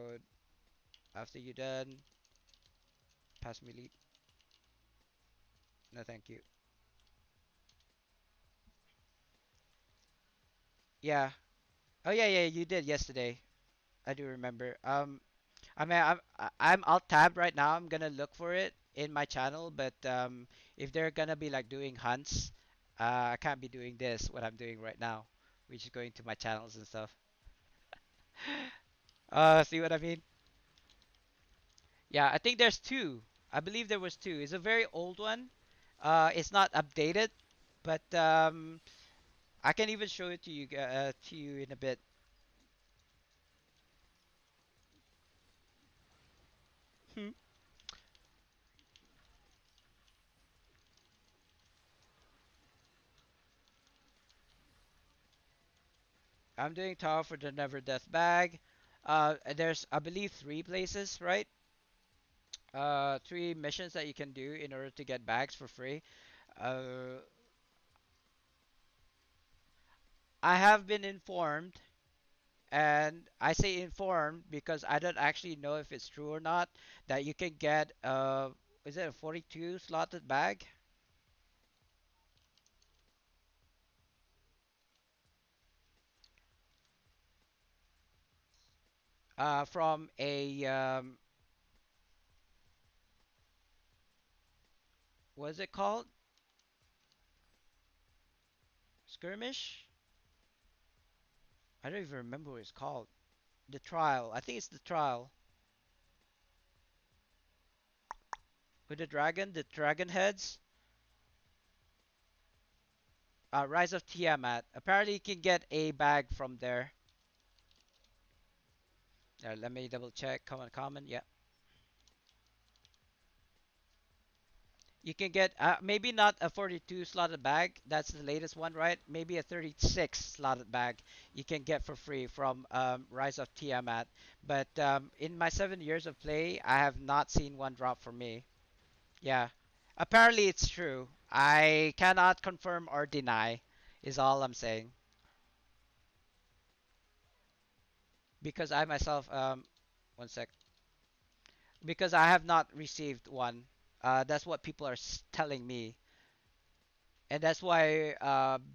after you're done, pass me lead. No, thank you. Yeah. Oh yeah, yeah, you did yesterday. I do remember. I mean, I'm alt tab right now. I'm gonna look for it in my channel, but if they're gonna be like doing hunts, I can't be doing this what I'm doing right now, which is going to my channels and stuff. See what I mean? Yeah, I think there's two. I believe there was two. It's a very old one. It's not updated, but I can even show it to you in a bit. Hmm. I'm doing Tower for the Never Death bag. There's I believe three places, right? Three missions that you can do in order to get bags for free. Uh, I have been informed, and I say informed because I don't actually know if it's true or not, that you can get is it a 42 slotted bag from a what is it called? Skirmish? I don't even remember what it's called. The trial. I think it's the trial with the dragon heads. Rise of Tiamat. Apparently, you can get a bag from there. Let me double check. Common. Yeah. You can get maybe not a 42 slotted bag. That's the latest one, right? Maybe a 36 slotted bag you can get for free from Rise of Tiamat. But in my 7 years of play, I have not seen one drop for me. Yeah. Apparently, it's true. I cannot confirm or deny, is all I'm saying. Because I myself, one sec. Because I have not received one. That's what people are telling me. And that's why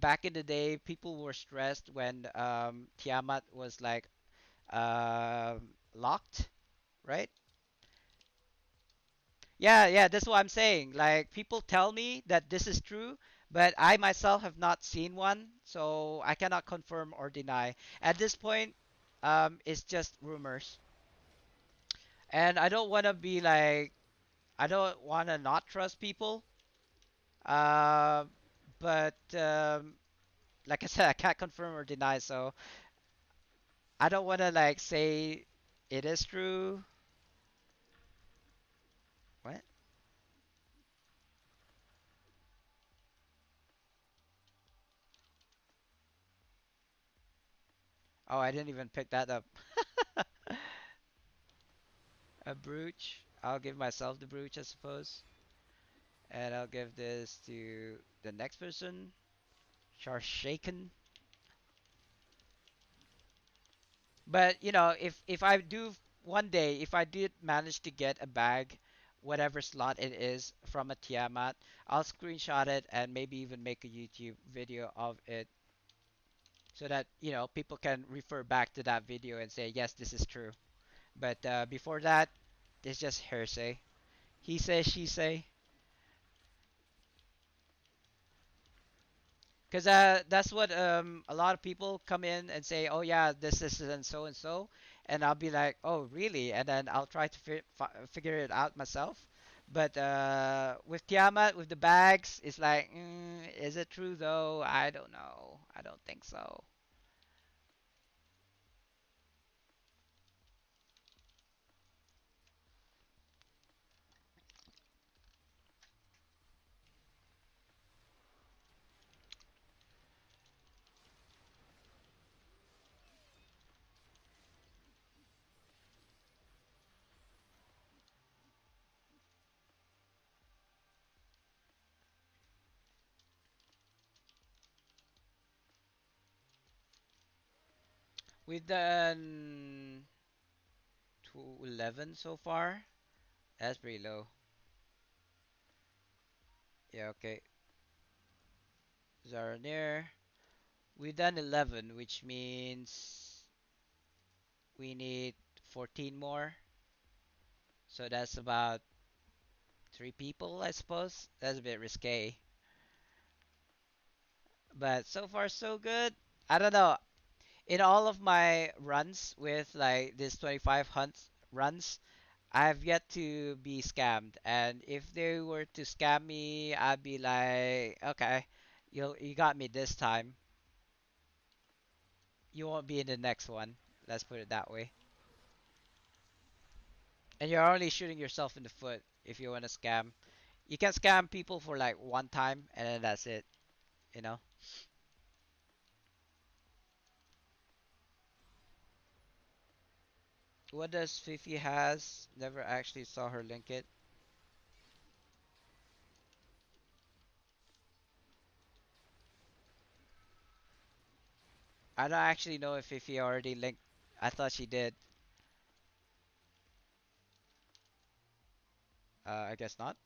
back in the day, people were stressed when Tiamat was like locked, right? Yeah, that's what I'm saying. Like people tell me that this is true, but I myself have not seen one, so I cannot confirm or deny. At this point, it's just rumors, and I don't want to be like I don't want to not trust people. Uh, but like I said, I can't confirm or deny, so I don't want to like say it is true. What? Oh, I didn't even pick that up. A brooch. I'll give myself the brooch, I suppose. And I'll give this to the next person. Sharshaken. But you know, if I do one day, if I did manage to get a bag, whatever slot it is from a Tiamat, I'll screenshot it and maybe even make a YouTube video of it so that you know people can refer back to that video and say yes, this is true. But before that, it's just hearsay. He say, she say. Because that's what a lot of people come in and say, oh yeah, this is and so, and I'll be like, oh really? And then I'll try to figure it out myself. But with Tiamat, with the bags, it's like, is it true though? I don't know. I don't think so. We've done 11 so far. That's pretty low. Yeah, okay. Zaranir. We've done 11, which means we need 14 more. So that's about three people, I suppose. That's a bit risque. But so far so good. I don't know. In all of my runs with like this 25 hunts runs, I've yet to be scammed. And if they were to scam me, I'd be like, okay, you got me this time. You won't be in the next one. Let's put it that way. And you're only shooting yourself in the foot if you want to scam. You can scam people for like one time and then that's it, you know? What does Fifi has? Never actually saw her link it. I don't actually know if Fifi already linked. I thought she did. I guess not.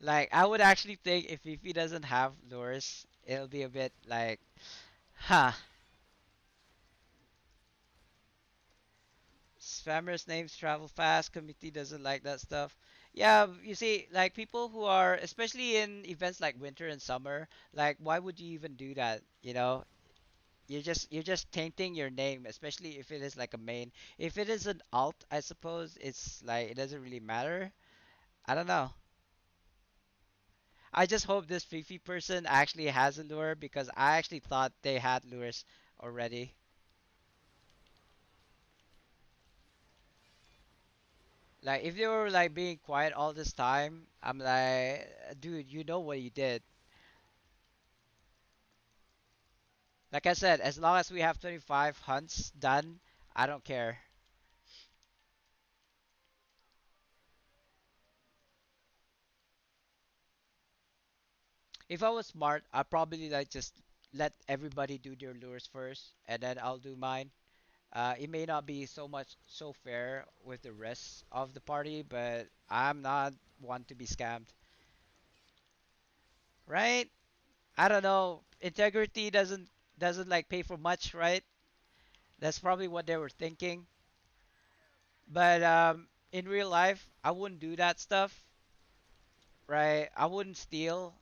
Like, I would actually think if Fifi doesn't have lures, it'll be a bit like, huh. Spammers names travel fast. Committee doesn't like that stuff. Yeah, you see, like people who are, especially in events like winter and summer, like why would you even do that? You know, you're just tainting your name, especially if it is like a main. If it is an alt, I suppose it's like it doesn't really matter. I don't know. I just hope this Fifi person actually has a lure because I actually thought they had lures already. Like if they were like being quiet all this time, I'm like, dude, you know what you did. Like I said, as long as we have 25 hunts done, I don't care. If I was smart, I'd probably like just let everybody do their lures first, and then I'll do mine. It may not be so much so fair with the rest of the party, but I'm not one to be scammed, right? I don't know. Integrity doesn't like pay for much, right? That's probably what they were thinking. But in real life, I wouldn't do that stuff, right? I wouldn't steal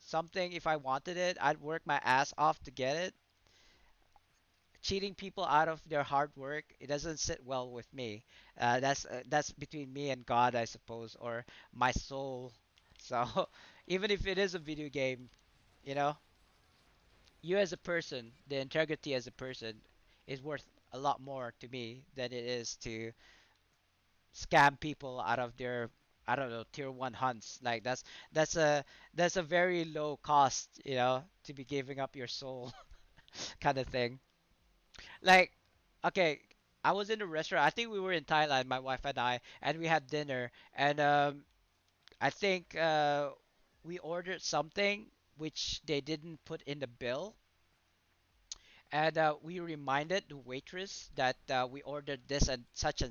something if I wanted it. I'd work my ass off to get it. Cheating people out of their hard work, it doesn't sit well with me. That's between me and God, I suppose, or my soul. So even if it is a video game, you know, you as a person, the integrity as a person, is worth a lot more to me than it is to scam people out of their, I don't know, tier one hunts. Like that's a that's a very low cost, you know, to be giving up your soul kind of thing. Like, okay, I was in a restaurant. I think we were in Thailand, my wife and we had dinner. And I think we ordered something which they didn't put in the bill. And we reminded the waitress that we ordered this and such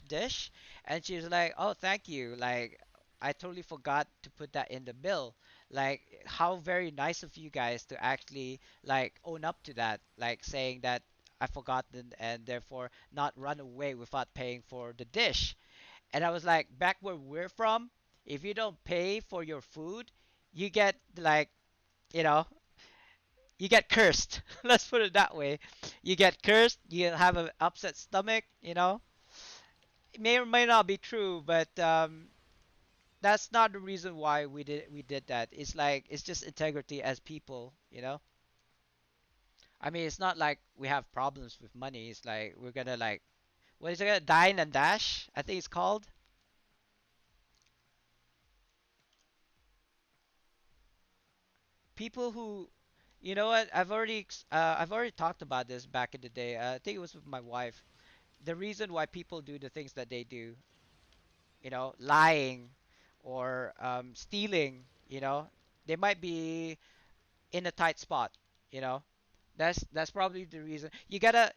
dish. And she was like, "Oh, thank you. Like, I totally forgot to put that in the bill. Like, how very nice of you guys to actually like own up to that. Like, saying that I forgot and therefore not run away without paying for the dish." And I was like, back where we're from, if you don't pay for your food, you get like, you know, you get cursed. Let's put it that way. You get cursed. You have an upset stomach. You know, it may or may not be true, but that's not the reason why we did that. It's like it's just integrity as people. You know, I mean, it's not like we have problems with money. It's like we're gonna like what is it? Dine and dash. I think it's called. People who, you know what? I've already talked about this back in the day. I think it was with my wife. The reason why people do the things that they do, lying or stealing, they might be in a tight spot, you know. That's probably the reason. You gotta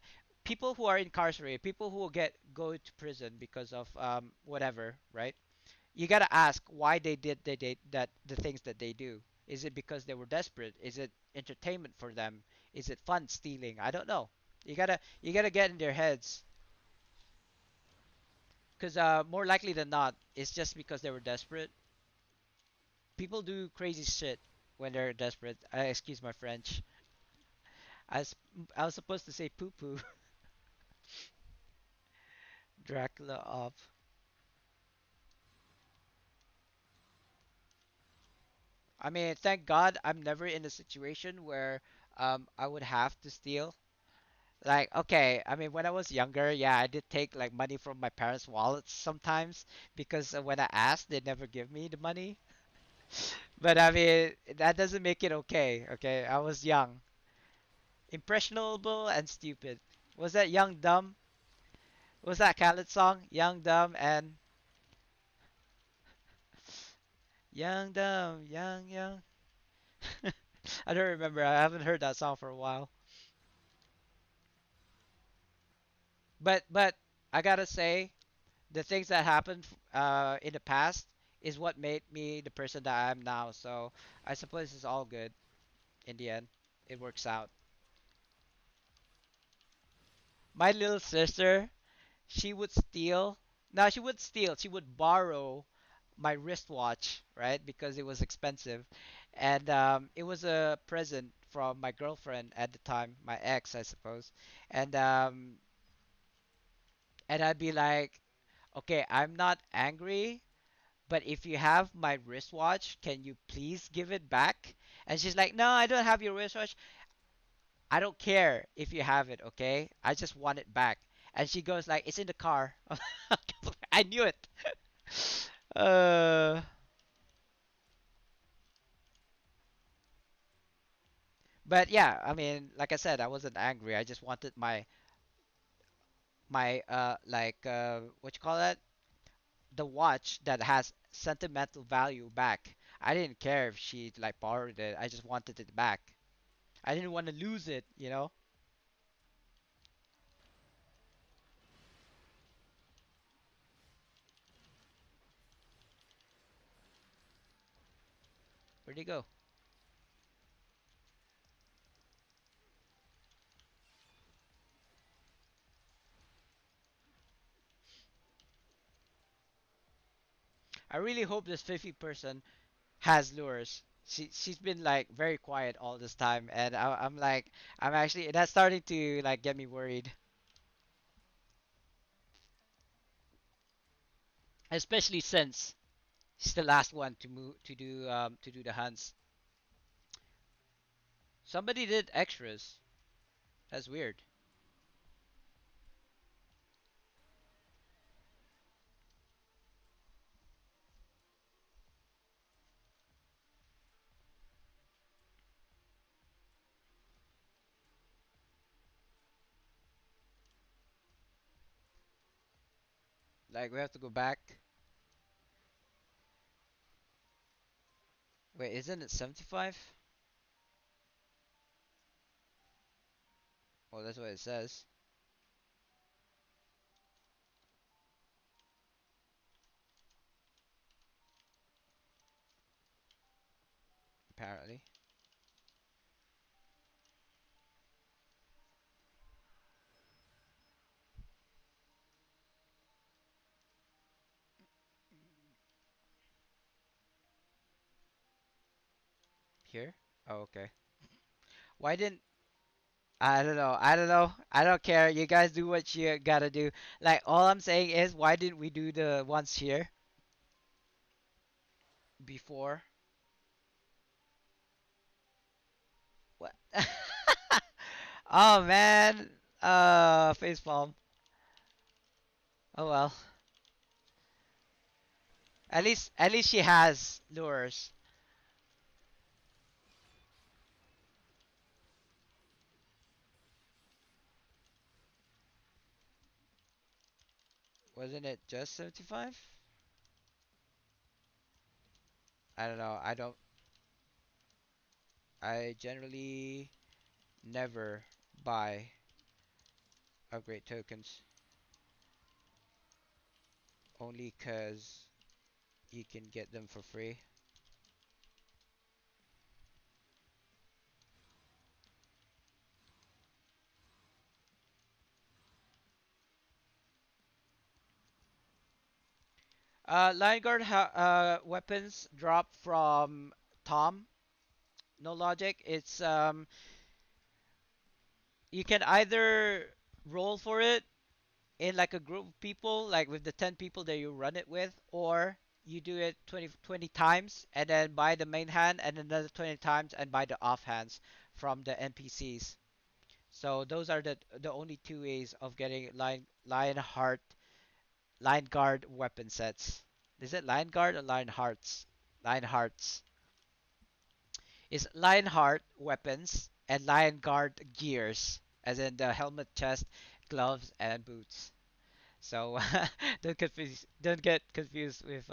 people who are incarcerated, people who will get go to prison because of whatever, right? You gotta ask why they did that the things that they do. Is it because they were desperate? Is it entertainment for them? Is it fun stealing? I don't know. You gotta get in their heads. Because more likely than not, it's just because they were desperate. People do crazy shit when they're desperate. Excuse my French. I, s- I was supposed to say poo poo. Dracula of. I mean, thank God I'm never in a situation where I would have to steal. Like, okay, I mean, when I was younger, yeah, I did take like money from my parents' wallets sometimes because when I asked, they never give me the money. But I mean, that doesn't make it okay. Okay, I was young, impressionable, and stupid. Was that Young Dumb? Was that Khaled song? Young Dumb and Young Dumb, Young. I don't remember. I haven't heard that song for a while. But I gotta say, the things that happened in the past is what made me the person that I am now. So I suppose it's all good in the end. It works out. My little sister, she would steal. No, she would steal. She would borrow my wristwatch, right? Because it was expensive, and it was a present from my girlfriend at the time, my ex, I suppose. And and I'd be like, okay, I'm not angry, but if you have my wristwatch, can you please give it back? And she's like, no, I don't have your wristwatch. I don't care if you have it, okay? I just want it back. And she goes like, it's in the car. I knew it. uh, but yeah, I mean, like I said, I wasn't angry. I just wanted my like what you call that? The watch that has sentimental value back. I didn't care if she like borrowed it. I just wanted it back. I didn't want to lose it, you know? Where'd he go? I really hope this Fifi person has lures. She's been like very quiet all this time, and I'm like I'm actually that's starting to like get me worried, especially since she's the last one to move to do the hunts. Somebody did extras. That's weird. Like we have to go back. Wait, isn't it 75? Well, that's what it says. Apparently. Here? Oh, okay. Why didn't I don't know. I don't know. I don't care. You guys do what you gotta do. Like all I'm saying is, why didn't we do the ones here before? What? Oh man. Facepalm. Oh well. At least she has lures. Wasn't it just 75? I don't know. I generally never buy upgrade tokens only cuz you can get them for free. Lion Guard weapons drop from Tom. No logic. It's you can either roll for it in like a group of people, like with the 10 people that you run it with, or you do it 20 times and then buy the main hand and another 20 times and buy the off hands from the NPCs. So those are the only two ways of getting Lion Guard weapon sets. Is it Lion Guard or Lion Hearts? Lion Hearts. It's Lionheart weapons and Lion Guard gears, as in the helmet, chest, gloves, and boots. So don't get confused with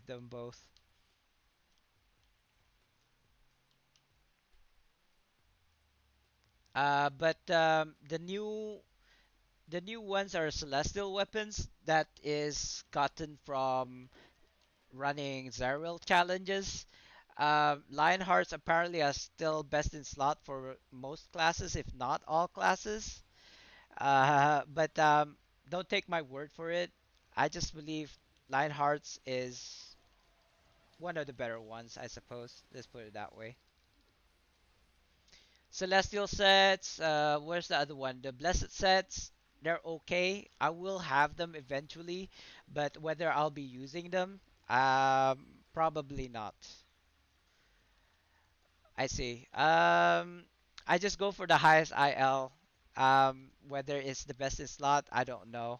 them both. But the new ones are celestial weapons that is gotten from running Zeril challenges. Lionhearts apparently are still best in slot for most classes, if not all classes. But don't take my word for it. I just believe Lionhearts is one of the better ones, I suppose. Let's put it that way. Celestial sets, where's the other one? The Blessed sets, they're okay. I will have them eventually, but whether I'll be using them, probably not. I see. I just go for the highest IL. Whether it's the best in slot, I don't know.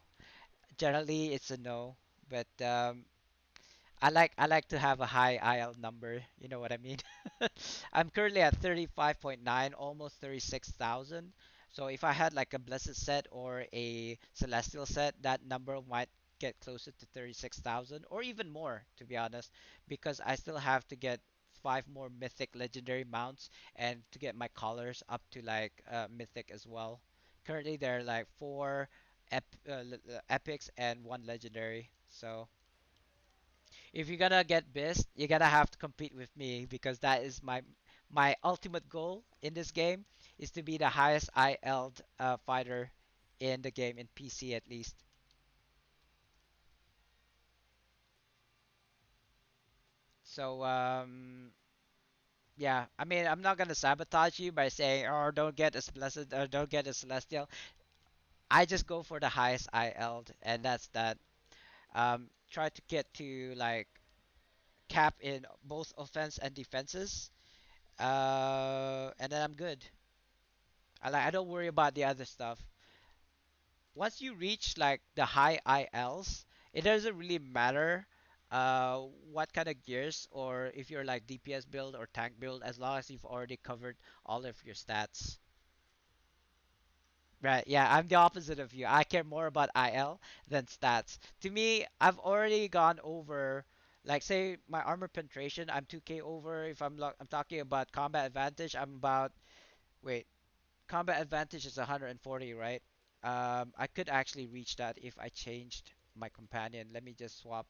Generally, it's a no, but I like to have a high IL number. You know what I mean? I'm currently at 35.9, almost 36,000. So if I had like a blessed set or a celestial set, that number might get closer to 36,000 or even more, to be honest, because I still have to get five more mythic legendary mounts and to get my colors up to like mythic as well. Currently, there are like four epics and one legendary. So if you're gonna get best, you're gonna have to compete with me because that is my ultimate goal in this game is to be the highest IL'd fighter in the game in PC at least. So yeah, I mean I'm not gonna sabotage you by saying oh don't get a blessed or don't get a celestial. I just go for the highest IL'd and that's that. Try to get to like cap in both offense and defenses. And then I'm good. I don't worry about the other stuff. Once you reach like the high ILs, it doesn't really matter what kind of gears or if you're like DPS build or tank build as long as you've already covered all of your stats. Right, yeah, I'm the opposite of you. I care more about IL than stats. To me, I've already gone over like say my armor penetration, I'm 2k over. If I'm talking about combat advantage, I'm about wait, combat advantage is 140, right? I could actually reach that if I changed my companion. Let me just swap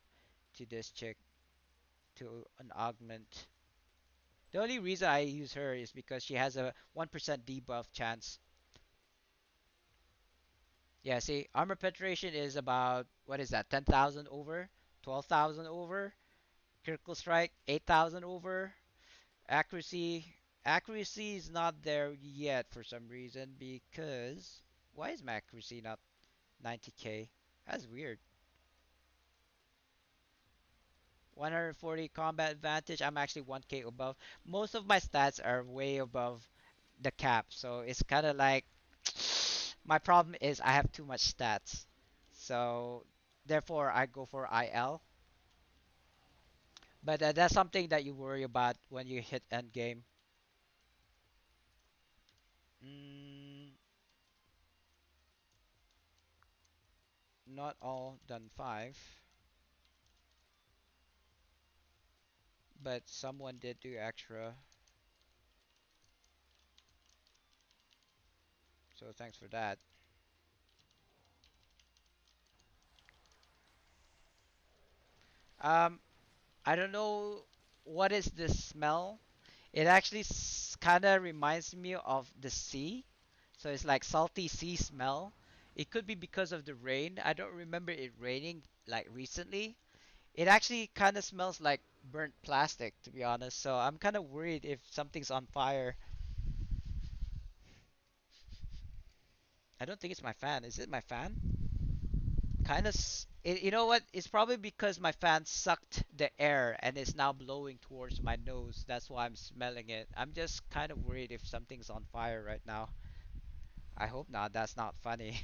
to this chick to an augment. The only reason I use her is because she has a 1% debuff chance. Yeah, see, armor penetration is about, what is that, 10,000 over? 12,000 over? Critical strike, 8,000 over? Accuracy is not there yet for some reason because, why is my accuracy not 90k? That's weird. 140 combat advantage. I'm actually 1k above. Most of my stats are way above the cap, so it's kind of like my problem is I have too much stats. So therefore I go for IL. But that's something that you worry about when you hit end game. Mm, not all done 5, but someone did do extra. So thanks for that. Um, I don't know what is this smell. It actually kind of reminds me of the sea. So it's like salty sea smell. It could be because of the rain. I don't remember it raining like recently. It actually kind of smells like burnt plastic, to be honest. So I'm kind of worried if something's on fire. I don't think it's my fan. Is it my fan? Kind of. You know what? It's probably because my fan sucked the air and it's now blowing towards my nose. That's why I'm smelling it. I'm just kind of worried if something's on fire right now. I hope not. That's not funny.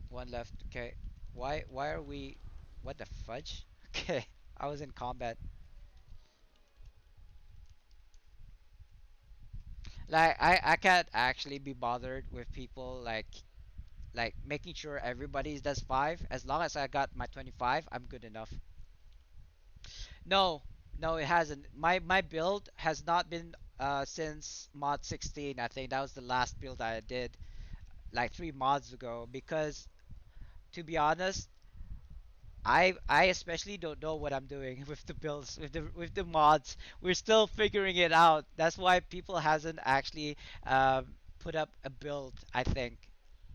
One left. Okay. Why are we? What the fudge? Okay. I was in combat. Like I can't actually be bothered with people like making sure everybody does 5. As long as I got my 25, I'm good enough. No, no, it hasn't. My build has not been since mod 16. I think that was the last build I did like 3 mods ago. Because to be honest, I especially don't know what I'm doing with the builds with the mods. We're still figuring it out. That's why people hasn't actually put up a build. I think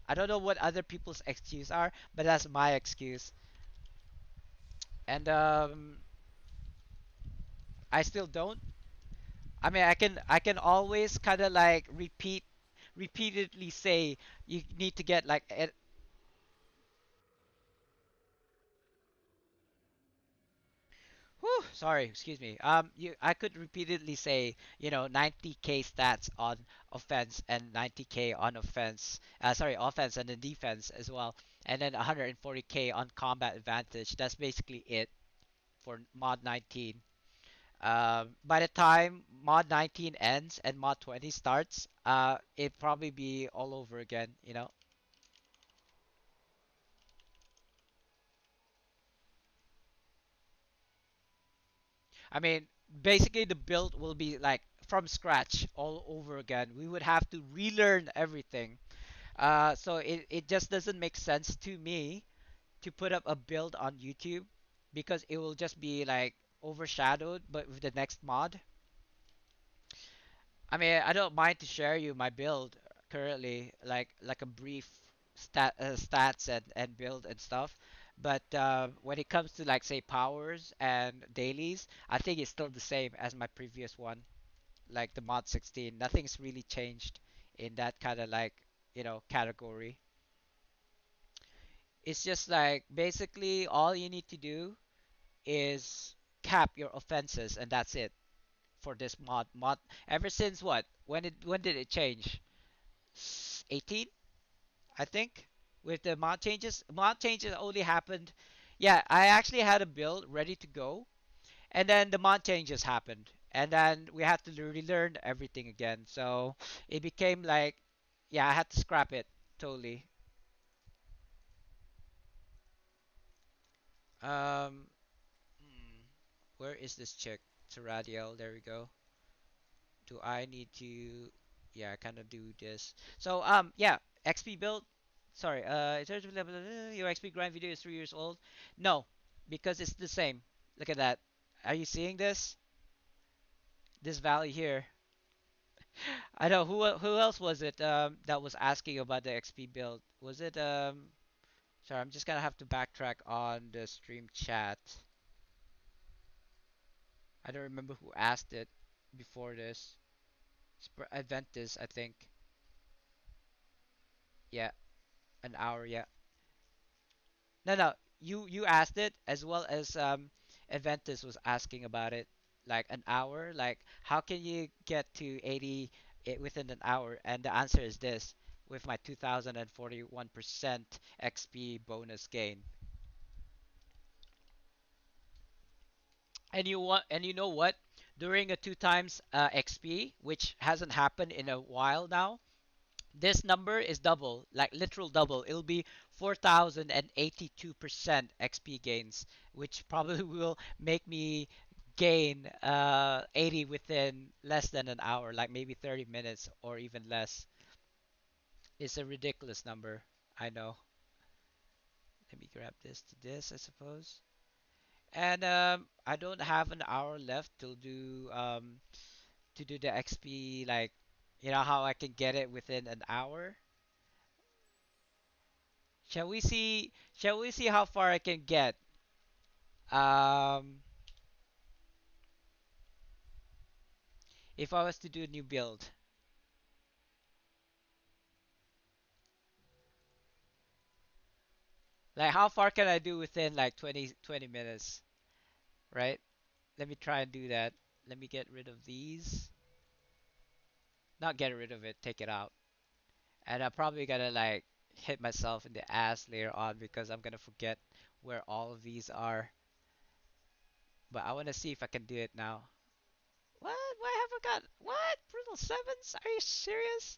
I don't know what other people's excuse are, but that's my excuse. And I still don't. I mean, I can always kind of like repeatedly say you need to get like whew, sorry, excuse me. I could repeatedly say, 90k stats on offense and 90k on offense. Sorry, offense and then defense as well, and then 140k on combat advantage. That's basically it for mod 19. By the time mod 19 ends and mod 20 starts, it probably be all over again. I mean, basically the build will be like from scratch all over again. We would have to relearn everything. So it just doesn't make sense to me to put up a build on YouTube because it will just be like overshadowed but with the next mod. I mean, I don't mind to share you my build currently, like a brief stats and build and stuff. But when it comes to like say powers and dailies, I think it's still the same as my previous one, like the mod 16. Nothing's really changed in that kind of like category. It's just like basically all you need to do is cap your offenses and that's it for this mod ever since what when did it change 18 I think with the mod changes only happened. Yeah, I actually had a build ready to go and then the mod changes happened and then we had to relearn everything again, so it became like yeah, I had to scrap it totally. um where is this chick? Radiel, there we go. Do I need to yeah kind of do this? So yeah, XP build. Sorry, in terms of your XP grind video is 3 years old. No, because it's the same. Look at that. Are you seeing this? This value here. I know who else was it that was asking about the XP build? Was it sorry, I'm just gonna have to backtrack on the stream chat. I don't remember who asked it before this. Adventus, I think. Yeah, an hour. Yeah. No, no. You asked it as well as Aventus was asking about it. Like an hour. Like how can you get to 80 within an hour? And the answer is this: with my 2041% XP bonus gain. And you know what? During a 2 times XP, which hasn't happened in a while now, this number is double, like literal double. It'll be 4,082% XP gains, which probably will make me gain 80 within less than an hour, like maybe 30 minutes or even less. It's a ridiculous number. I know. Let me grab this to this, I suppose. And I don't have an hour left to do the XP, like how I can get it within an hour. Shall we see how far I can get? Um, if I was to do a new build, like how far can I do within like 20 minutes, right? Let me try and do that. Let me get rid of these. Not get rid of it, take it out. And I'm probably gonna like hit myself in the ass later on because I'm gonna forget where all of these are. But I wanna see if I can do it now. What? Why have I got what? Brutal sevens? Are you serious?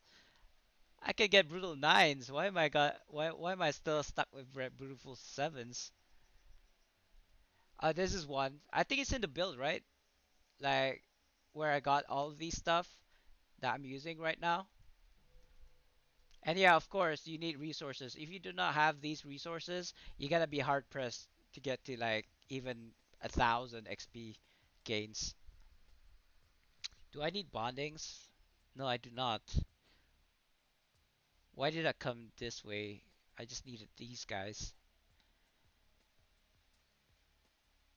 I can get brutal nines. Why am I still stuck with brutal sevens? This is one. I think it's in the build, right? Like where I got all of these stuff that I'm using right now. And yeah, of course, you need resources. If you do not have these resources, you gotta be hard pressed to get to like even 1,000 XP gains. Do I need bondings? No, I do not. Why did I come this way? I just needed these guys.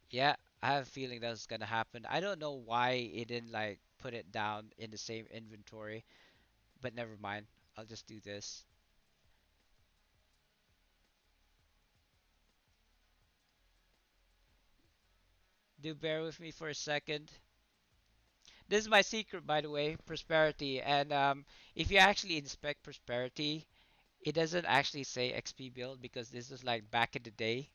Yeah, I have a feeling that's gonna happen. I don't know why it didn't like put it down in the same inventory, but never mind. I'll just do this. Do bear with me for a second. This is my secret, by the way, prosperity. And if you actually inspect prosperity, it doesn't actually say XP build because this is like back in the day.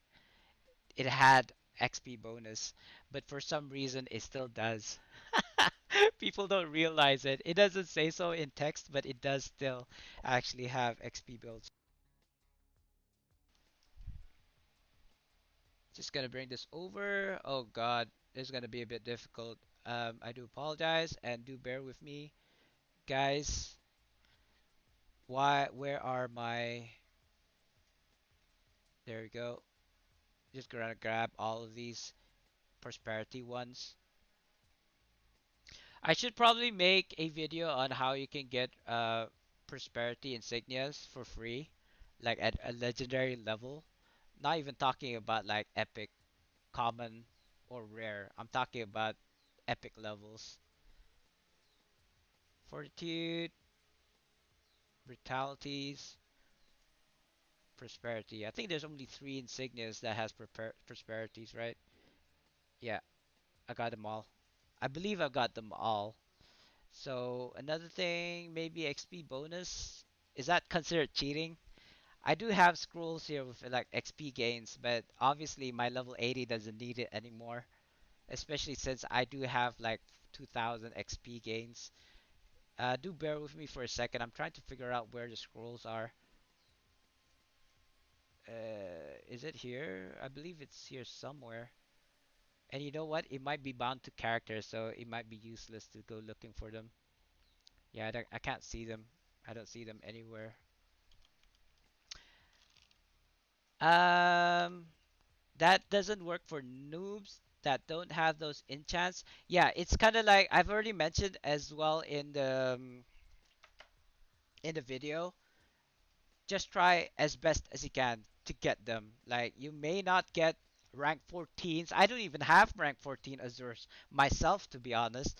It had XP bonus, but for some reason it still does. People don't realize it. It doesn't say so in text, but it does still actually have XP builds. Just gonna bring this over. Oh God, this is gonna be a bit difficult. I do apologize and do bear with me, guys. Why? Where are my? There we go. Just gonna grab all of these prosperity ones. I should probably make a video on how you can get prosperity insignias for free, like at a legendary level. Not even talking about like epic, common, or rare. I'm talking about epic levels. Fortitude, brutalities, prosperity. I think there's only three insignias that has prosperities, right? Yeah, I got them all. I believe I got them all. So another thing, maybe XP bonus. Is that considered cheating? I do have scrolls here with like XP gains, but obviously my level 80 doesn't need it anymore. Especially since I do have like 2000 XP gains. Do bear with me for a second. I'm trying to figure out where the scrolls are. Is it here? I believe it's here somewhere. And you know what? It might be bound to characters, so it might be useless to go looking for them. Yeah, I can't see them. I don't see them anywhere. Um, that doesn't work for noobs that don't have those enchants. Yeah, it's kind of like I've already mentioned as well in the video. Just try as best as you can to get them. Like you may not get rank 14s. I don't even have rank 14 Azures myself, to be honest.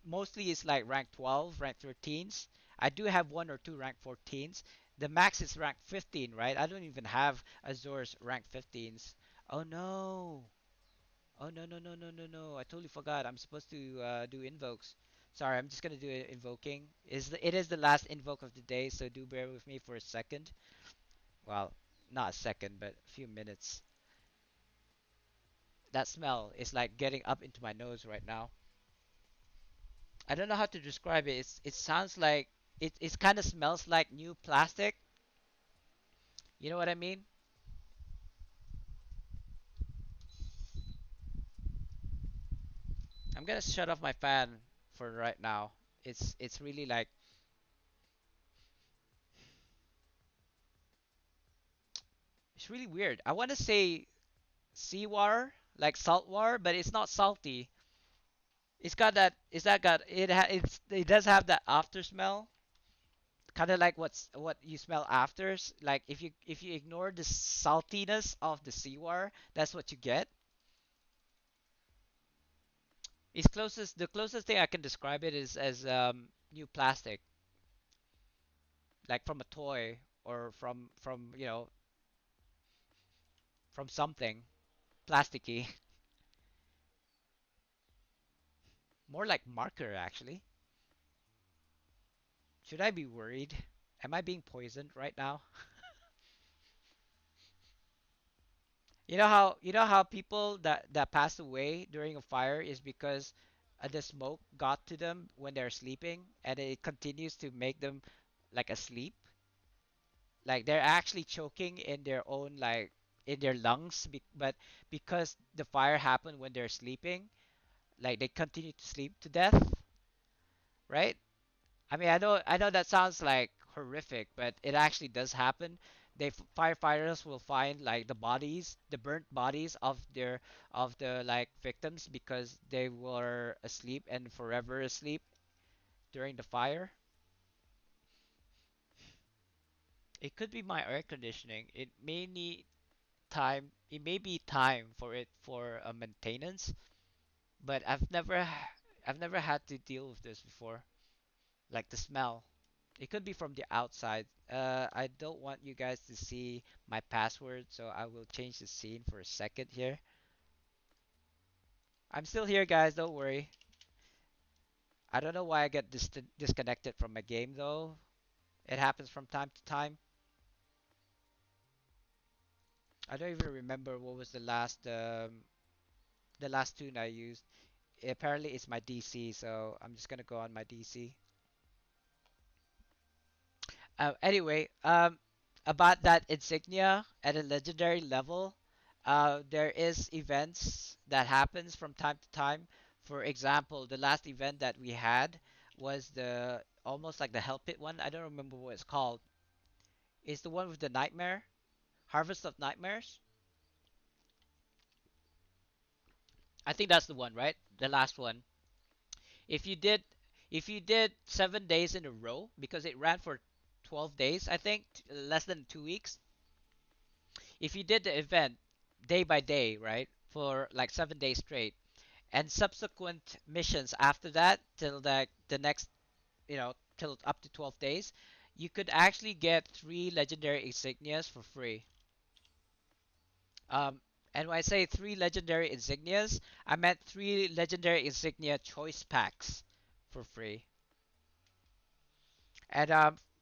Mostly it's like rank 12, rank 13s. I do have one or two rank 14s. The max is rank 15, right? I don't even have Azures rank 15s. Oh no. Oh no no no no no no! I totally forgot. I'm supposed to do invokes. Sorry, I'm just gonna do it invoking. It is the last invoke of the day, so do bear with me for a second. Well, not a second, but a few minutes. That smell is like getting up into my nose right now. I don't know how to describe it. It sounds like it kind of smells like new plastic. You know what I mean? I'm gonna shut off my fan for right now. It's really like it's really weird. I want to say seawater, like salt water, but it's not salty. It's got that. Is that got it? It does have that after smell. kind of like what you smell after. Like if you ignore the saltiness of the seawater, that's what you get. It's closest the closest thing I can describe it is as new plastic, like from a toy or from from something plasticky. More like marker actually. Should I be worried? Am I being poisoned right now? You know how people that passed away during a fire is because the smoke got to them when they're sleeping and it continues to make them like asleep. Like they're actually choking in their own like in their lungs but because the fire happened when they're sleeping, like they continue to sleep to death, right? I mean, I know that sounds like horrific, but it actually does happen. Firefighters will find like the bodies, the burnt bodies of the like victims because they were asleep and forever asleep during the fire. It could be my air conditioning. It may need time. It may be time for it for a maintenance, but I've never had to deal with this before. Like the smell. It could be from the outside. I don't want you guys to see my password, so I will change the scene for a second here. I'm still here, guys. Don't worry. I don't know why I get disconnected from my game though. It happens from time to time. I don't even remember what was the last tune I used. Apparently, it's my DC, so I'm just gonna go on my DC. Anyway, about that insignia at a legendary level, there is events that happens from time to time. For example, the last event that we had was the almost like the Hell Pit one. I don't remember what it's called. It's the one with the nightmare, Harvest of Nightmares. I think that's the one, right? The last one. If you did, if you did 7 days in a row, because it ran for 12 days, I think, less than 2 weeks. If you did the event day by day, right, for like 7 days straight, and subsequent missions after that till the next, till up to 12 days, you could actually get three legendary insignias for free. Um, and when I say three legendary insignias, I meant three legendary insignia choice packs for free. And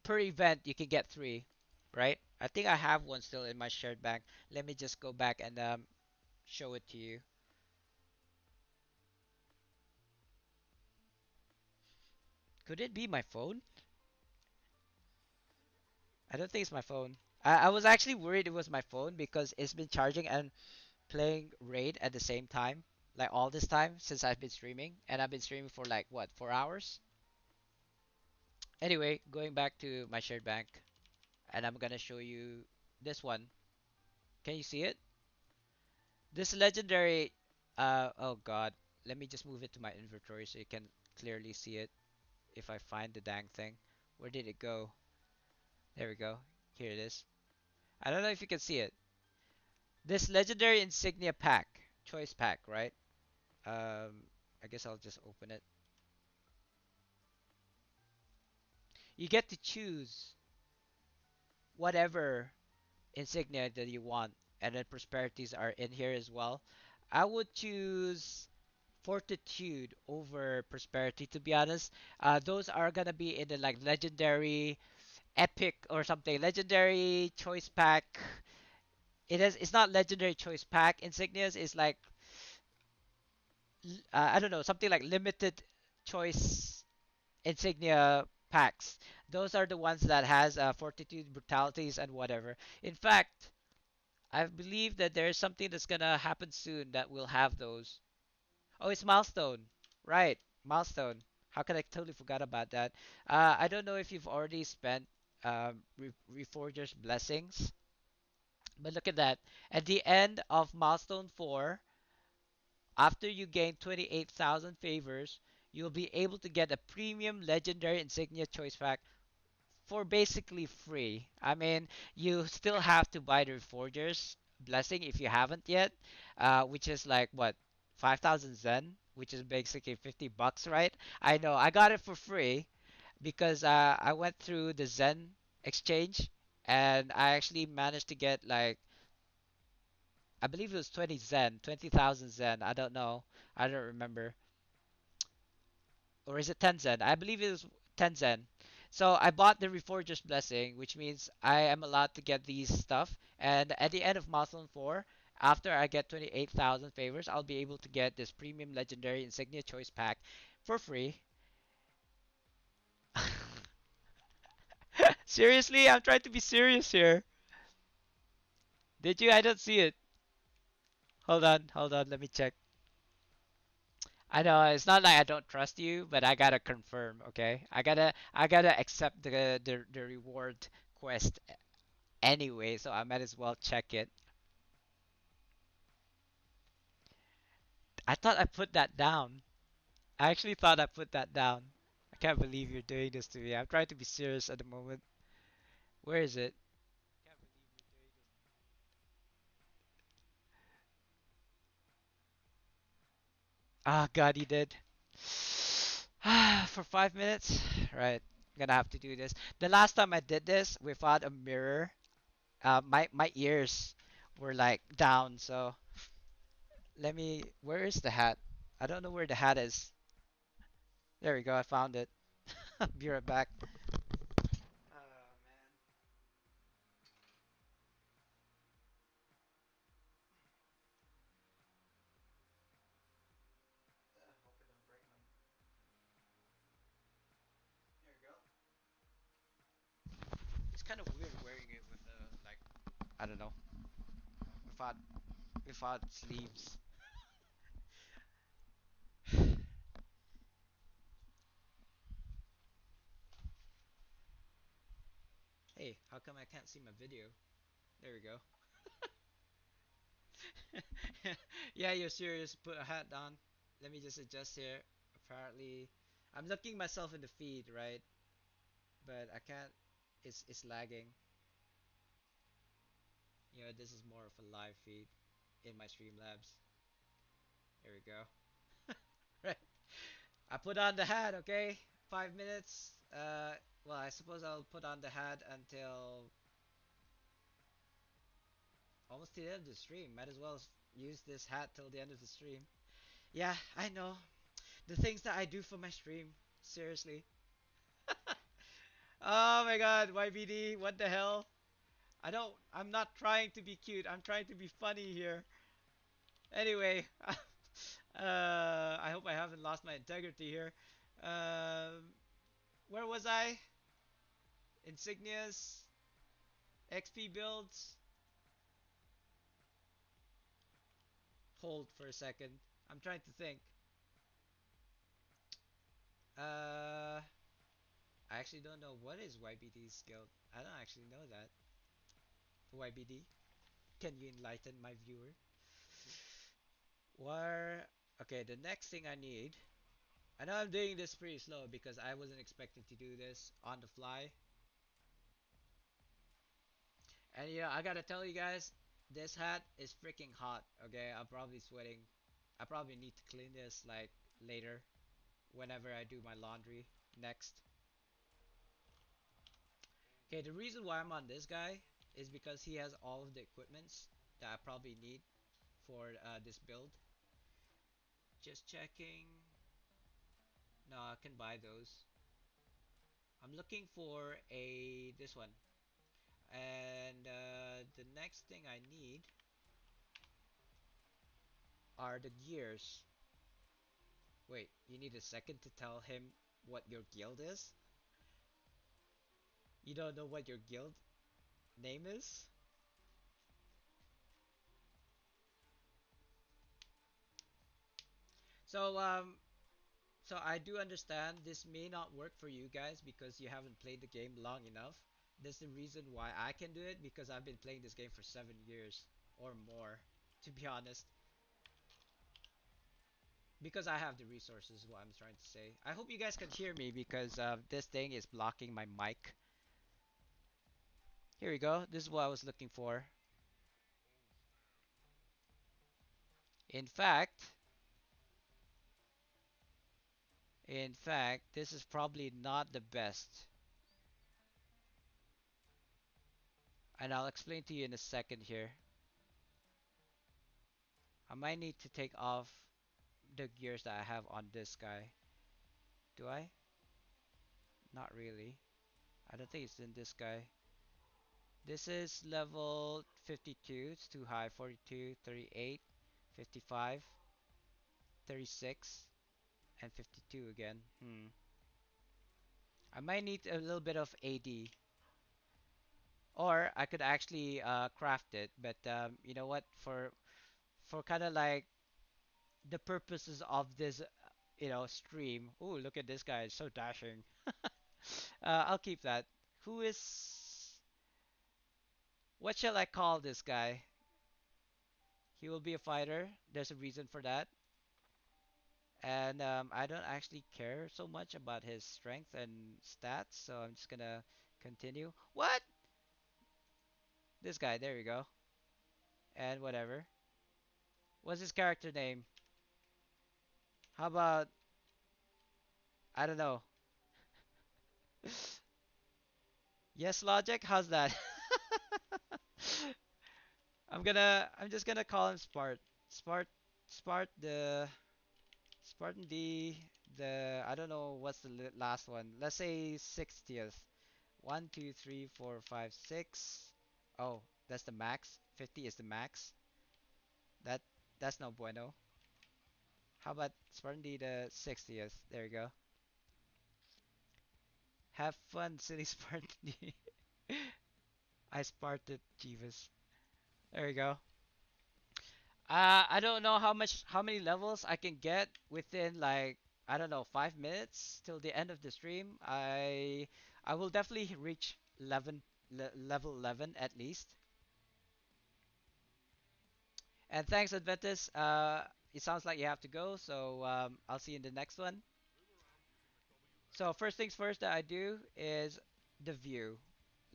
per event, you can get three, right? I think I have one still in my shared bank. Let me just go back and show it to you. Could it be my phone? I don't think it's my phone. I was actually worried it was my phone because it's been charging and playing Raid at the same time, like all this time since I've been streaming, and I've been streaming for like what 4 hours. Anyway, going back to my shared bank, and I'm gonna show you this one. Can you see it? This legendary. Oh God. Let me just move it to my inventory so you can clearly see it. If I find the dang thing, where did it go? There we go. Here it is. I don't know if you can see it. This legendary insignia pack, choice pack, right? I guess I'll just open it. You get to choose whatever insignia that you want, and then prosperities are in here as well. I would choose fortitude over prosperity, to be honest. Those are gonna be in the like legendary epic or something. Legendary choice pack. It's not legendary choice pack insignias. It's like I don't know, something like limited choice insignia packs. Those are the ones that has fortitude, brutalities, and whatever. In fact, I believe that there's something that's gonna happen soon that will have those. Oh, it's milestone, right? Milestone. How could I totally forgot about that? I don't know if you've already spent Reforger's blessings, but look at that. At the end of milestone 4, after you gain 28,000 favors, you'll be able to get a premium legendary insignia choice pack for basically free. I mean, you still have to buy the Forger's Blessing if you haven't yet, which is like what 5,000 Zen, which is basically 50 bucks, right? I know I got it for free because I went through the Zen exchange and I actually managed to get like I believe it was 20 Zen, 20,000 Zen. I don't know. I don't remember. Or is it 10 Zen? I believe it was 10 Zen. So I bought the Reforger's Blessing, which means I am allowed to get these stuff. And at the end of Milestone 4, after I get 28,000 favors, I'll be able to get this Premium Legendary Insignia Choice Pack for free. Seriously? I'm trying to be serious here. Did you? I don't see it. Hold on, let me check. I know it's not like I don't trust you, but I gotta confirm, okay? I gotta accept the reward quest anyway, so I might as well check it. I thought I put that down. I actually thought I put that down. I can't believe you're doing this to me. I'm trying to be serious at the moment. Where is it? Ah, God, he did. For 5 minutes? Right. I'm gonna have to do this. The last time I did this without a mirror, my ears were like down, so let me. Where is the hat? I don't know where the hat is. There we go. I found it. Be right back. Oh man. Hope it don't break them. There we go. It's kind of weird wearing it with like I don't know without without sleeves. Hey, how come I can't see my video? There we go. Yeah, you're serious. Put a hat on. Let me just adjust here. Apparently, I'm looking myself in the feed, right? But I can't. It's lagging. You know, this is more of a live feed in my Streamlabs. There we go. Right. I put on the hat. Okay, 5 minutes. Well, I suppose I'll put on the hat until almost to the end of the stream. Might as well use this hat till the end of the stream. Yeah, I know. The things that I do for my stream. Seriously. Oh my god, YBD, what the hell? I'm not trying to be cute. I'm trying to be funny here. Anyway, I hope I haven't lost my integrity here. Um, where was I? Insignias, XP builds. Hold for a second. I'm trying to think. Uh, I actually don't know what is YBD's guild. I don't actually know that. YBD, can you enlighten my viewer? Where? Okay, the next thing I need. I know I'm doing this pretty slow because I wasn't expecting to do this on the fly. And yeah, I gotta tell you guys, this hat is freaking hot. Okay, I'm probably sweating. I probably need to clean this like later whenever I do my laundry next. Okay, the reason why I'm on this guy is because he has all of the equipments that I probably need for this build. Just checking. No, I can buy those. I'm looking for a this one. And the next thing I need are the gears. Wait, you need a second to tell him what your guild is? You don't know what your guild name is? So so I do understand this may not work for you guys because you haven't played the game long enough. That's the reason why I can do it because I've been playing this game for 7 years or more, to be honest. Because I have the resources, is what I'm trying to say. I hope you guys can hear me because this thing is blocking my mic. Here we go. This is what I was looking for. In fact, this is probably not the best. And I'll explain to you in a second here. I might need to take off the gears that I have on this guy. Do I? Not really. I don't think it's in this guy. This is level 52. It's too high. 42, 38, 55, 36, and 52 again. I might need a little bit of AD. Or I could actually craft it. But you know what? For kind of like the purposes of this, stream. Ooh, look at this guy. It's so dashing. I'll keep that. Who is... What shall I call this guy? He will be a fighter. There's a reason for that. And I don't actually care so much about his strength and stats, so I'm just gonna continue. What? This guy, there we go. And whatever. What's his character name? How about, I don't know. Yes, Logic? How's that? I'm just gonna call him Spart, the Spartandee, I don't know what's the last one. Let's say 60th. 1, 2, 3, 4, 5, 6. Oh, that's the max. 50 is the max. That that's no bueno. How about Spartandee the 60th? There you go. Have fun, silly Spartandee. I Sparted Jeeves. There you go. I don't know how many levels I can get within like I don't know 5 minutes till the end of the stream. I will definitely reach 11 level 11 at least. And thanks Adventus. It sounds like you have to go, so I'll see you in the next one. So first things first that I do is the view.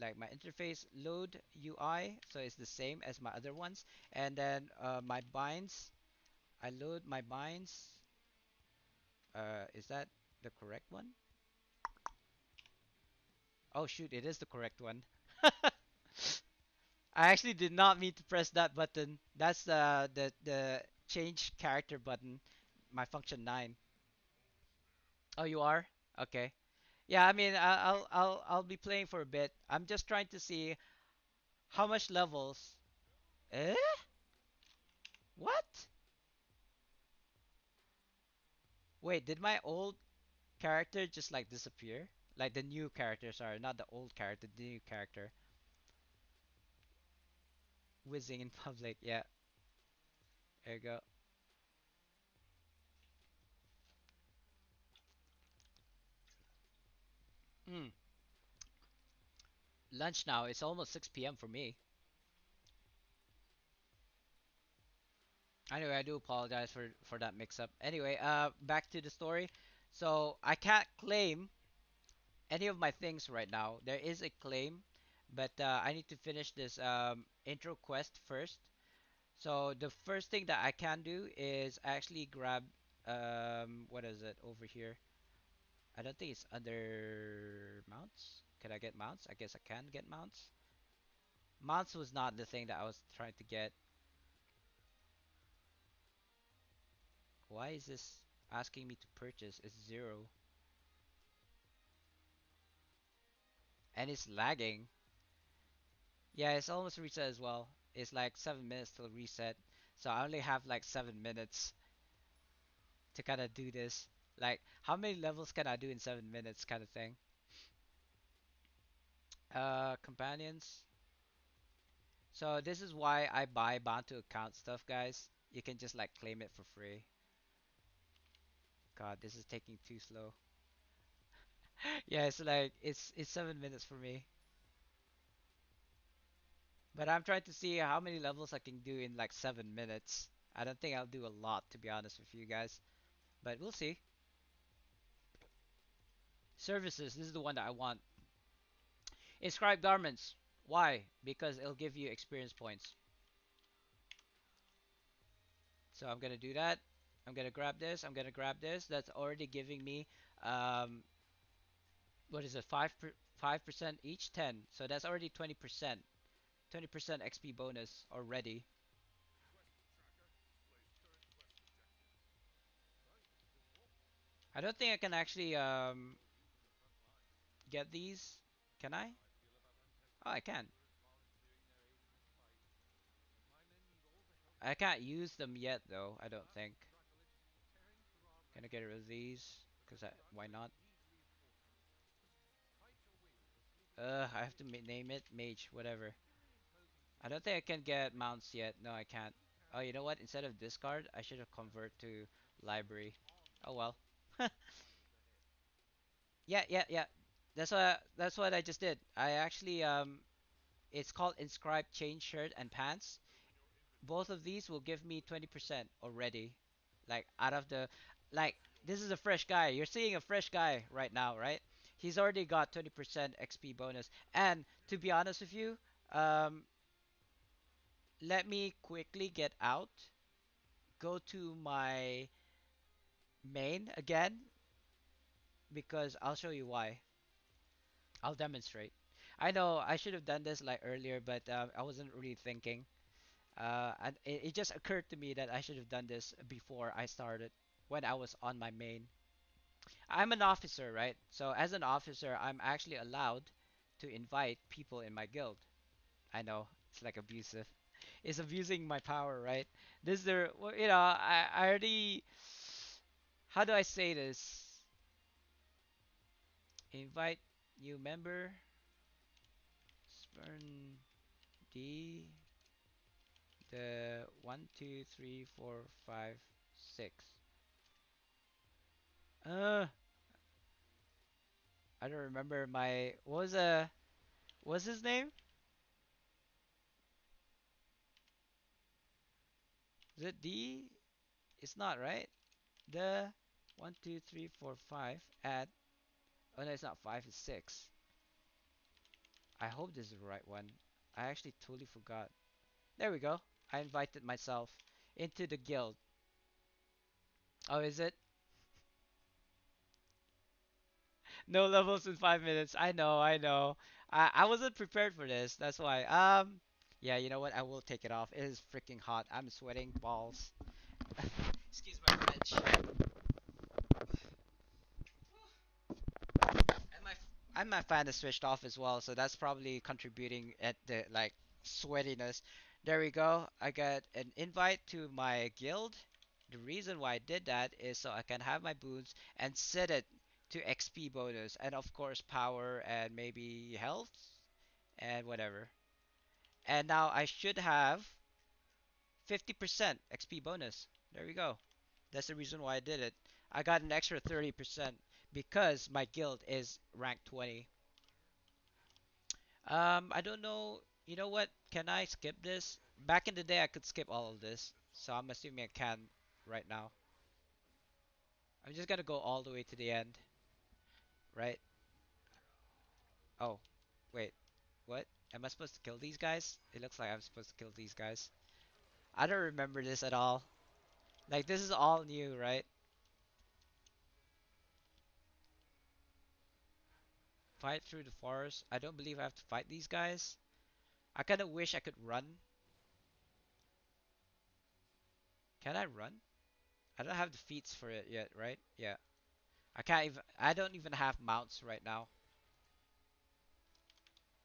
Like my interface load UI, so it's the same as my other ones. And then my binds, I load my binds. Is that the correct one? Oh shoot, it is the correct one. I actually did not mean to press that button. That's the change character button. My function 9. Oh, you are? Okay. Yeah, I mean, I'll be playing for a bit. I'm just trying to see how much levels. Eh? What? Wait, did my old character just like disappear? Like the new character, sorry, not the old character, the new character. Whizzing in public, yeah. There you go. Hmm. Lunch now. It's almost 6 p.m. for me. Anyway, I do apologize for that mix-up. Anyway, back to the story. So I can't claim any of my things right now. There is a claim, but I need to finish this intro quest first. So the first thing that I can do is actually grab what is it over here? I don't think it's under mounts. Can I get mounts? I guess I can get mounts. Mounts was not the thing that I was trying to get. Why is this asking me to purchase? It's 0. And it's lagging. Yeah, it's almost reset as well. It's like 7 minutes till reset. So I only have like 7 minutes to kind of do this. Like, how many levels can I do in 7 minutes kind of thing? Companions. So this is why I buy bound to account stuff, guys. You can just like claim it for free. God, this is taking too slow. Yeah, it's like it's 7 minutes for me. But I'm trying to see how many levels I can do in like 7 minutes. I don't think I'll do a lot, to be honest with you guys. But we'll see. Services, this is the one that I want. Inscribed garments. Why? Because it'll give you experience points. So I'm gonna do that. I'm gonna grab this. I'm gonna grab this. That's already giving me um, what is it? 5% each 10. So that's already 20%. 20% XP bonus already. I don't think I can actually get these. Can I? Oh, I can. I can't use them yet though. I don't think. Can I get rid of these? Cause why not? I have to name it mage, whatever. I don't think I can get mounts yet. No, I can't. Oh, you know what? Instead of discard, I should have convert to library. Oh well. Yeah, yeah, yeah. That's what I just did. I actually it's called inscribed chain shirt and pants. Both of these will give me 20% already. Like out of the like this is a fresh guy. You're seeing a fresh guy right now, right? He's already got 20% XP bonus. And to be honest with you, um let me quickly get out, go to my main again because I'll show you why. I'll demonstrate. I know I should have done this like earlier, but I wasn't really thinking. And it just occurred to me that I should have done this before I started when I was on my main. I'm an officer, right? So as an officer, I'm actually allowed to invite people in my guild. I know it's like abusive. It's abusing my power, right? This is the well, I already. How do I say this? Invite new member. Spartandee. The 1, 2, 3, 4, 5, 6. Uh, I don't remember my what's his name? Is it D? It's not right. The 1, 2, 3, 4, 5 at oh no, it's not 5. It's 6. I hope this is the right one. I actually totally forgot. There we go. I invited myself into the guild. Oh, is it? No levels in 5 minutes. I know, I know. I wasn't prepared for this. That's why. Yeah, you know what? I will take it off. It is freaking hot. I'm sweating balls. Excuse my French. And my fan is switched off as well, so that's probably contributing at the like sweatiness. There we go. I got an invite to my guild. The reason why I did that is so I can have my boots and set it to XP bonus and of course power and maybe health and whatever. And now I should have 50% XP bonus. There we go. That's the reason why I did it. I got an extra 30% because my guild is rank 20. I don't know. You know what? Can I skip this? Back in the day, I could skip all of this. So I'm assuming I can right now. I'm just gonna go all the way to the end, right? Oh, wait. What? Am I supposed to kill these guys? It looks like I'm supposed to kill these guys. I don't remember this at all. Like, this is all new, right? Fight through the forest. I don't believe I have to fight these guys. I kind of wish I could run. Can I run? I don't have the feats for it yet, right? Yeah. I can't even. I don't even have mounts right now.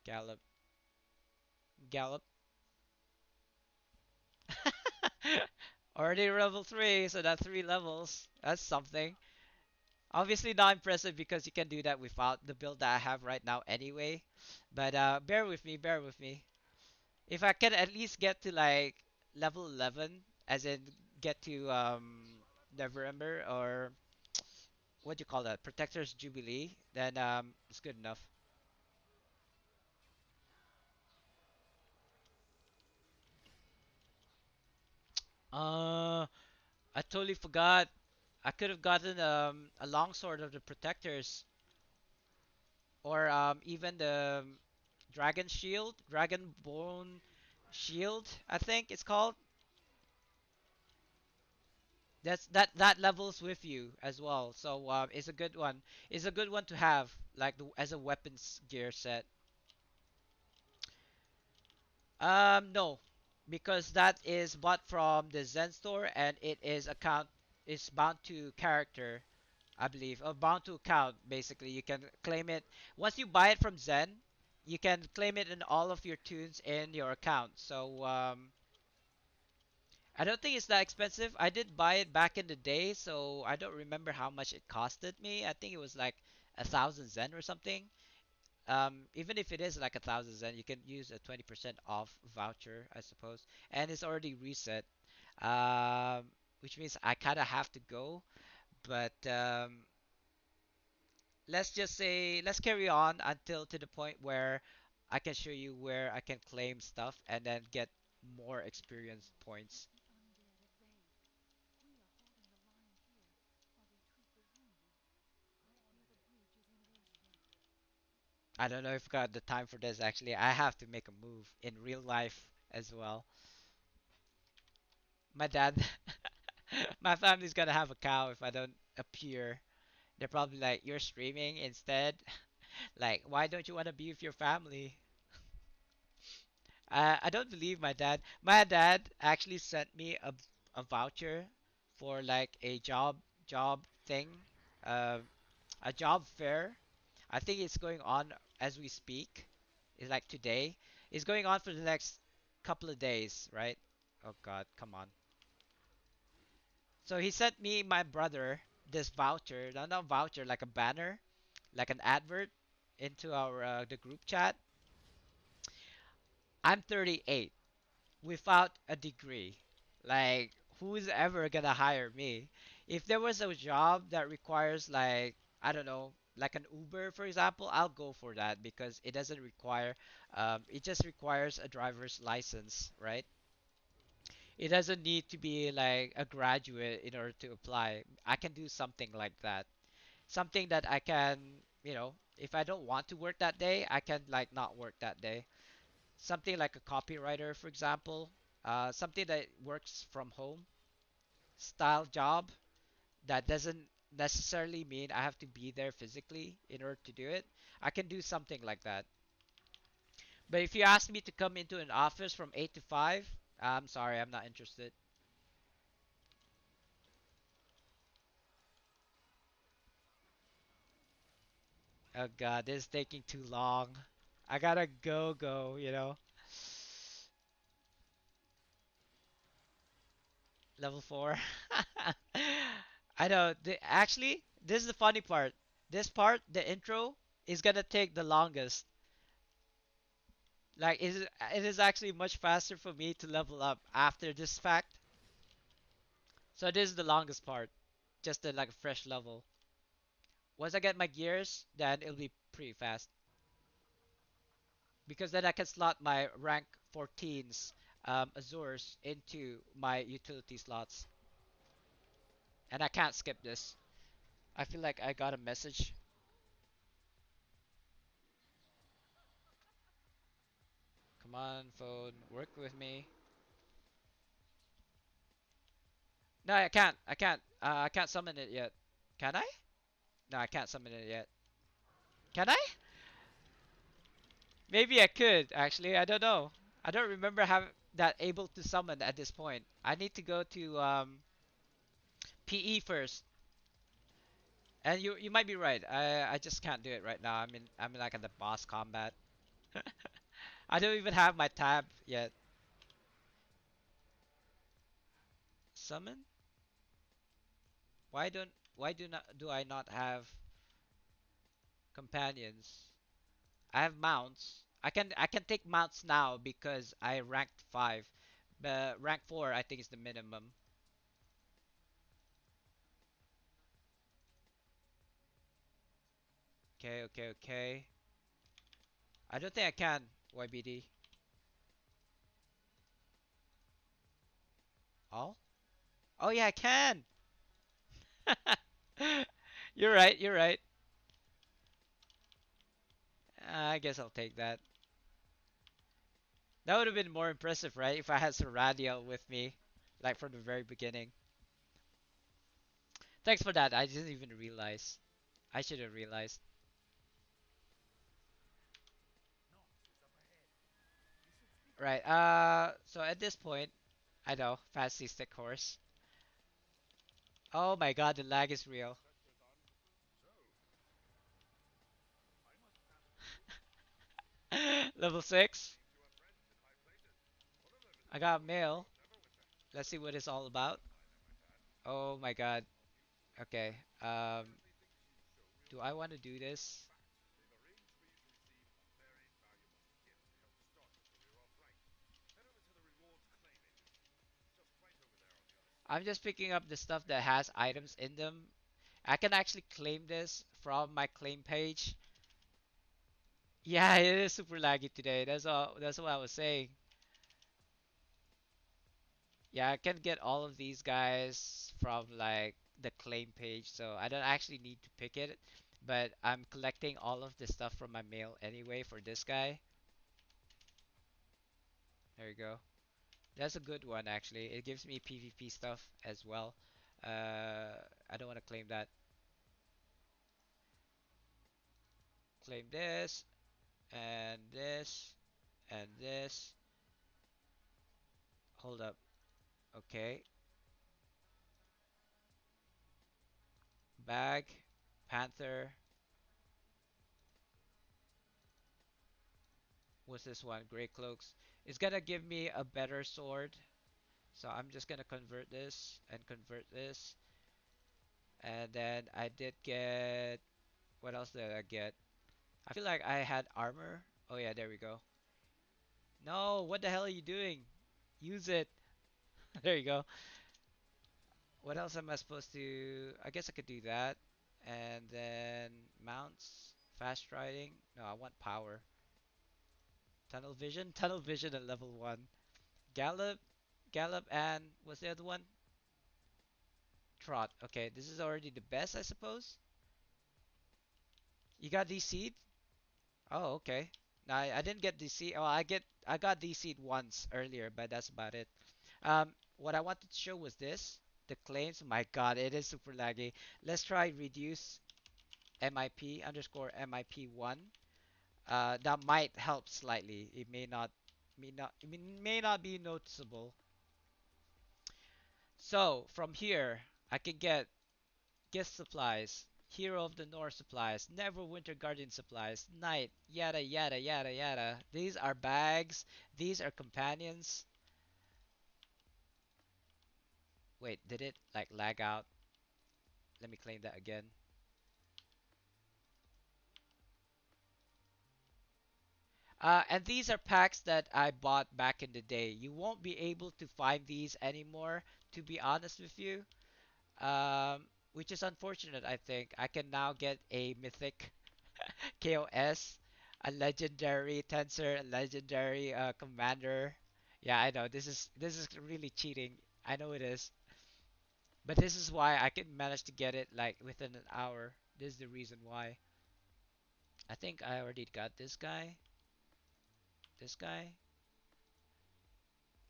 Gallop. Gallop. Already level 3, so that's 3 levels. That's something. Obviously not impressive because you can do that without the build that I have right now anyway. But bear with me, bear with me. If I can at least get to like level 11, as in get to November or what do you call that? Protector's Jubilee, then it's good enough. Uh, I totally forgot. I could have gotten a longsword of the Protectors or even the Dragon Shield, Dragonborn Shield, I think it's called. That levels with you as well. So it's a good one. It's a good one to have like as a weapons gear set. No, because that is bought from the Zen store and it is bound to character, I believe, or bound to account. Basically, you can claim it once you buy it from Zen. You can claim it in all of your tunes in your account. So I don't think it's that expensive. I did buy it back in the day, so I don't remember how much it costed me. I think it was like 1,000 Zen or something. Even if it is like 1,000 Zen, you can use a 20% off voucher, I suppose, and it's already reset, which means I kind of have to go. But let's just say let's carry on until to the point where I can show you where I can claim stuff and then get more experience points. I don't know if I got the time for this actually. I have to make a move in real life as well. My dad, my family's gonna have a cow if I don't appear. They're probably like, you're streaming instead. Like, why don't you want to be with your family? I don't believe my dad. My dad actually sent me a voucher for like a job thing, uh, a job fair. I think it's going on as we speak. It's like today. It's going on for the next couple of days, right? Oh God, come on. So he sent me my brother this voucher, not voucher, like a banner, like an advert into our the group chat. I'm 38 without a degree. Like, who's ever gonna hire me? If there was a job that requires like, I don't know, like an Uber, for example, I'll go for that because it doesn't require, it just requires a driver's license, right? It doesn't need to be like a graduate in order to apply. I can do something like that. Something that I can, if I don't want to work that day, I can like not work that day. Something like a copywriter, for example, something that works from home style job that doesn't necessarily mean I have to be there physically in order to do it. I can do something like that. But if you ask me to come into an office from 8 to 5, I'm sorry, I'm not interested. Oh god, this is taking too long. I gotta go. Level 4. I know. Actually, this is the funny part. This part, the intro, is gonna take the longest. Like, it is actually much faster for me to level up after this fact. So this is the longest part. Just like a fresh level. Once I get my gears, then it'll be pretty fast. Because then I can slot my rank 14's Azures into my utility slots. And I can't skip this. I feel like I got a message. Come on, phone, work with me. No, I can't. I can't. I can't summon it yet. Can I? No, I can't summon it yet. Can I? Maybe I could, actually. I don't know. I don't remember having that able to summon at this point. I need to go to PE first. And you might be right. I just can't do it right now. I'm in like in the boss combat. I don't even have my tab yet. Summon? Why do I not have companions? I have mounts. I can take mounts now because I ranked 5. But rank 4 I think is the minimum. Okay, okay, okay. I don't think I can, YBD. Oh? Oh yeah, I can. You're right, you're right. I guess I'll take that. That would have been more impressive, right? If I had Serradiel with me, like from the very beginning. Thanks for that. I didn't even realize. I should have realized. Right. So at this point, I know, fancy stick horse. Oh my god, the lag is real. Level 6. I got mail. Let's see what it's all about. Oh my god. Okay. Do I want to do this? I'm just picking up the stuff that has items in them. I can actually claim this from my claim page. Yeah, it is super laggy today. That's what I was saying. Yeah, I can get all of these guys from like the claim page, so I don't actually need to pick it. But I'm collecting all of the stuff from my mail anyway for this guy. There you go. That's a good one actually. It gives me PvP stuff as well. I don't want to claim that. Claim this and this and this. Hold up. Okay. Bag, Panther. What's this one? Gray Cloaks. It's gonna give me a better sword. So I'm just gonna convert this and convert this. And then I did get. What else did I get? I feel like I had armor. Oh yeah, there we go. No, what the hell are you doing? Use it. There you go. What else am I supposed to? I guess I could do that. And then mounts, fast riding. No, I want power. Tunnel vision, tunnel vision at level 1. Gallop, gallop, and what's the other one? Trot. Okay, this is already the best, I suppose. You got these seed? Oh, okay. No, I didn't get DC. Oh, I got DC'd once earlier, but that's about it. What I wanted to show was this. The claims. My God, it is super laggy. Let's try reduce MIP underscore MIP1. That might help slightly. It may not be noticeable. So from here, I can get gift supplies, Hero of the North supplies, Neverwinter Guardian supplies, Knight, yada yada yada yada. These are bags. These are companions. Wait, did it like lag out? Let me claim that again. And these are packs that I bought back in the day. You won't be able to find these anymore, to be honest with you. Which is unfortunate, I think. I can now get a mythic KOS, a legendary Tensor, a legendary commander. Yeah, I know this is really cheating. I know it is, but this is why I can manage to get it like within an hour. This is the reason why. I think I already got this guy. This guy.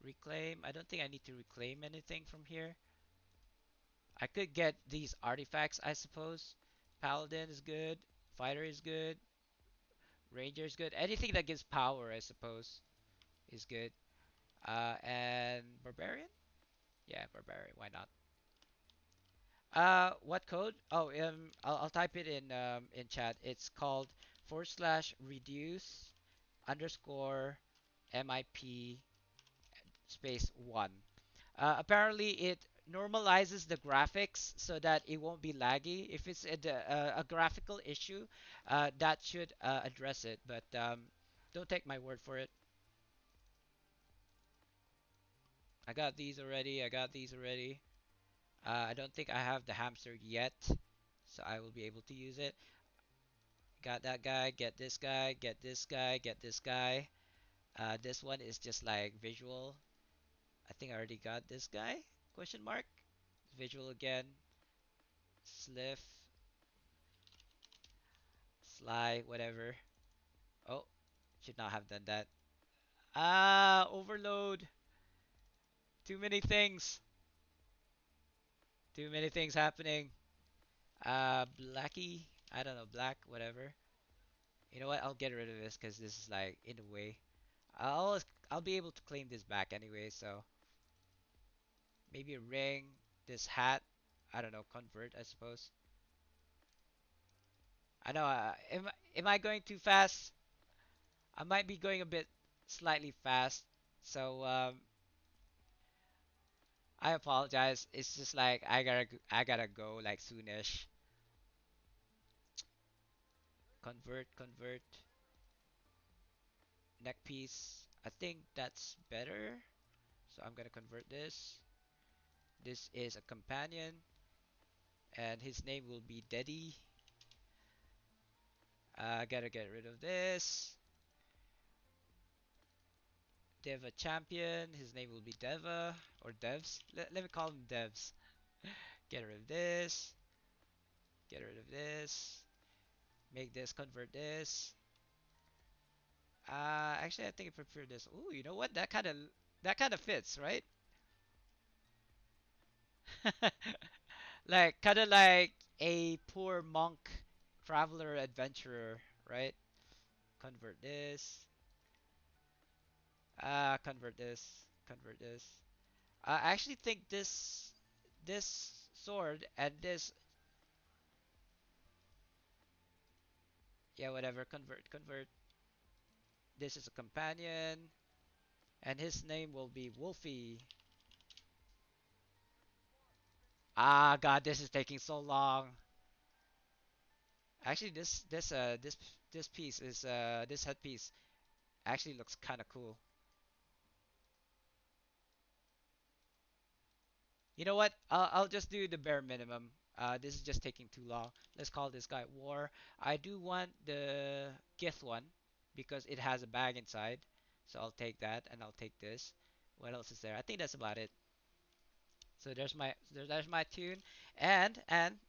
Reclaim. I don't think I need to reclaim anything from here. I could get these artifacts, I suppose. Paladin is good. Fighter is good. Ranger is good. Anything that gives power, I suppose, is good. And Barbarian? Yeah, Barbarian. Why not? What code? Oh, I'll type it in chat. It's called /reduce underscore MIP space 1. Apparently, it normalizes the graphics so that it won't be laggy. If it's a graphical issue, that should address it. But don't take my word for it. I got these already. I got these already. I don't think I have the hamster yet, so I will be able to use it. Got that guy. Get this guy. Get this guy. Get this guy. This one is just like visual. I think I already got this guy. Question mark. Visual again. Sliff. Sly. Whatever. Oh, should not have done that. Ah, overload. Too many things. Too many things happening. Blackie. I don't know, black, whatever. You know what? I'll get rid of this because this is like in the way. I'll be able to claim this back anyway. So maybe a ring. This hat. I don't know. Convert, I suppose. I know. Am I going too fast? I might be going a bit slightly fast. So I apologize. It's just like I gotta go like soonish. Convert, convert. Neck piece. I think that's better. So I'm gonna convert this. This is a companion, and his name will be Deddy. I gotta get rid of this. Deva champion. His name will be Deva or Devs. Let me call him Devs. Get rid of this. Get rid of this. Make this. Convert this. Actually, I think I prefer this. Ooh, you know what? That kind of fits, right? Like kind of like a poor monk, traveler, adventurer, right? Convert this. Convert this. Convert this. I actually think this sword and this, yeah, whatever. Convert, convert. This is a companion, and his name will be Wolfie. Ah, God, this is taking so long. Actually, this piece is this headpiece actually looks kind of cool. You know what? I'll just do the bare minimum. This is just taking too long. Let's call this guy War. I do want the gift one because it has a bag inside. So I'll take that and I'll take this. What else is there? I think that's about it. So there's my tune. And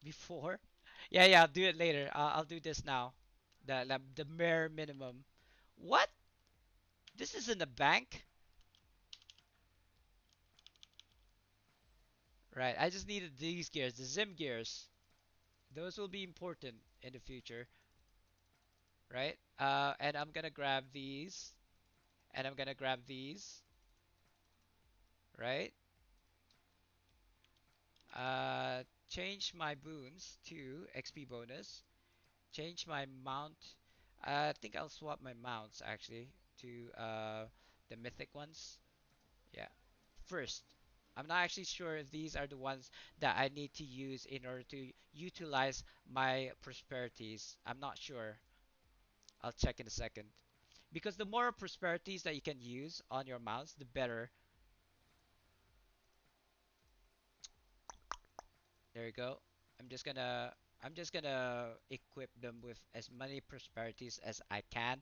before, yeah, I'll do it later. I'll do this now. The bare minimum. What? This isn't a bank, right? I just needed these gears, the Zim gears. Those will be important in the future, right? And I'm gonna grab these, and I'm gonna grab these, right? Change my boons to XP bonus. Change my mount. I think I'll swap my mounts actually to the mythic ones. Yeah. First, I'm not actually sure if these are the ones that I need to use in order to utilize my prosperities. I'm not sure. I'll check in a second. Because the more prosperities that you can use on your mounts, the better. There you go. I'm just gonna equip them with as many prosperities as I can.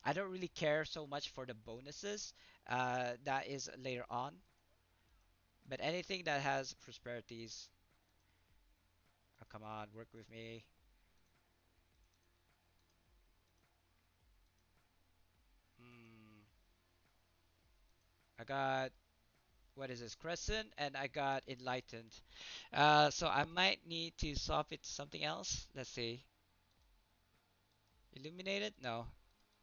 I don't really care so much for the bonuses. That is later on. But anything that has prosperities, oh, come on, work with me. Hmm. I got, what is this, Crescent, and I got Enlightened. So I might need to swap it to something else. Let's see. Illuminated? No.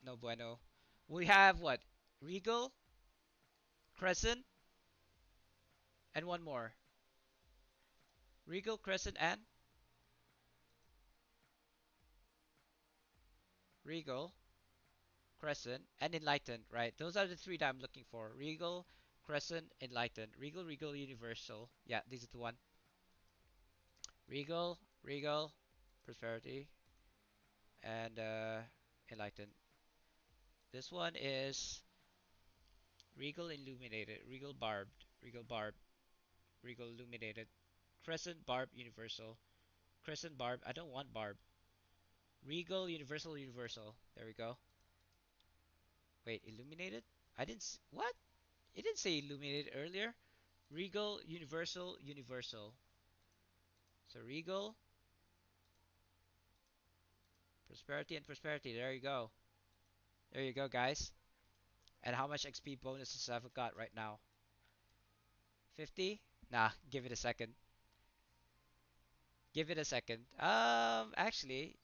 No bueno. We have what? Regal, Crescent, and one more. Regal, Crescent, and Regal, Crescent, and Enlightened, right? Those are the three that I'm looking for. Regal, Crescent, Enlightened. Regal, Regal, Universal. Yeah, these are the one. Regal, Regal, Prosperity, and Enlightened. This one is Regal Illuminated, Regal Barbed, Regal Barb, Regal Illuminated, Crescent Barb Universal, Crescent Barb. I don't want Barb. Regal Universal Universal. There we go. Wait, Illuminated? I didn't. What? It didn't say Illuminated earlier. Regal Universal Universal. So Regal, Prosperity, and Prosperity. There you go. There you go, guys. And how much XP bonuses have I got right now? 50? Nah, give it a second. Give it a second. Actually,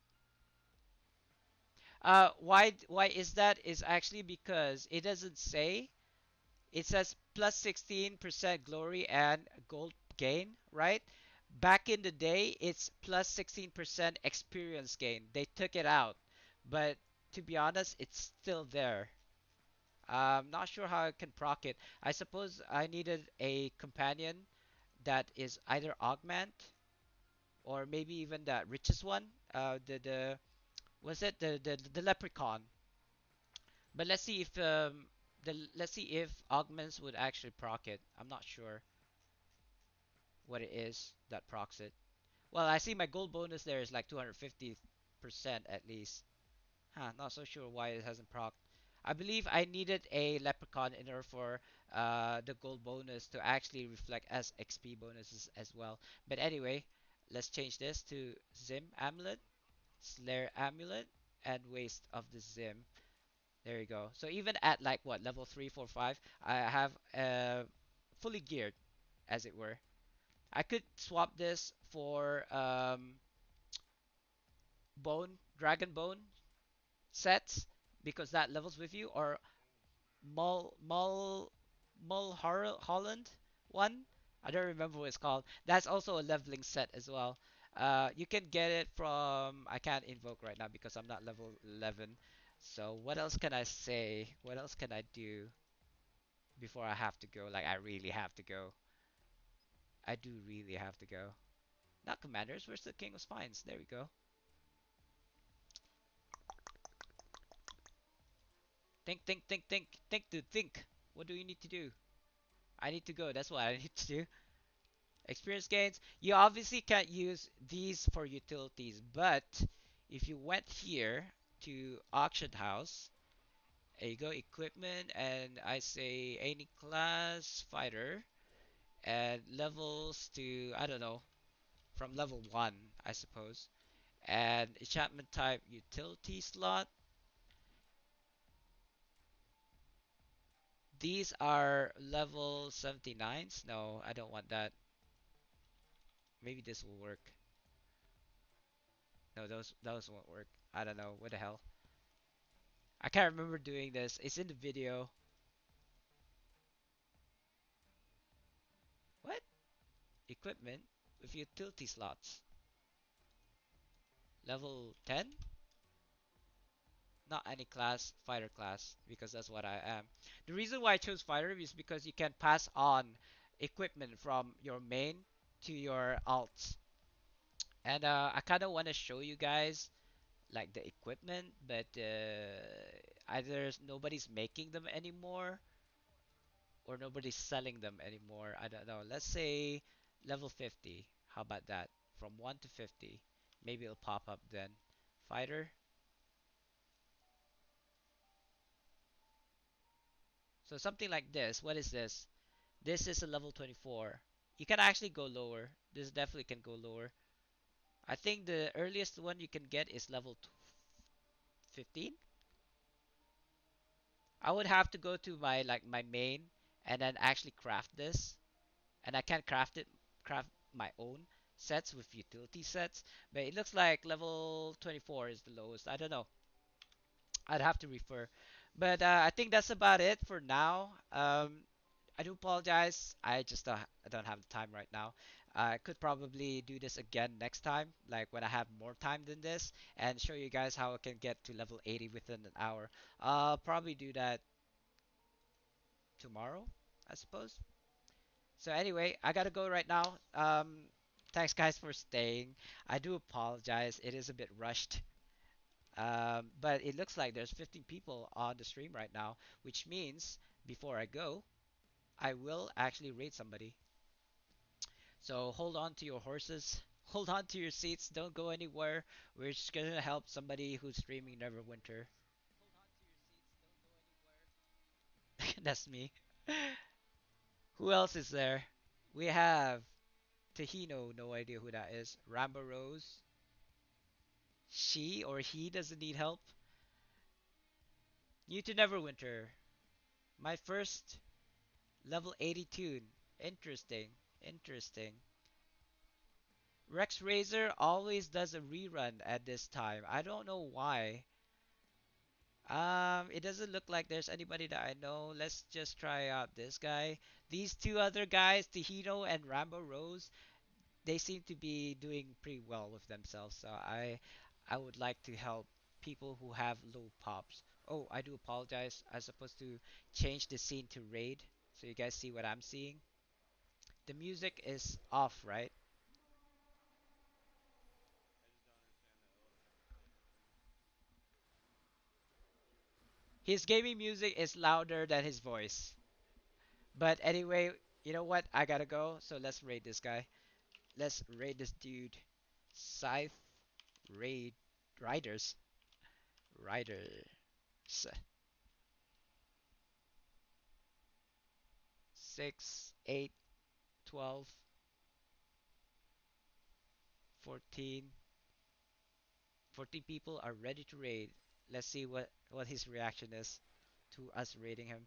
why is that? Is actually because it doesn't say. It says plus 16% glory and gold gain, right? Back in the day, it's plus 16% experience gain. They took it out, but to be honest, it's still there. I'm not sure how I can proc it. I suppose I needed a companion that is either augment or maybe even the richest one. The was it the leprechaun? But let's see if augments would actually proc it. I'm not sure what it is that procs it. Well, I see my gold bonus there is like 250% at least. Huh, not so sure why it hasn't proc. I believe I needed a leprechaun in order for the gold bonus to actually reflect as XP bonuses as well. But anyway, let's change this to Zim Amulet, Slayer Amulet, and Waste of the Zim. There you go. So even at like what level 3, 4, 5, I have fully geared, as it were. I could swap this for dragon bone sets because that levels with you, or Mul Mul Holland one. I don't remember what it's called. That's also a leveling set as well. You can get it from. I can't invoke right now because I'm not level 11. So what else can I say? What else can I do before I have to go? Like I really have to go. I do really have to go. Not commanders. Where's the King of Spines? There we go. Think, think, think, think, think, dude, think. What do you need to do? I need to go. That's what I need to do. Experience gains. You obviously can't use these for utilities, but if you went here to auction house, there you go, equipment, and I say any class fighter, and levels to, I don't know, from level 1, I suppose, and enchantment type utility slot. These are level 79s. No, I don't want that. Maybe this will work. No, those won't work. I don't know. What the hell? I can't remember doing this. It's in the video. What? Equipment with utility slots. Level 10? Not any class, fighter class, because that's what I am. The reason why I chose fighter is because you can pass on equipment from your main to your alts. And I kind of want to show you guys like the equipment, but either nobody's making them anymore or nobody's selling them anymore. I don't know. Let's say level 50. How about that? From 1 to 50. Maybe it'll pop up then. Fighter. So something like this. What is this? This is a level 24. You can actually go lower. This definitely can go lower. I think the earliest one you can get is level 15. I would have to go to my main and then actually craft this. And I can craft my own sets with utility sets, but it looks like level 24 is the lowest. I don't know. I'd have to refer, but I think that's about it for now. I do apologize. I don't have the time right now. I could probably do this again next time, like when I have more time than this, and show you guys how I can get to level 80 within an hour. I'll probably do that tomorrow, I suppose. So anyway, I gotta go right now. Thanks guys for staying. I do apologize. It is a bit rushed. But it looks like there's 15 people on the stream right now, which means before I go, I will actually raid somebody. So hold on to your horses. Hold on to your seats. Don't go anywhere. We're just gonna help somebody who's streaming Neverwinter. That's me. Who else is there? We have Tahino, no idea who that is. Rambo Rose. She or he doesn't need help. New to Neverwinter. My first level 80 tune. Interesting. Interesting. Rex Razor always does a rerun at this time. I don't know why. It doesn't look like there's anybody that I know. Let's just try out this guy. These two other guys, Tahito and Rambo Rose, they seem to be doing pretty well with themselves. So I would like to help people who have low pops. Oh, I do apologize. I'm supposed to change the scene to raid so you guys see what I'm seeing. The music is off, right? His gaming music is louder than his voice. But anyway, you know what? I gotta go. So let's raid this guy. Let's raid this dude. Scythe raid riders. Riders. 6, 8, 12, 14. 14 people are ready to raid. Let's see what his reaction is to us raiding him.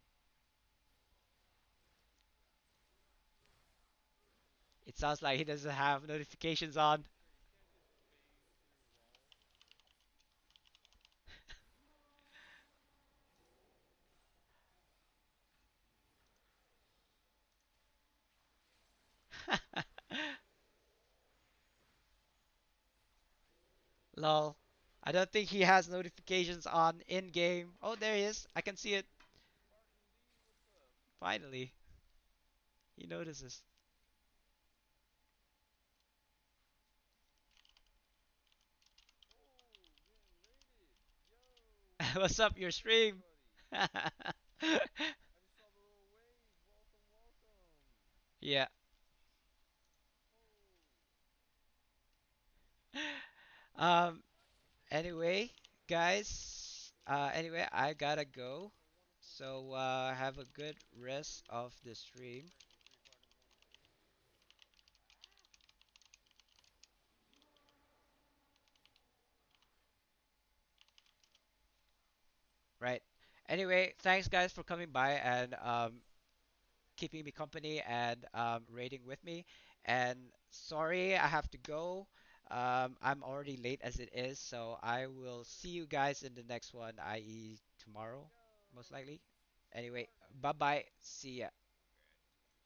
It sounds like he doesn't have notifications on. Lol. I don't think he has notifications on in game. Oh, there he is. I can see it. Finally, he notices. What's up, your stream? Yeah. Um. Anyway, guys. Anyway, I gotta go. So have a good rest of the stream. Right. Anyway, thanks guys for coming by and keeping me company and raiding with me. And sorry, I have to go. I'm already late as it is, so I will see you guys in the next one, i.e., tomorrow, most likely. Anyway, bye bye. See ya.